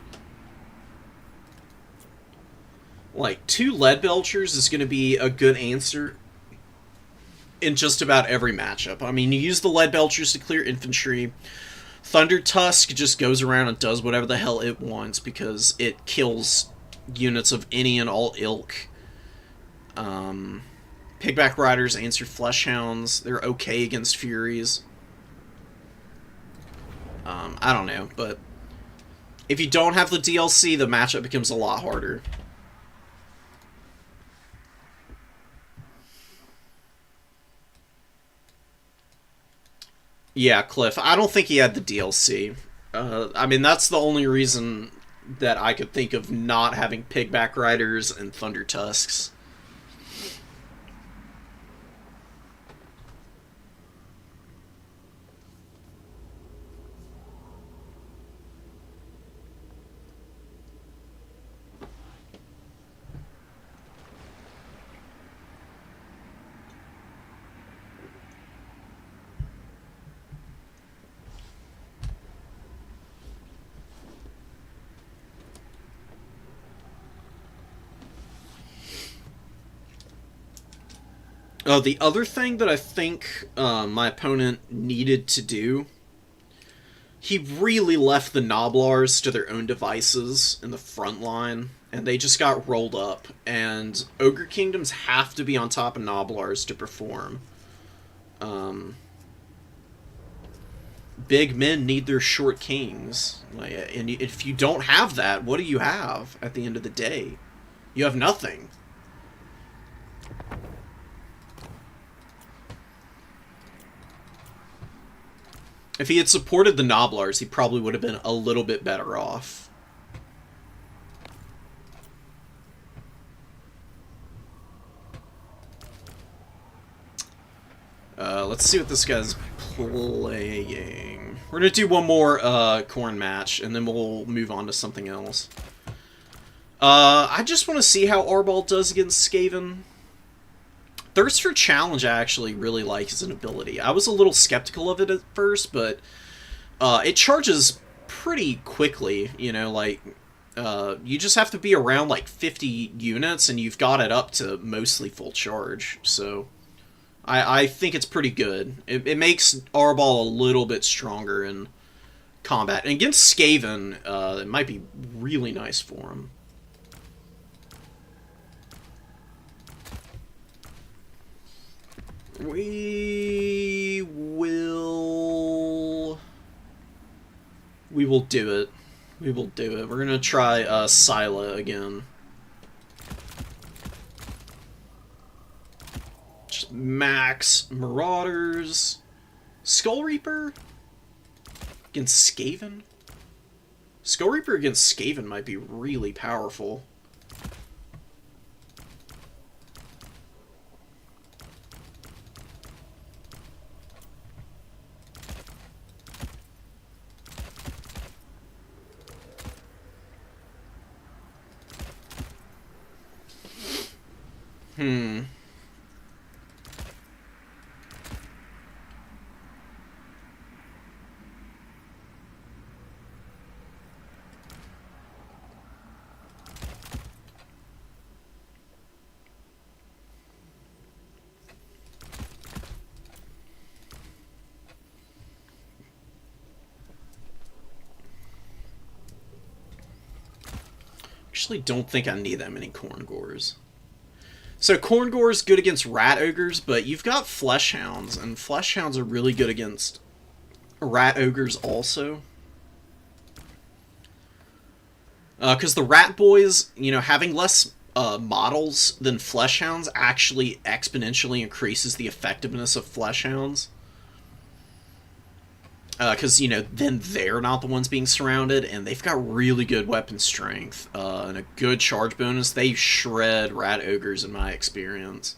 Like, 2 Lead Belchers is going to be a good answer in just about every matchup. I mean, you use the Lead Belchers to clear infantry. Thunder Tusk just goes around and does whatever the hell it wants because it kills units of any and all ilk. Pigback Riders answer Fleshhounds. They're okay against Furies. I don't know, but if you don't have the DLC, the matchup becomes a lot harder. Yeah, Cliff. I don't think he had the DLC. I mean, that's the only reason that I could think of not having Pigback Riders and Thunder Tusks. The other thing that I think my opponent needed to do, he really left the Noblars to their own devices in the front line, and they just got rolled up, and Ogre Kingdoms have to be on top of Noblars to perform. Big men need their short kings, and if you don't have that, what do you have at the end of the day? You have nothing. If he had supported the Noblars, he probably would have been a little bit better off. Let's see what this guy's playing. We're going to do one more Khorne match, and then we'll move on to something else. I just want to see how Arbol does against Skaven. Thirst for Challenge I actually really like as an ability. I was a little skeptical of it at first, but it charges pretty quickly, you know, like, you just have to be around like 50 units and you've got it up to mostly full charge, so I think it's pretty good. It makes Arbol a little bit stronger in combat, and against Skaven, it might be really nice for him. We will do it. We will do it. We're gonna try Scylla again. Just max Marauders. Skull Reaper against Skaven? Skull Reaper against Skaven might be really powerful. Actually, don't think I need that many Corn Gores. So Corn Gore is good against Rat Ogres, but you've got Flesh Hounds, and Flesh Hounds are really good against Rat Ogres also. Because the Rat Boys, you know, having less models than Flesh Hounds actually exponentially increases the effectiveness of Flesh Hounds. Because, you know, then they're not the ones being surrounded, and they've got really good weapon strength and a good charge bonus. They shred Rat Ogres in my experience.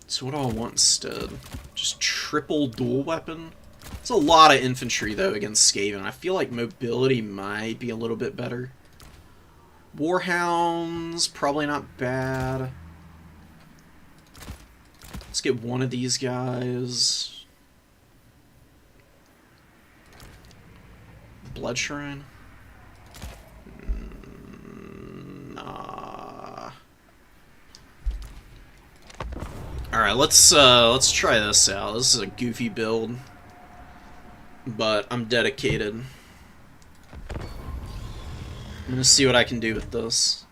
So what do I want instead? Just triple dual weapon? It's a lot of infantry, though, against Skaven. I feel like mobility might be a little bit better. Warhounds, probably not bad. Let's get one of these guys. Blood Shrine? Nah. Alright, let's try this out. This is a goofy build, but I'm dedicated. I'm gonna see what I can do with this.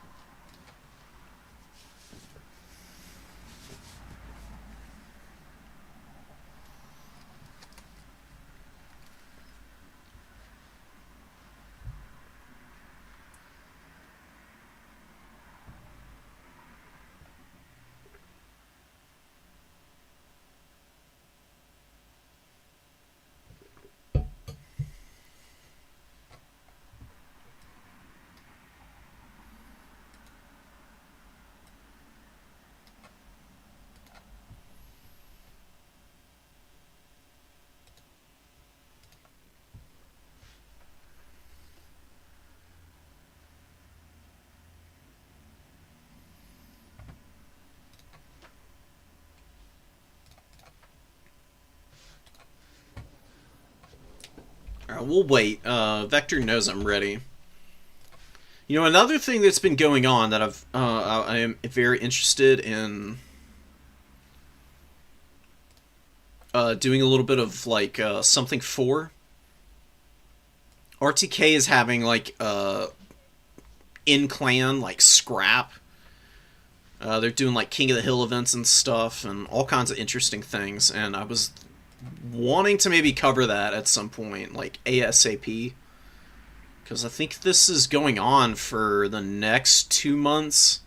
Alright, we'll wait. Vector knows I'm ready. You know, another thing that's been going on that I am very interested in doing a little bit of, like, something for. RTK is having, like, in-clan, like, scrap. They're doing, like, King of the Hill events and stuff, and all kinds of interesting things, and I was wanting to maybe cover that at some point, like ASAP, because I think this is going on for the next 2 months.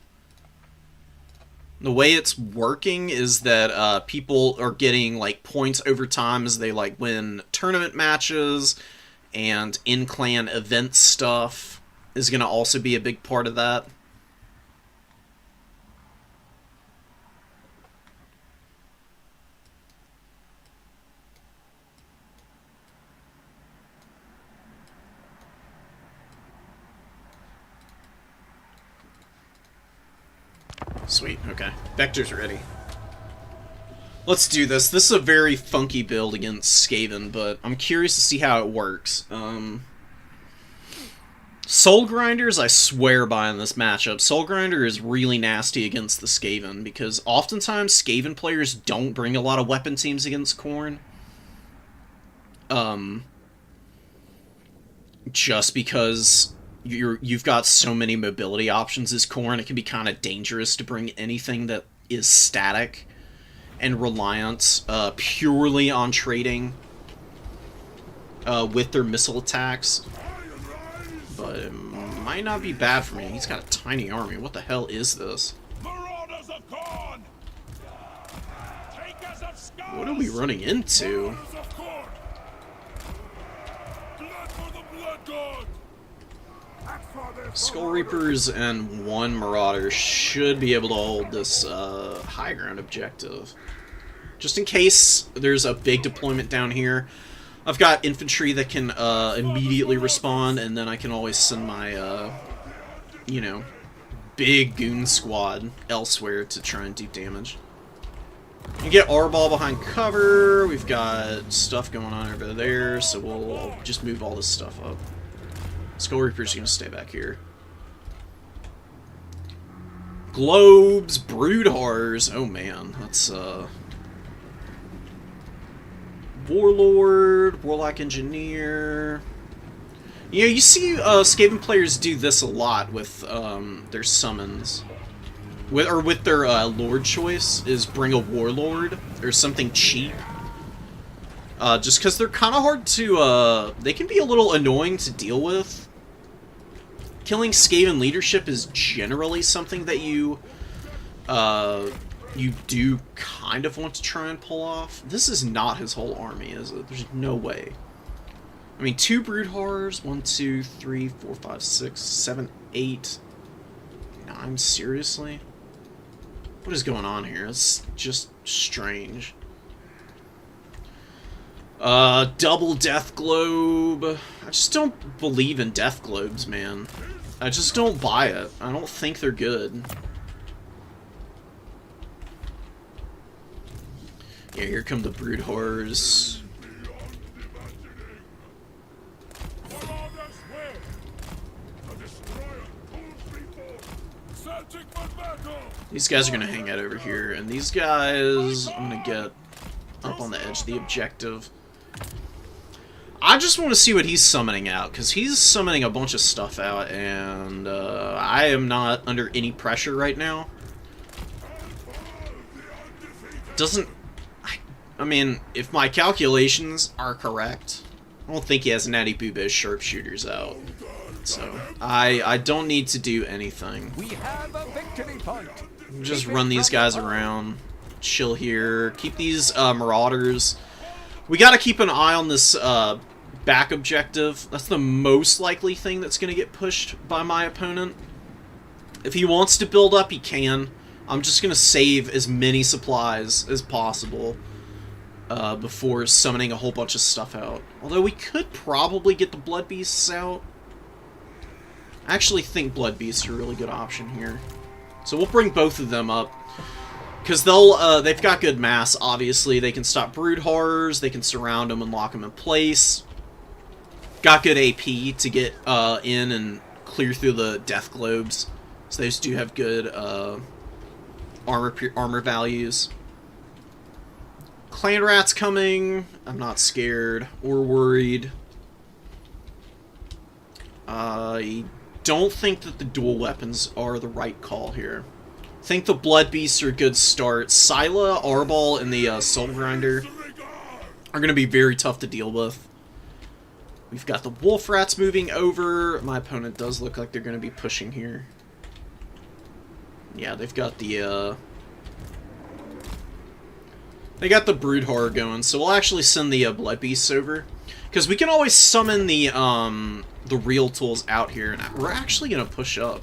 The way it's working is that people are getting like points over time as they like win tournament matches, and in-clan event stuff is going to also be a big part of that. Sweet, okay. Vector's ready. Let's do this. This is a very funky build against Skaven, but I'm curious to see how it works. Soul Grinders, I swear by in this matchup. Soul Grinder is really nasty against the Skaven, because oftentimes Skaven players don't bring a lot of weapon teams against Khorne. Just because you've got so many mobility options as Khorne, it can be kind of dangerous to bring anything that is static and reliant purely on trading with their missile attacks. But it might not be bad for me. He's got a tiny army. What the hell is this? Marauders of Khorne! Takers of skulls! What are we running into? Marauders of Khorne! Blood for the Blood God! Skull Reapers and one Marauder should be able to hold this high ground objective. Just in case there's a big deployment down here, I've got infantry that can immediately respond, and then I can always send my, you know, big goon squad elsewhere to try and do damage. You get R-Ball behind cover, we've got stuff going on over there, so we'll just move all this stuff up. Skull Reaper's gonna stay back here. Globes, Broodhars, oh man, that's, Warlord, Warlock Engineer. You know, you see Skaven players do this a lot with their summons. With their lord choice, is bring a warlord or something cheap. Just because they're kind of hard to, they can be a little annoying to deal with. Killing Skaven leadership is generally something that you do kind of want to try and pull off. This is not his whole army, is it? There's no way. I mean, 2 brood horrors, 1, 2, 3, 4, 5, 6, 7, 8, 9, seriously? What is going on here? It's just strange. Double death globe. I just don't believe in death globes, man. I just don't buy it. I don't think they're good. Yeah, here come the brood horrors. These guys are gonna hang out over here, and these guys, I'm gonna get up on the edge of the objective. I just want to see what he's summoning out, because he's summoning a bunch of stuff out, and I am not under any pressure right now. I mean, if my calculations are correct, I don't think he has Natty Booba's sharpshooters out. So, I don't need to do anything. We have a victory point. Just run these guys around, chill here, keep these marauders. We gotta keep an eye on this back objective. That's the most likely thing that's gonna get pushed by my opponent. If he wants to build up, he can. I'm just gonna save as many supplies as possible before summoning a whole bunch of stuff out. Although we could probably get the Blood Beasts out. I actually think Blood Beasts are a really good option here. So we'll bring both of them up. Because they've got good mass, obviously. They can stop brood horrors, they can surround them and lock them in place. Got good AP to get in and clear through the death globes. So those do have good armor values. Clan Rat's coming. I'm not scared or worried. I don't think that the dual weapons are the right call here. I think the Blood Beasts are a good start. Scylla, Arbol, and the Soul Grinder are going to be very tough to deal with. We've got the Wolf Rats moving over. My opponent does look like they're going to be pushing here. Yeah, they've got the they got the Brood Horror going, so we'll actually send the Blood Beasts over. Because we can always summon the real tools out here, and we're actually going to push up.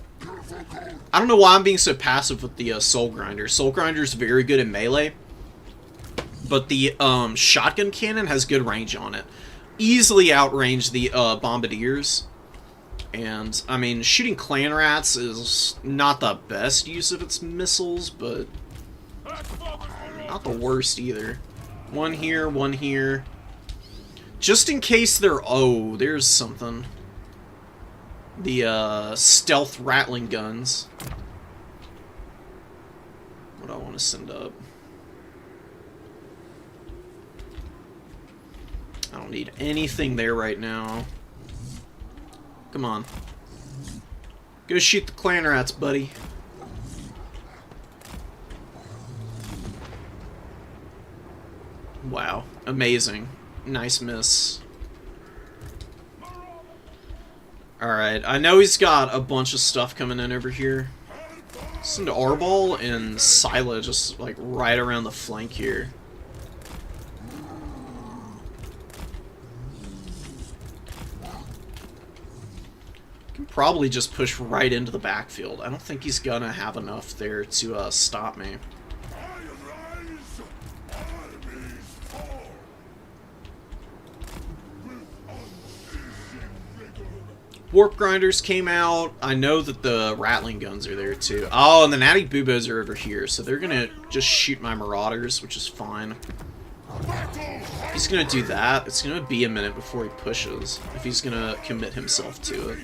I don't know why I'm being so passive with the Soul Grinder. Soul Grinder is very good in melee, but the shotgun cannon has good range on it. Easily outrange the Bombardiers. And, I mean, shooting Clan Rats is not the best use of its missiles, but not the worst either. One here, one here. Just in case they're... Oh, there's something. The stealth rattling guns. What do I want to send up? I don't need anything there right now. Come on. Go shoot the Clan Rats, buddy. Wow. Amazing. Nice miss. Alright, I know he's got a bunch of stuff coming in over here. Send Arbol and Scylla just, like, right around the flank here. Can probably just push right into the backfield. I don't think he's gonna have enough there to stop me. Warp Grinders came out. I know that the Rattling Guns are there too. Oh, and the Natty Boobos are over here, so they're gonna just shoot my Marauders, which is fine. He's gonna do that. It's gonna be a minute before he pushes, if he's gonna commit himself to it.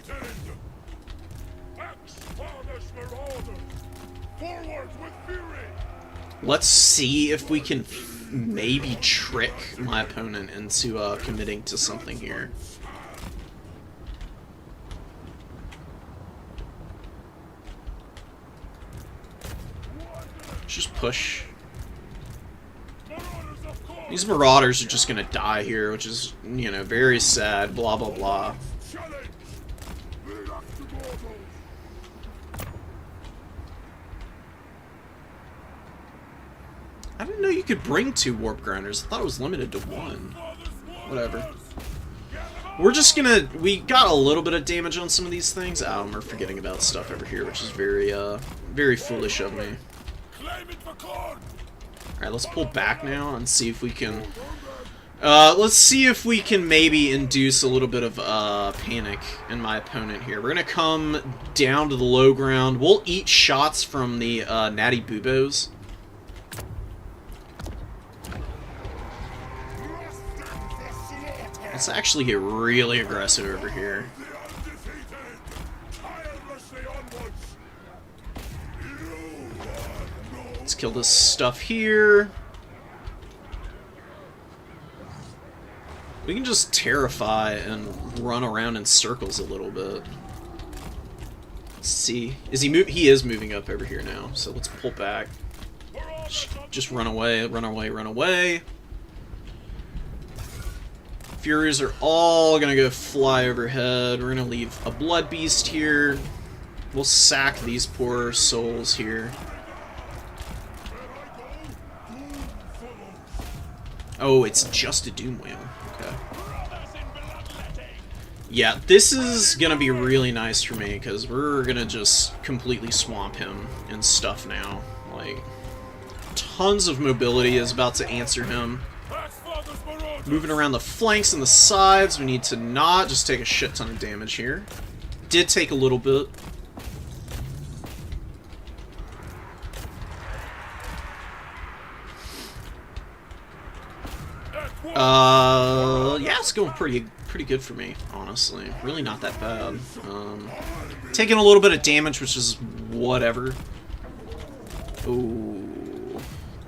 Let's see if we can maybe trick my opponent into committing to something here. just push. These Marauders are just gonna die here, which is, you know, very sad, blah blah blah. I didn't know you could bring 2 Warp Grinders. I thought it was limited to 1. Whatever. We're just gonna... We got a little bit of damage on some of these things. We're forgetting about stuff over here, which is very, very foolish of me. Alright, let's pull back now and see if we can... let's see if we can maybe induce a little bit of, panic in my opponent here. We're gonna come down to the low ground. We'll eat shots from the, Natty Boobos. Let's actually get really aggressive over here. Let's kill this stuff here. We can just terrify and run around in circles a little bit. Let's see. Is he move? He is moving up over here now, so let's pull back. Just run away, run away, run away. Furies are all gonna go fly overhead. We're gonna leave a Blood Beast here. We'll sack these poor souls here. Oh, it's just a Doom Whale. Okay. Yeah, this is gonna be really nice for me, because we're gonna just completely swamp him and stuff now. Like, tons of mobility is about to answer him. Moving around the flanks and the sides, we need to not just take a shit ton of damage here. Did take a little bit. Yeah, it's going pretty good for me, honestly. Really not that bad. Taking a little bit of damage, which is whatever. Ooh.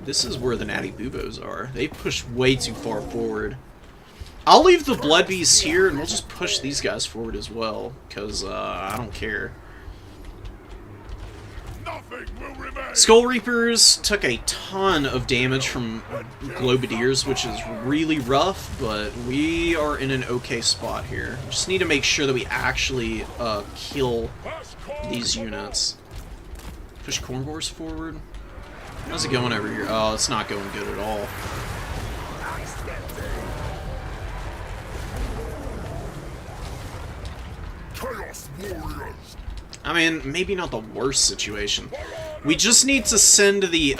This is where the Natty Boobos are. They push way too far forward. I'll leave the Blood Beasts here, and we'll just push these guys forward as well, because I don't care. Skull Reapers took a ton of damage from Globadiers, which is really rough, but we are in an okay spot here. We just need to make sure that we actually kill these units. Push Cornbores forward. How's it going over here? Oh, it's not going good at all. I mean, maybe not the worst situation. We just need to send the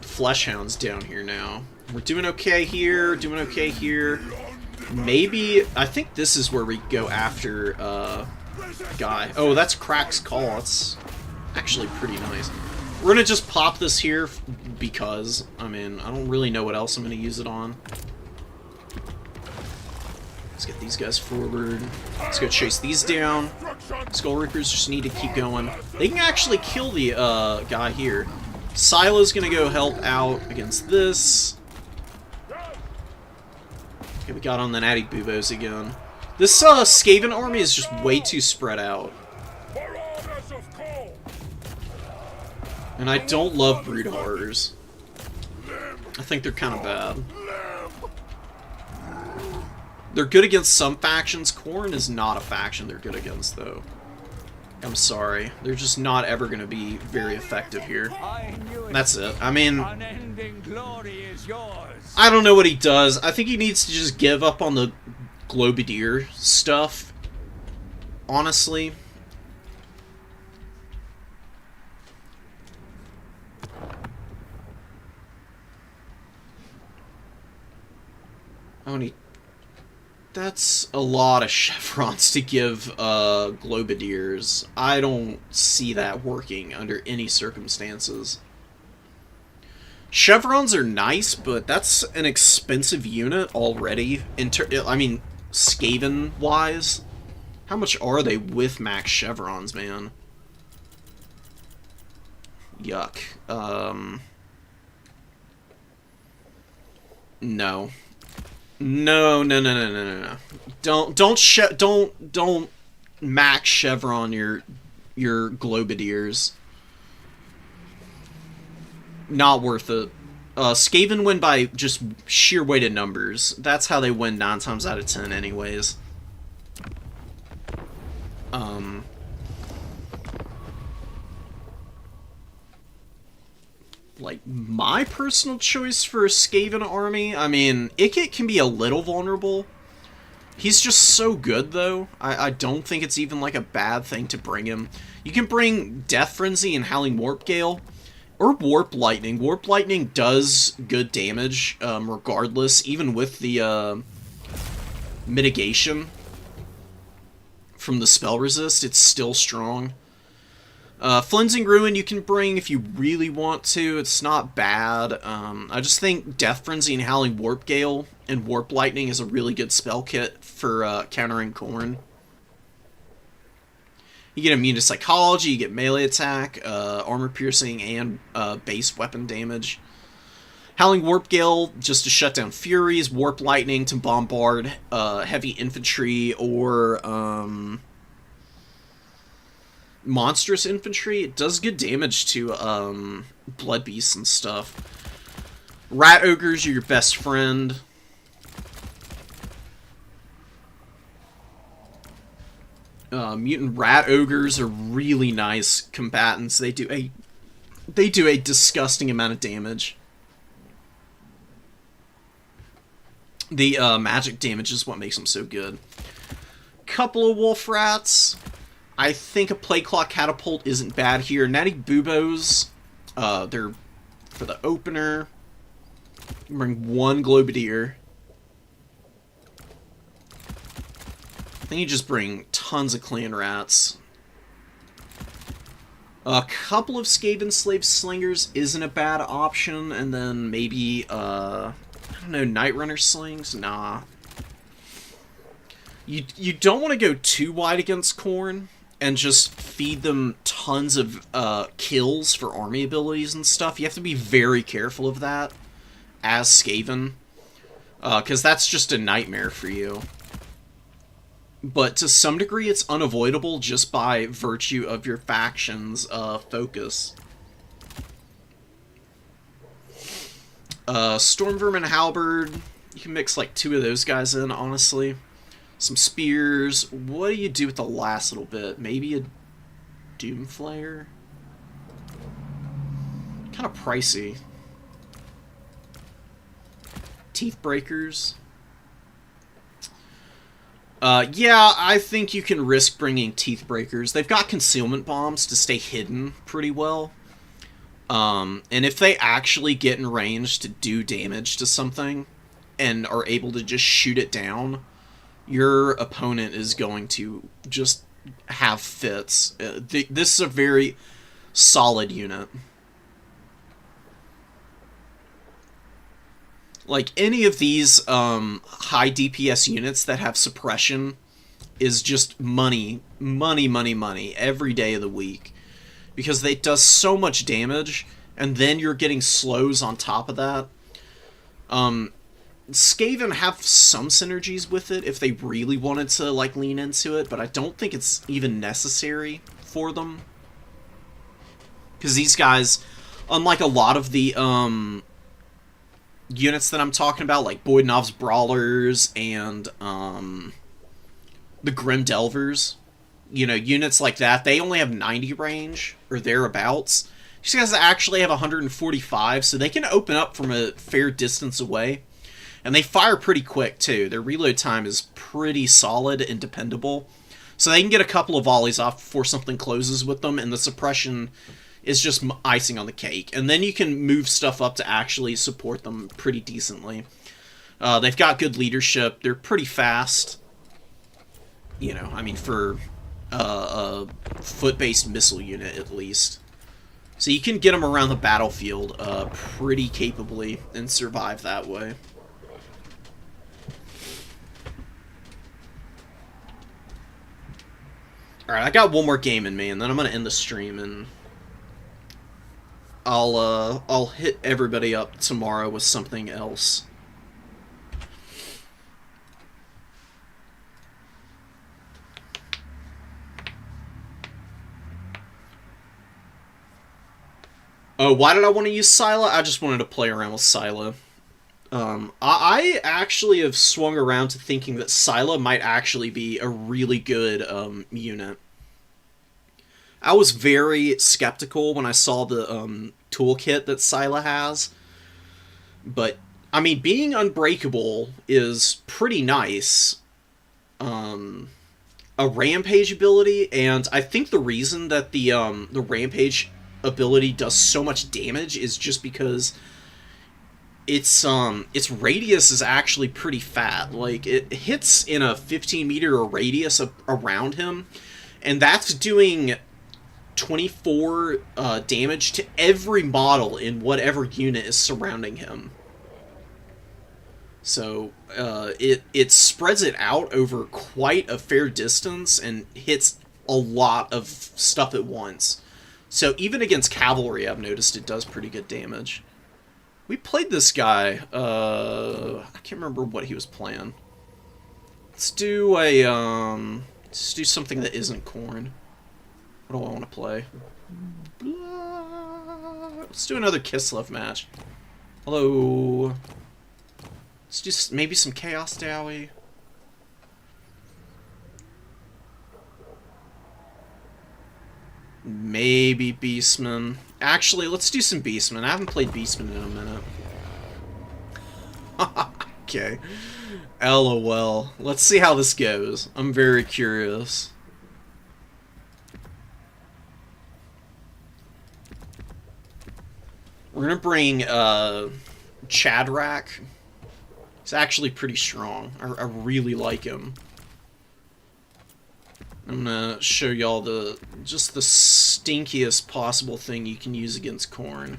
Flesh Hounds down here now. We're doing okay here, doing okay here. Maybe, I think this is where we go after Guy. Oh, that's Crack's Call. That's actually pretty nice. We're gonna just pop this here because, I mean, I don't really know what else I'm gonna use it on. Let's get these guys forward. Let's go chase these down. Skull Reapers just need to keep going. They can actually kill the guy here. Sila's gonna go help out against this. Okay, we got on the Natty Boobos again. This Skaven army is just way too spread out. And I don't love Brood Horrors. I think they're kind of bad. They're good against some factions. Khorne is not a faction they're good against, though. I'm sorry. They're just not ever going to be very effective here. That's it. I mean, I don't know what he does. I think he needs to just give up on the Globadier stuff. Honestly. That's a lot of chevrons to give Globadiers. I don't see that working under any circumstances. Chevrons are nice, but that's an expensive unit already. I mean, Skaven-wise. How much are they with max chevrons, man? Yuck. No. No. Don't max chevron your Globadiers. Not worth it. Skaven win by just sheer weight of numbers. That's how they win 9 times out of 10 anyways. Like, my personal choice for a Skaven army, I mean, Ikit can be a little vulnerable. He's just so good, though. I don't think it's even, like, a bad thing to bring him. You can bring Death Frenzy and Howling Warp Gale, or Warp Lightning. Warp Lightning does good damage, regardless, even with the, mitigation from the spell resist, it's still strong. Flensing Ruin you can bring if you really want to. It's not bad. I just think Death Frenzy and Howling Warp Gale and Warp Lightning is a really good spell kit for countering Khorne. You get immune to Psychology, you get melee attack, armor piercing, and base weapon damage. Howling Warp Gale just to shut down Furies, Warp Lightning to bombard heavy infantry or monstrous infantry. It does good damage to blood beasts and stuff. Rat Ogres are your best friend. Mutant Rat Ogres are really nice combatants. They do a disgusting amount of damage. The magic damage is what makes them so good. Couple of Wolf Rats. I think a Plague Claw Catapult isn't bad here. Natty Buboes, they're for the opener. Bring 1 Globadier. Then you just bring tons of Clan Rats. A couple of Skaven Slave Slingers isn't a bad option, and then maybe, I don't know, Night Runner Slings? Nah. You don't want to go too wide against Khorne and just feed them tons of kills for army abilities and stuff. You have to be very careful of that as Skaven, because that's just a nightmare for you. But to some degree, it's unavoidable just by virtue of your faction's focus. Stormvermin Halberd, you can mix like 2 of those guys in, honestly. Some spears. What do you do with the last little bit? Maybe a Doomflayer? Kind of pricey. Teeth Breakers. Yeah, I think you can risk bringing Teeth Breakers. They've got Concealment Bombs to stay hidden pretty well. And if they actually get in range to do damage to something and are able to just shoot it down, your opponent is going to just have fits. This is a very solid unit. Like, any of these high DPS units that have suppression is just money, money, money, money every day of the week. Because it does so much damage, and then you're getting slows on top of that. Skaven have some synergies with it if they really wanted to, like, lean into it, but I don't think it's even necessary for them. Because these guys, unlike a lot of the units that I'm talking about, like Boydnov's Brawlers and the Grim Delvers, you know, units like that, they only have 90 range, or thereabouts. These guys actually have 145, so they can open up from a fair distance away. And they fire pretty quick, too. Their reload time is pretty solid and dependable. So they can get a couple of volleys off before something closes with them, and the suppression is just icing on the cake. And then you can move stuff up to actually support them pretty decently. They've got good leadership. They're pretty fast. You know, I mean, for a foot-based missile unit, at least. So you can get them around the battlefield pretty capably and survive that way. Alright, I got one more game in me, and then I'm going to end the stream, and I'll hit everybody up tomorrow with something else. Oh, why did I want to use Scylla? I just wanted to play around with Scylla. I actually have swung around to thinking that Scylla might actually be a really good unit. I was very skeptical when I saw the toolkit that Scylla has. But, I mean, being unbreakable is pretty nice. A rampage ability, and I think the reason that the rampage ability does so much damage is just because its radius is actually pretty fat. Like, it hits in a 15-meter radius around him, and that's doing 24 damage to every model in whatever unit is surrounding him. So it spreads it out over quite a fair distance and hits a lot of stuff at once. So even against cavalry, I've noticed it does pretty good damage. We played this guy. I can't remember what he was playing. Let's do something that isn't corn. What do I want to play? Let's do another Kislev match. Hello. Let's just maybe some Chaos Dowie. Maybe Beastman. Actually, let's do some Beastman. I haven't played Beastman in a minute. Okay. LOL. Let's see how this goes. I'm very curious. We're gonna bring Chadrak. He's actually pretty strong. I really like him. I'm gonna show y'all just the stinkiest possible thing you can use against Khorne.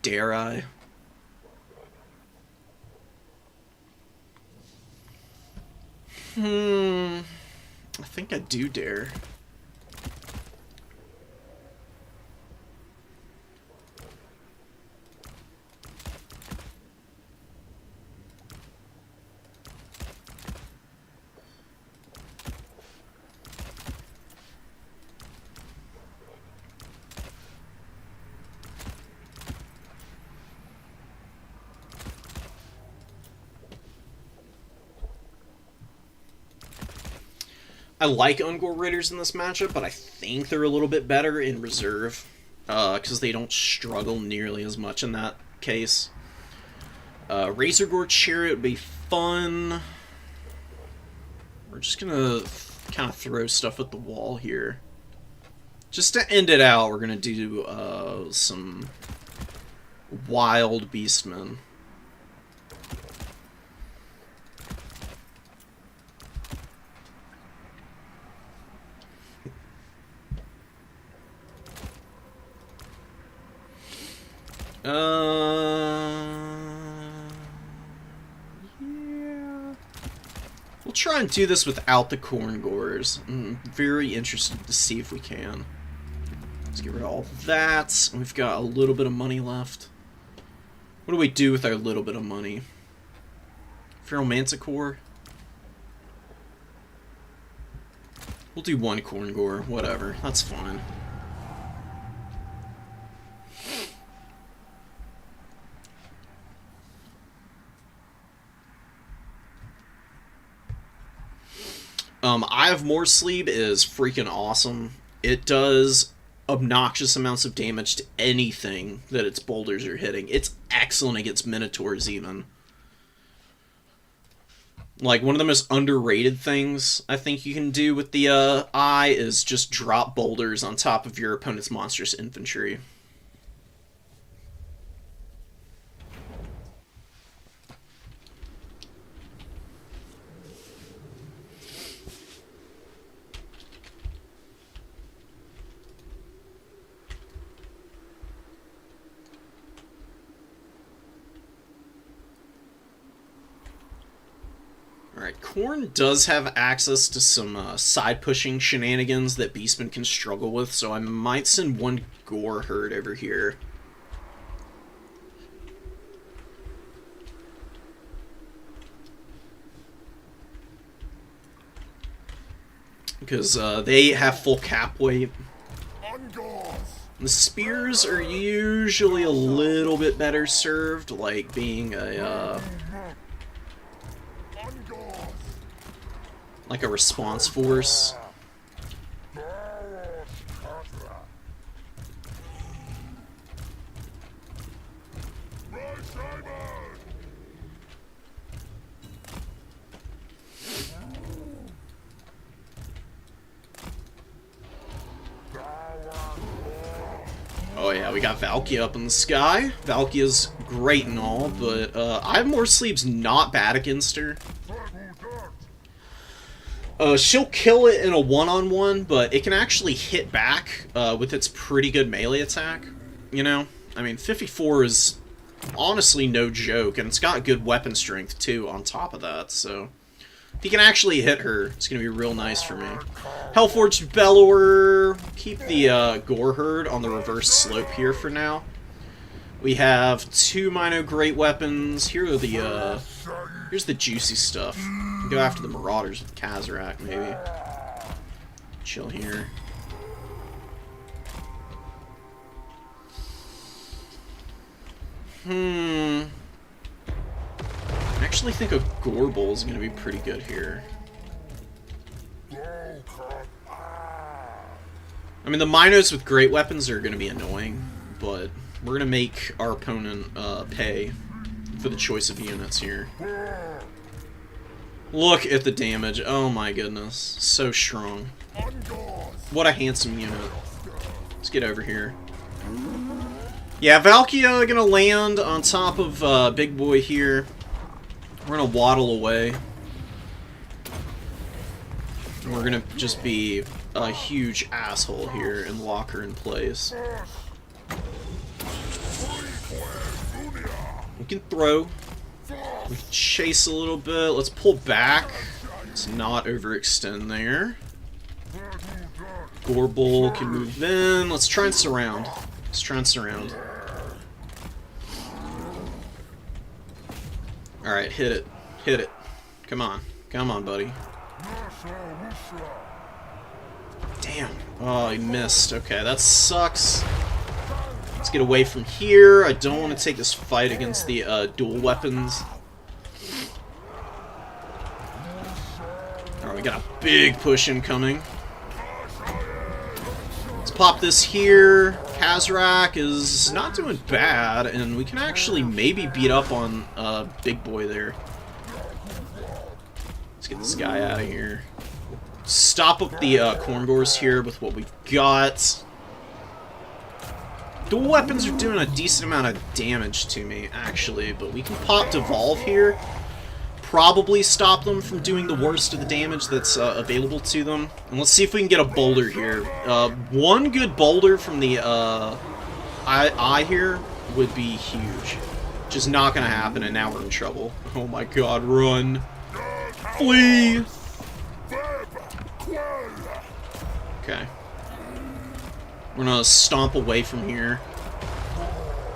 Dare I? I think I do dare. I like Ungor Raiders in this matchup, but I think they're a little bit better in reserve, because they don't struggle nearly as much in that case. Razorgore Chariot would be fun. We're just gonna kind of throw stuff at the wall here. Just to end it out, we're gonna do some wild Beastmen. Yeah. We'll try and do this without the Khorne Gores. I'm very interested to see if we can. Let's get rid of all that. We've got a little bit of money left. What do we do with our little bit of money? Feral Manticore? We'll do one Khorne Gore. Whatever. That's fine. Eye of Morsleep is freaking awesome. It does obnoxious amounts of damage to anything that its boulders are hitting. It's excellent against Minotaurs, even. Like, one of the most underrated things I think you can do with the Eye is just drop boulders on top of your opponent's monstrous infantry. Alright, Khorne does have access to some side-pushing shenanigans that Beastmen can struggle with, so I might send one Gore Herd over here. because they have full cap weight. On guard. The spears are usually a little bit better served, like being a On guard. like a response force. Oh yeah, we got Valkia up in the sky. Valkia's great and all, but I have more sleeves not bad against her. She'll kill it in a one-on-one, but it can actually hit back with its pretty good melee attack. You know? I mean, 54 is honestly no joke, and it's got good weapon strength too on top of that, so... If you can actually hit her, it's going to be real nice for me. Hellforged Bellower. Keep the Gore Herd on the reverse slope here for now. We have 2 Mino Great Weapons. Here are the, here's the juicy stuff. Go after the Marauders with Kazarak, maybe. Chill here. I actually think a Gorble is going to be pretty good here. I mean, the Minos with great weapons are going to be annoying, but we're going to make our opponent pay for the choice of units here. Look at the damage. Oh my goodness. So strong. What a handsome unit. Let's get over here. Yeah, Valkia going to land on top of Big Boy here. We're gonna waddle away. And we're gonna just be a huge asshole here and lock her in place. We can throw. We can chase a little bit. Let's pull back. Let's not overextend there. Gorble can move in. Let's try and surround. Let's try and surround. Alright, hit it. Hit it. Come on. Come on, buddy. Damn. Oh, he missed. Okay, that sucks. Let's get away from here. I don't want to take this fight against the dual weapons. Alright, we got a big push incoming. Let's pop this here. Kazarak is not doing bad, and we can actually maybe beat up on Big Boy there. Let's get this guy out of here. Stop up the Corngors here with what we've got. Dual weapons are doing a decent amount of damage to me, actually, but we can pop Devolve here. Probably stop them from doing the worst of the damage that's available to them. And let's see if we can get a boulder here. One good boulder from the eye here would be huge. Just not gonna happen, and now we're in trouble. Oh my god, run. Flee! Okay. We're gonna stomp away from here.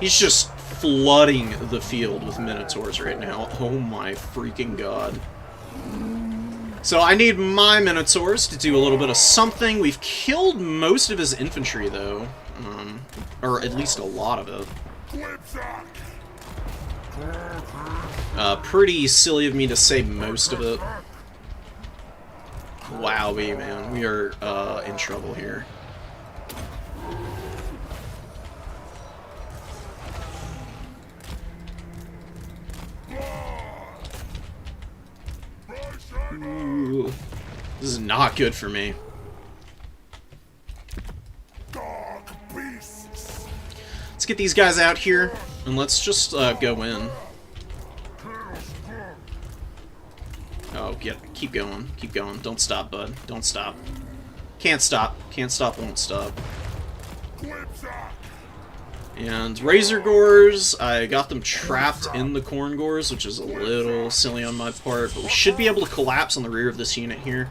He's just flooding the field with Minotaurs right now. Oh my freaking god. So I need my Minotaurs to do a little bit of something. We've killed most of his infantry, though. Or at least a lot of it. Pretty silly of me to say most of it. Wowee, man. We are in trouble here. Ooh, this is not good for me. Let's get these guys out here, and let's just go in. Oh, yeah, keep going, keep going. Don't stop, bud. Don't stop. Can't stop. Can't stop, won't stop. And Razor Gores, I got them trapped in the Corn Gores, which is a little silly on my part, but we should be able to collapse on the rear of this unit here.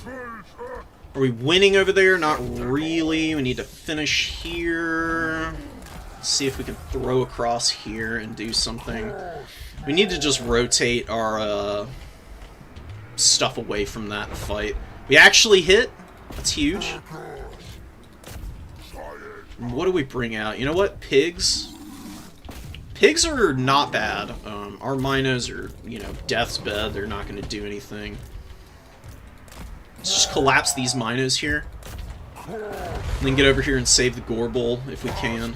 Are we winning over there? Not really. We need to finish here. See if we can throw across here and do something. We need to just rotate our stuff away from that fight. We actually hit. That's huge. What do we bring out? You know what? Pigs. Pigs are not bad. Our Minos are, you know, death's bed. They're not going to do anything. Let's just collapse these Minos here. And then get over here and save the Gorbel if we can.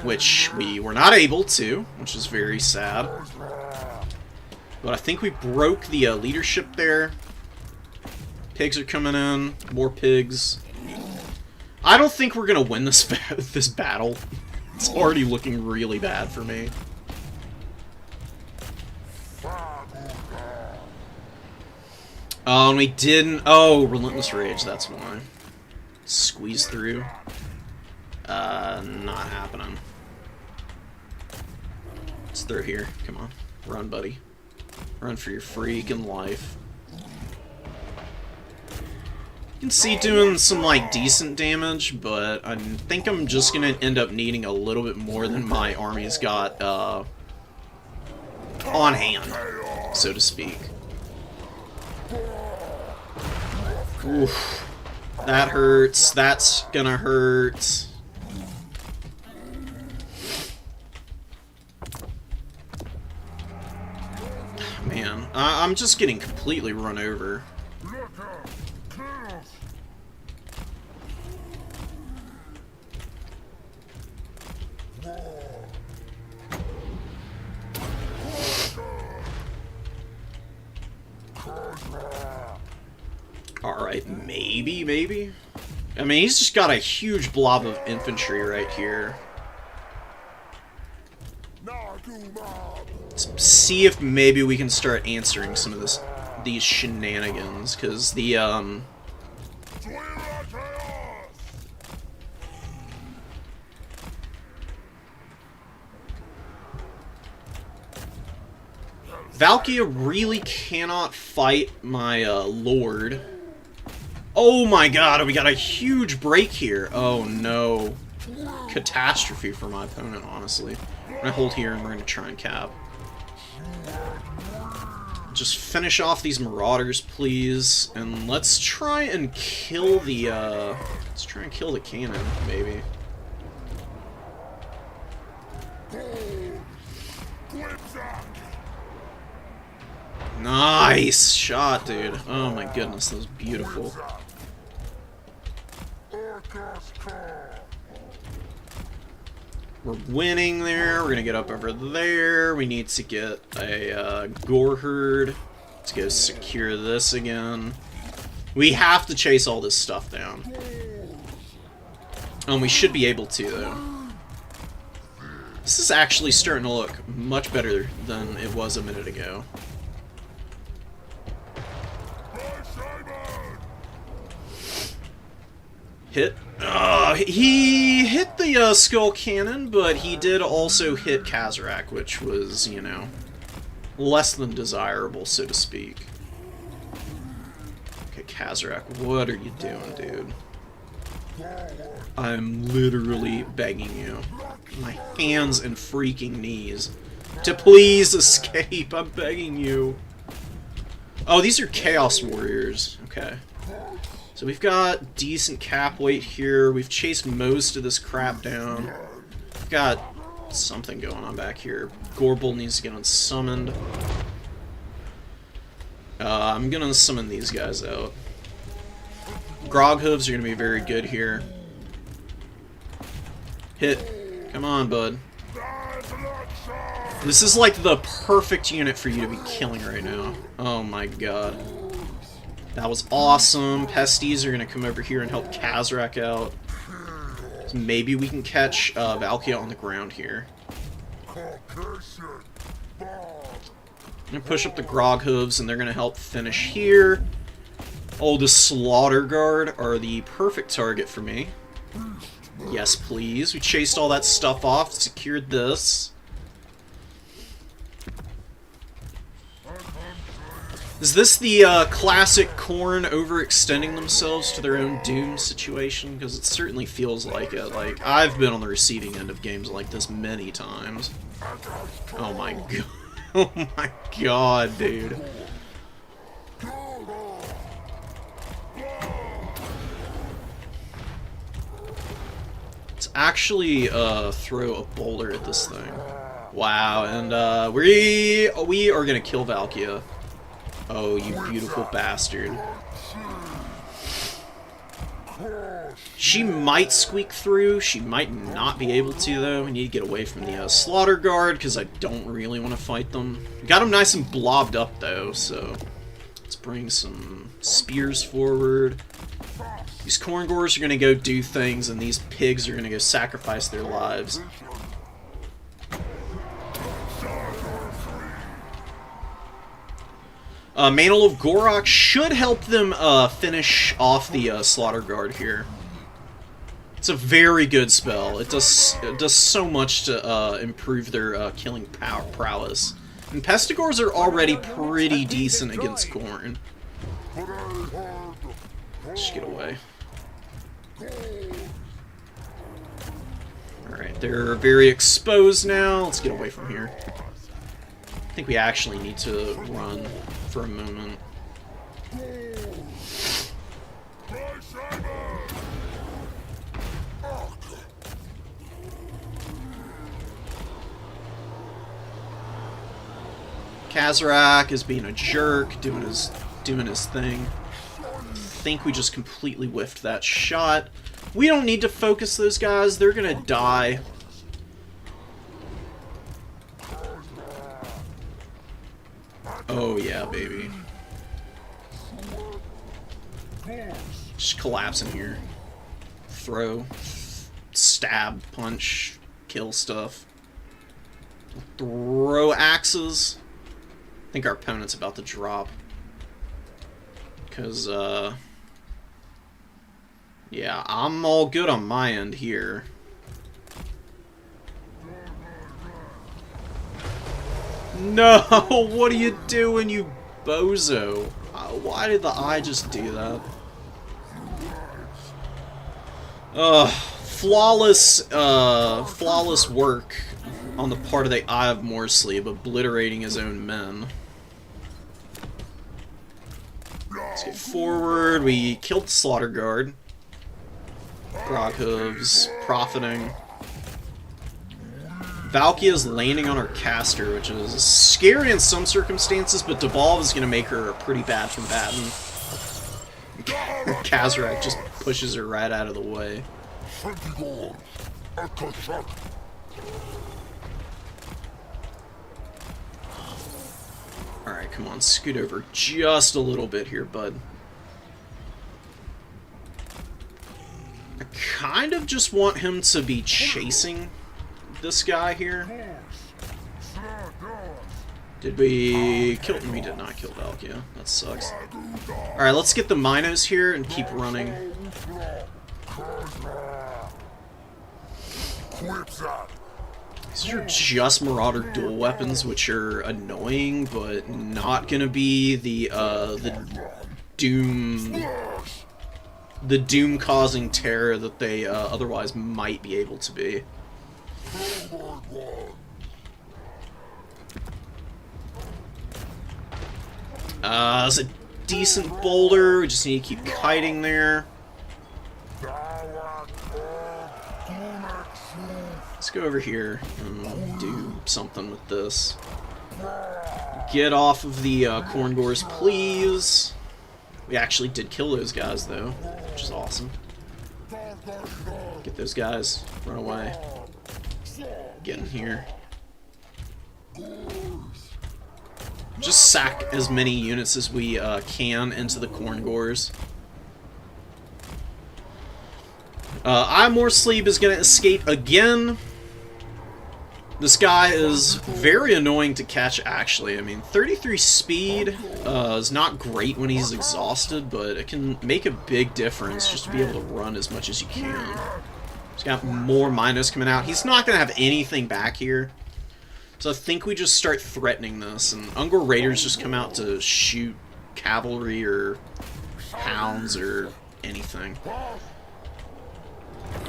Which we were not able to, which is very sad. But I think we broke the leadership there. Pigs are coming in. More pigs. I don't think we're gonna win this this battle. It's already looking really bad for me. Oh, and we didn't. Oh, Relentless Rage. That's why. Squeeze through. Not happening. Let's throw here. Come on, run, buddy. Run for your freaking life. You can see doing some, like, decent damage, but I think I'm just gonna end up needing a little bit more than my army's got, on hand, so to speak. Oof. That hurts. That's gonna hurt. Man, I'm just getting completely run over. Alright, maybe? I mean, he's just got a huge blob of infantry right here. Let's see if maybe we can start answering some of these shenanigans, because the, Valkia really cannot fight my, Lord. Oh my god, we got a huge break here. Oh no. Catastrophe for my opponent, honestly. I'm gonna hold here and we're gonna try and cap. Just finish off these Marauders, please. And let's try and kill the, let's try and kill the cannon, maybe. Nice shot, dude. Oh my goodness, that was beautiful. We're winning there. We're gonna get up over there. We need to get a gore herd. Let's go secure this again. We have to chase all this stuff down. We should be able to, though. This is actually starting to look much better than it was a minute ago. Hit. He hit the skull cannon, but he did also hit Kazarak, which was, you know, less than desirable, so to speak. Okay, Kazarak, what are you doing, dude? I'm literally begging you, my hands and freaking knees, to please escape. I'm begging you. Oh, these are Chaos Warriors. Okay. So we've got decent cap weight here. We've chased most of this crap down. We've got something going on back here. Gorbel needs to get unsummoned. I'm gonna summon these guys out. Grog hooves are gonna be very good here. Hit. Come on, bud. This is like the perfect unit for you to be killing right now. Oh my god. That was awesome. Pesties are going to come over here and help Kazarak out. So maybe we can catch Valkia on the ground here. I'm going to push up the Grog Hooves, and they're going to help finish here. Oh, the Slaughter Guard are the perfect target for me. Yes, please. We chased all that stuff off, secured this. Is this the classic Khorne overextending themselves to their own doom situation? Because it certainly feels like it. Like, I've been on the receiving end of games like this many times. Oh my god. Oh my god, dude. Let's actually throw a boulder at this thing. Wow, and we are gonna kill Valkia. Oh, you beautiful bastard. She might squeak through. She might not be able to, though. We need to get away from the Slaughter Guard, because I don't really want to fight them. Got them nice and blobbed up, though, so... Let's bring some spears forward. These Corngors are going to go do things, and these pigs are going to go sacrifice their lives. Mantle of Gorok should help them finish off the Slaughter Guard here. It's a very good spell. It does so much to improve their killing prowess. And Pestigors are already pretty decent against Khorne. Just get away. Alright, they're very exposed now. Let's get away from here. I think we actually need to run for a moment. Kazarak is being a jerk, doing his thing. I think we just completely whiffed that shot. We don't need to focus those guys, they're gonna die. Oh yeah, baby. Just collapse in here. Throw, stab, punch, kill stuff. Throw axes. I think our opponent's about to drop. Because, yeah, I'm all good on my end here. No! What are you doing, you bozo? Why did the eye just do that? Flawless work on the part of the Eye of Morsleep, obliterating his own men. Let's get forward. We killed the Slaughter Guard. Groghooves profiting. Valkia's landing on her caster, which is scary in some circumstances, but Devolve is going to make her a pretty bad combatant. Kazarak just pushes her right out of the way. Alright, come on, scoot over just a little bit here, bud. I kind of just want him to be chasing this guy here. Did we kill him? We did not kill Valkia. That sucks. Alright, let's get the Minos here and keep running. These are just Marauder dual weapons, which are annoying, but not gonna be the doom-causing terror that they otherwise might be able to be. It's a decent boulder. We just need to keep kiting there. Let's go over here and do something with this. Get off of the Corngors, please. We actually did kill those guys, though, which is awesome. Get those guys. Run away. Get in here. Just sack as many units as we can into the Corngors. Eye of Morsleep is going to escape again. This guy is very annoying to catch, actually. I mean, 33 speed is not great when he's exhausted, but it can make a big difference just to be able to run as much as you can. He's got more Minos coming out. He's not going to have anything back here. So I think we just start threatening this, and Ungor Raiders just come out to shoot cavalry or hounds or anything.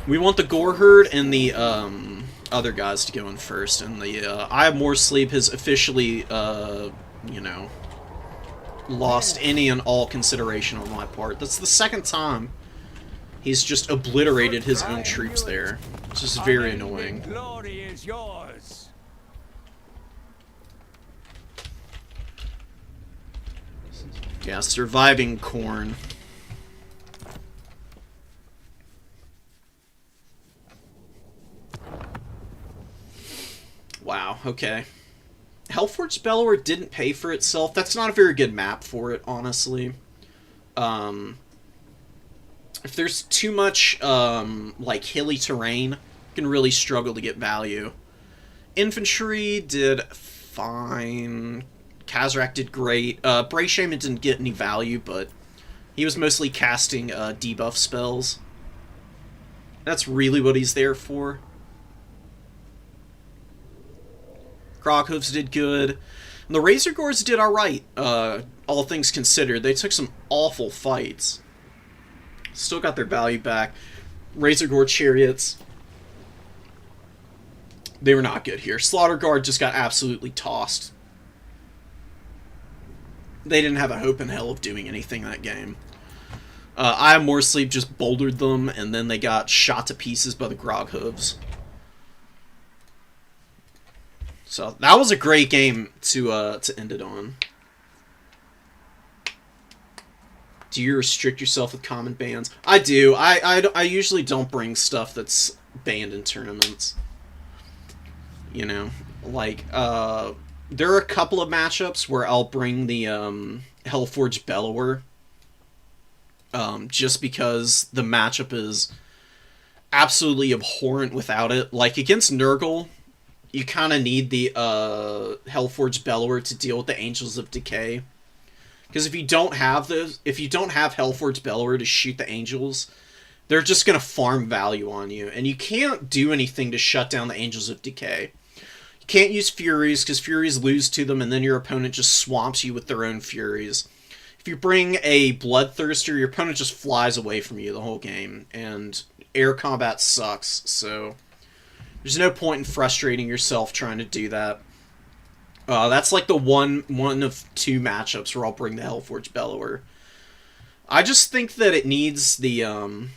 We want the Gore Herd and the other guys to go in first, and the Eye of More Sleep has officially, you know, lost any and all consideration on my part. That's the second time he's just obliterated his own troops there. It's just very annoying. Glory is yours. Yeah, surviving corn. Wow, okay. Hellforge Bellower didn't pay for itself. That's not a very good map for it, honestly. If there's too much, like, hilly terrain, you can really struggle to get value. Infantry did fine. Kazrak did great. Bray Shaman didn't get any value, but he was mostly casting debuff spells. That's really what he's there for. Groghoofs did good. And the Razor Gores did alright, all things considered. They took some awful fights. Still got their value back. Razor Gore Chariots, they were not good here. Slaughter Guard just got absolutely tossed. They didn't have a hope in hell of doing anything that game. Eye of More Sleep just bouldered them, and then they got shot to pieces by the Groghoofs. So that was a great game to end it on. Do you restrict yourself with common bans? I do. I usually don't bring stuff that's banned in tournaments. You know, like there are a couple of matchups where I'll bring the Hellforge Bellower, just because the matchup is absolutely abhorrent without it. Like against Nurgle, you kind of need the Hellforge Bellower to deal with the Angels of Decay. Because if you don't have Hellforge Bellower to shoot the Angels, they're just going to farm value on you. And you can't do anything to shut down the Angels of Decay. You can't use Furies, because Furies lose to them, and then your opponent just swamps you with their own Furies. If you bring a Bloodthirster, your opponent just flies away from you the whole game. And air combat sucks, so there's no point in frustrating yourself trying to do that. That's like the one of two matchups where I'll bring the Hellforge Bellower. I just think that it needs the, I'm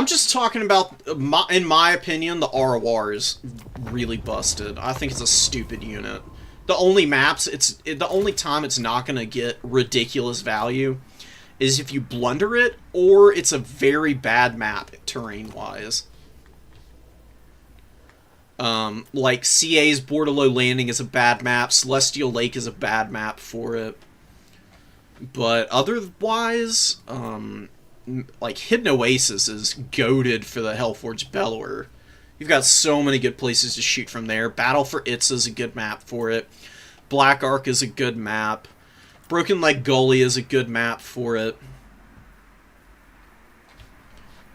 just talking about, in my opinion, the ROR is really busted. I think it's a stupid unit. The only the only time it's not going to get ridiculous value is if you blunder it, or it's a very bad map terrain-wise. Like CA's Bordello Landing is a bad map, Celestial Lake is a bad map for it. But otherwise, like Hidden Oasis is goated for the Hellforge Bellower. You've got so many good places to shoot from there. Battle for Itza is a good map for it. Black Ark is a good map. Broken Leg Gully is a good map for it.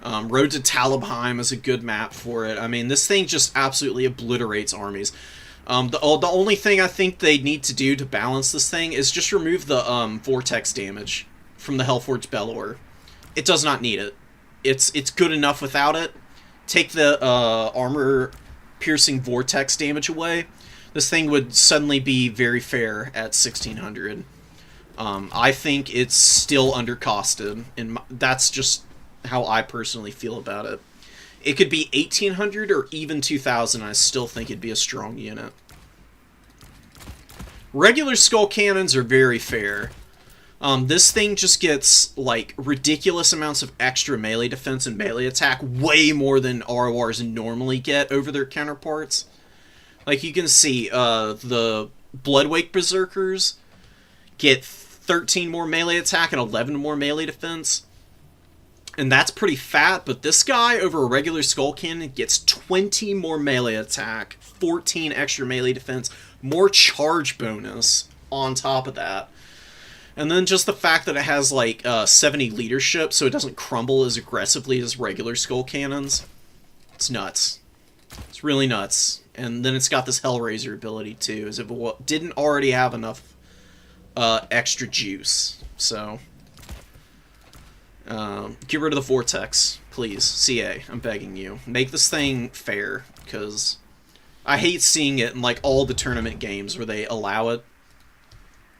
Road to Talabheim is a good map for it. I mean, this thing just absolutely obliterates armies. The only thing I think they need to do to balance this thing is just remove the vortex damage from the Hellforge Bellower. It does not need it. It's good enough without it. Take the armor-piercing vortex damage away. This thing would suddenly be very fair at 1600. I think it's still undercosted, and that's just how I personally feel about it. It could be 1800 or even 2000, I still think it'd be a strong unit. Regular skull cannons are very fair. This thing just gets, like, ridiculous amounts of extra melee defense and melee attack, way more than RORs normally get over their counterparts. Like, you can see, the Bloodwake Berserkers get 13 more melee attack and 11 more melee defense. And that's pretty fat, but this guy over a regular Skull Cannon gets 20 more melee attack, 14 extra melee defense, more charge bonus on top of that. And then just the fact that it has, like, 70 leadership, so it doesn't crumble as aggressively as regular Skull Cannons. It's nuts. It's really nuts. And then it's got this Hellraiser ability, too, as if it didn't already have enough extra juice. So get rid of the Vortex. Please, CA, I'm begging you. Make this thing fair, because I hate seeing it in, like, all the tournament games where they allow it.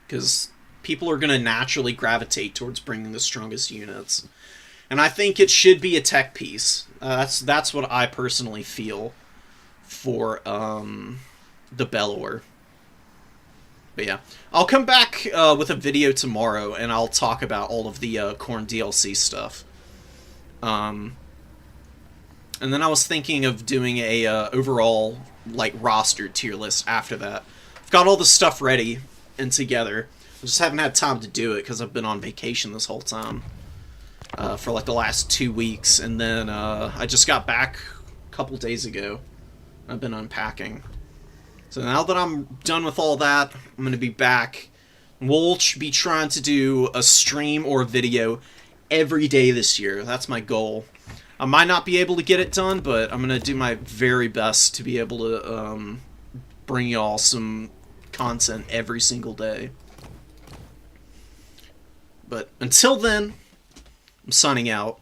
Because people are going to naturally gravitate towards bringing the strongest units. And I think it should be a tech piece. That's what I personally feel for the Bellower. But yeah, I'll come back with a video tomorrow, and I'll talk about all of the Corn DLC stuff. And then I was thinking of doing a overall like roster tier list after that. I've got all the stuff ready and together. I just haven't had time to do it because I've been on vacation this whole time for like the last 2 weeks, and then I just got back a couple days ago. I've been unpacking. So now that I'm done with all that, I'm going to be back. We'll be trying to do a stream or a video every day this year. That's my goal. I might not be able to get it done, but I'm going to do my very best to be able to bring y'all some content every single day. But until then, I'm signing out.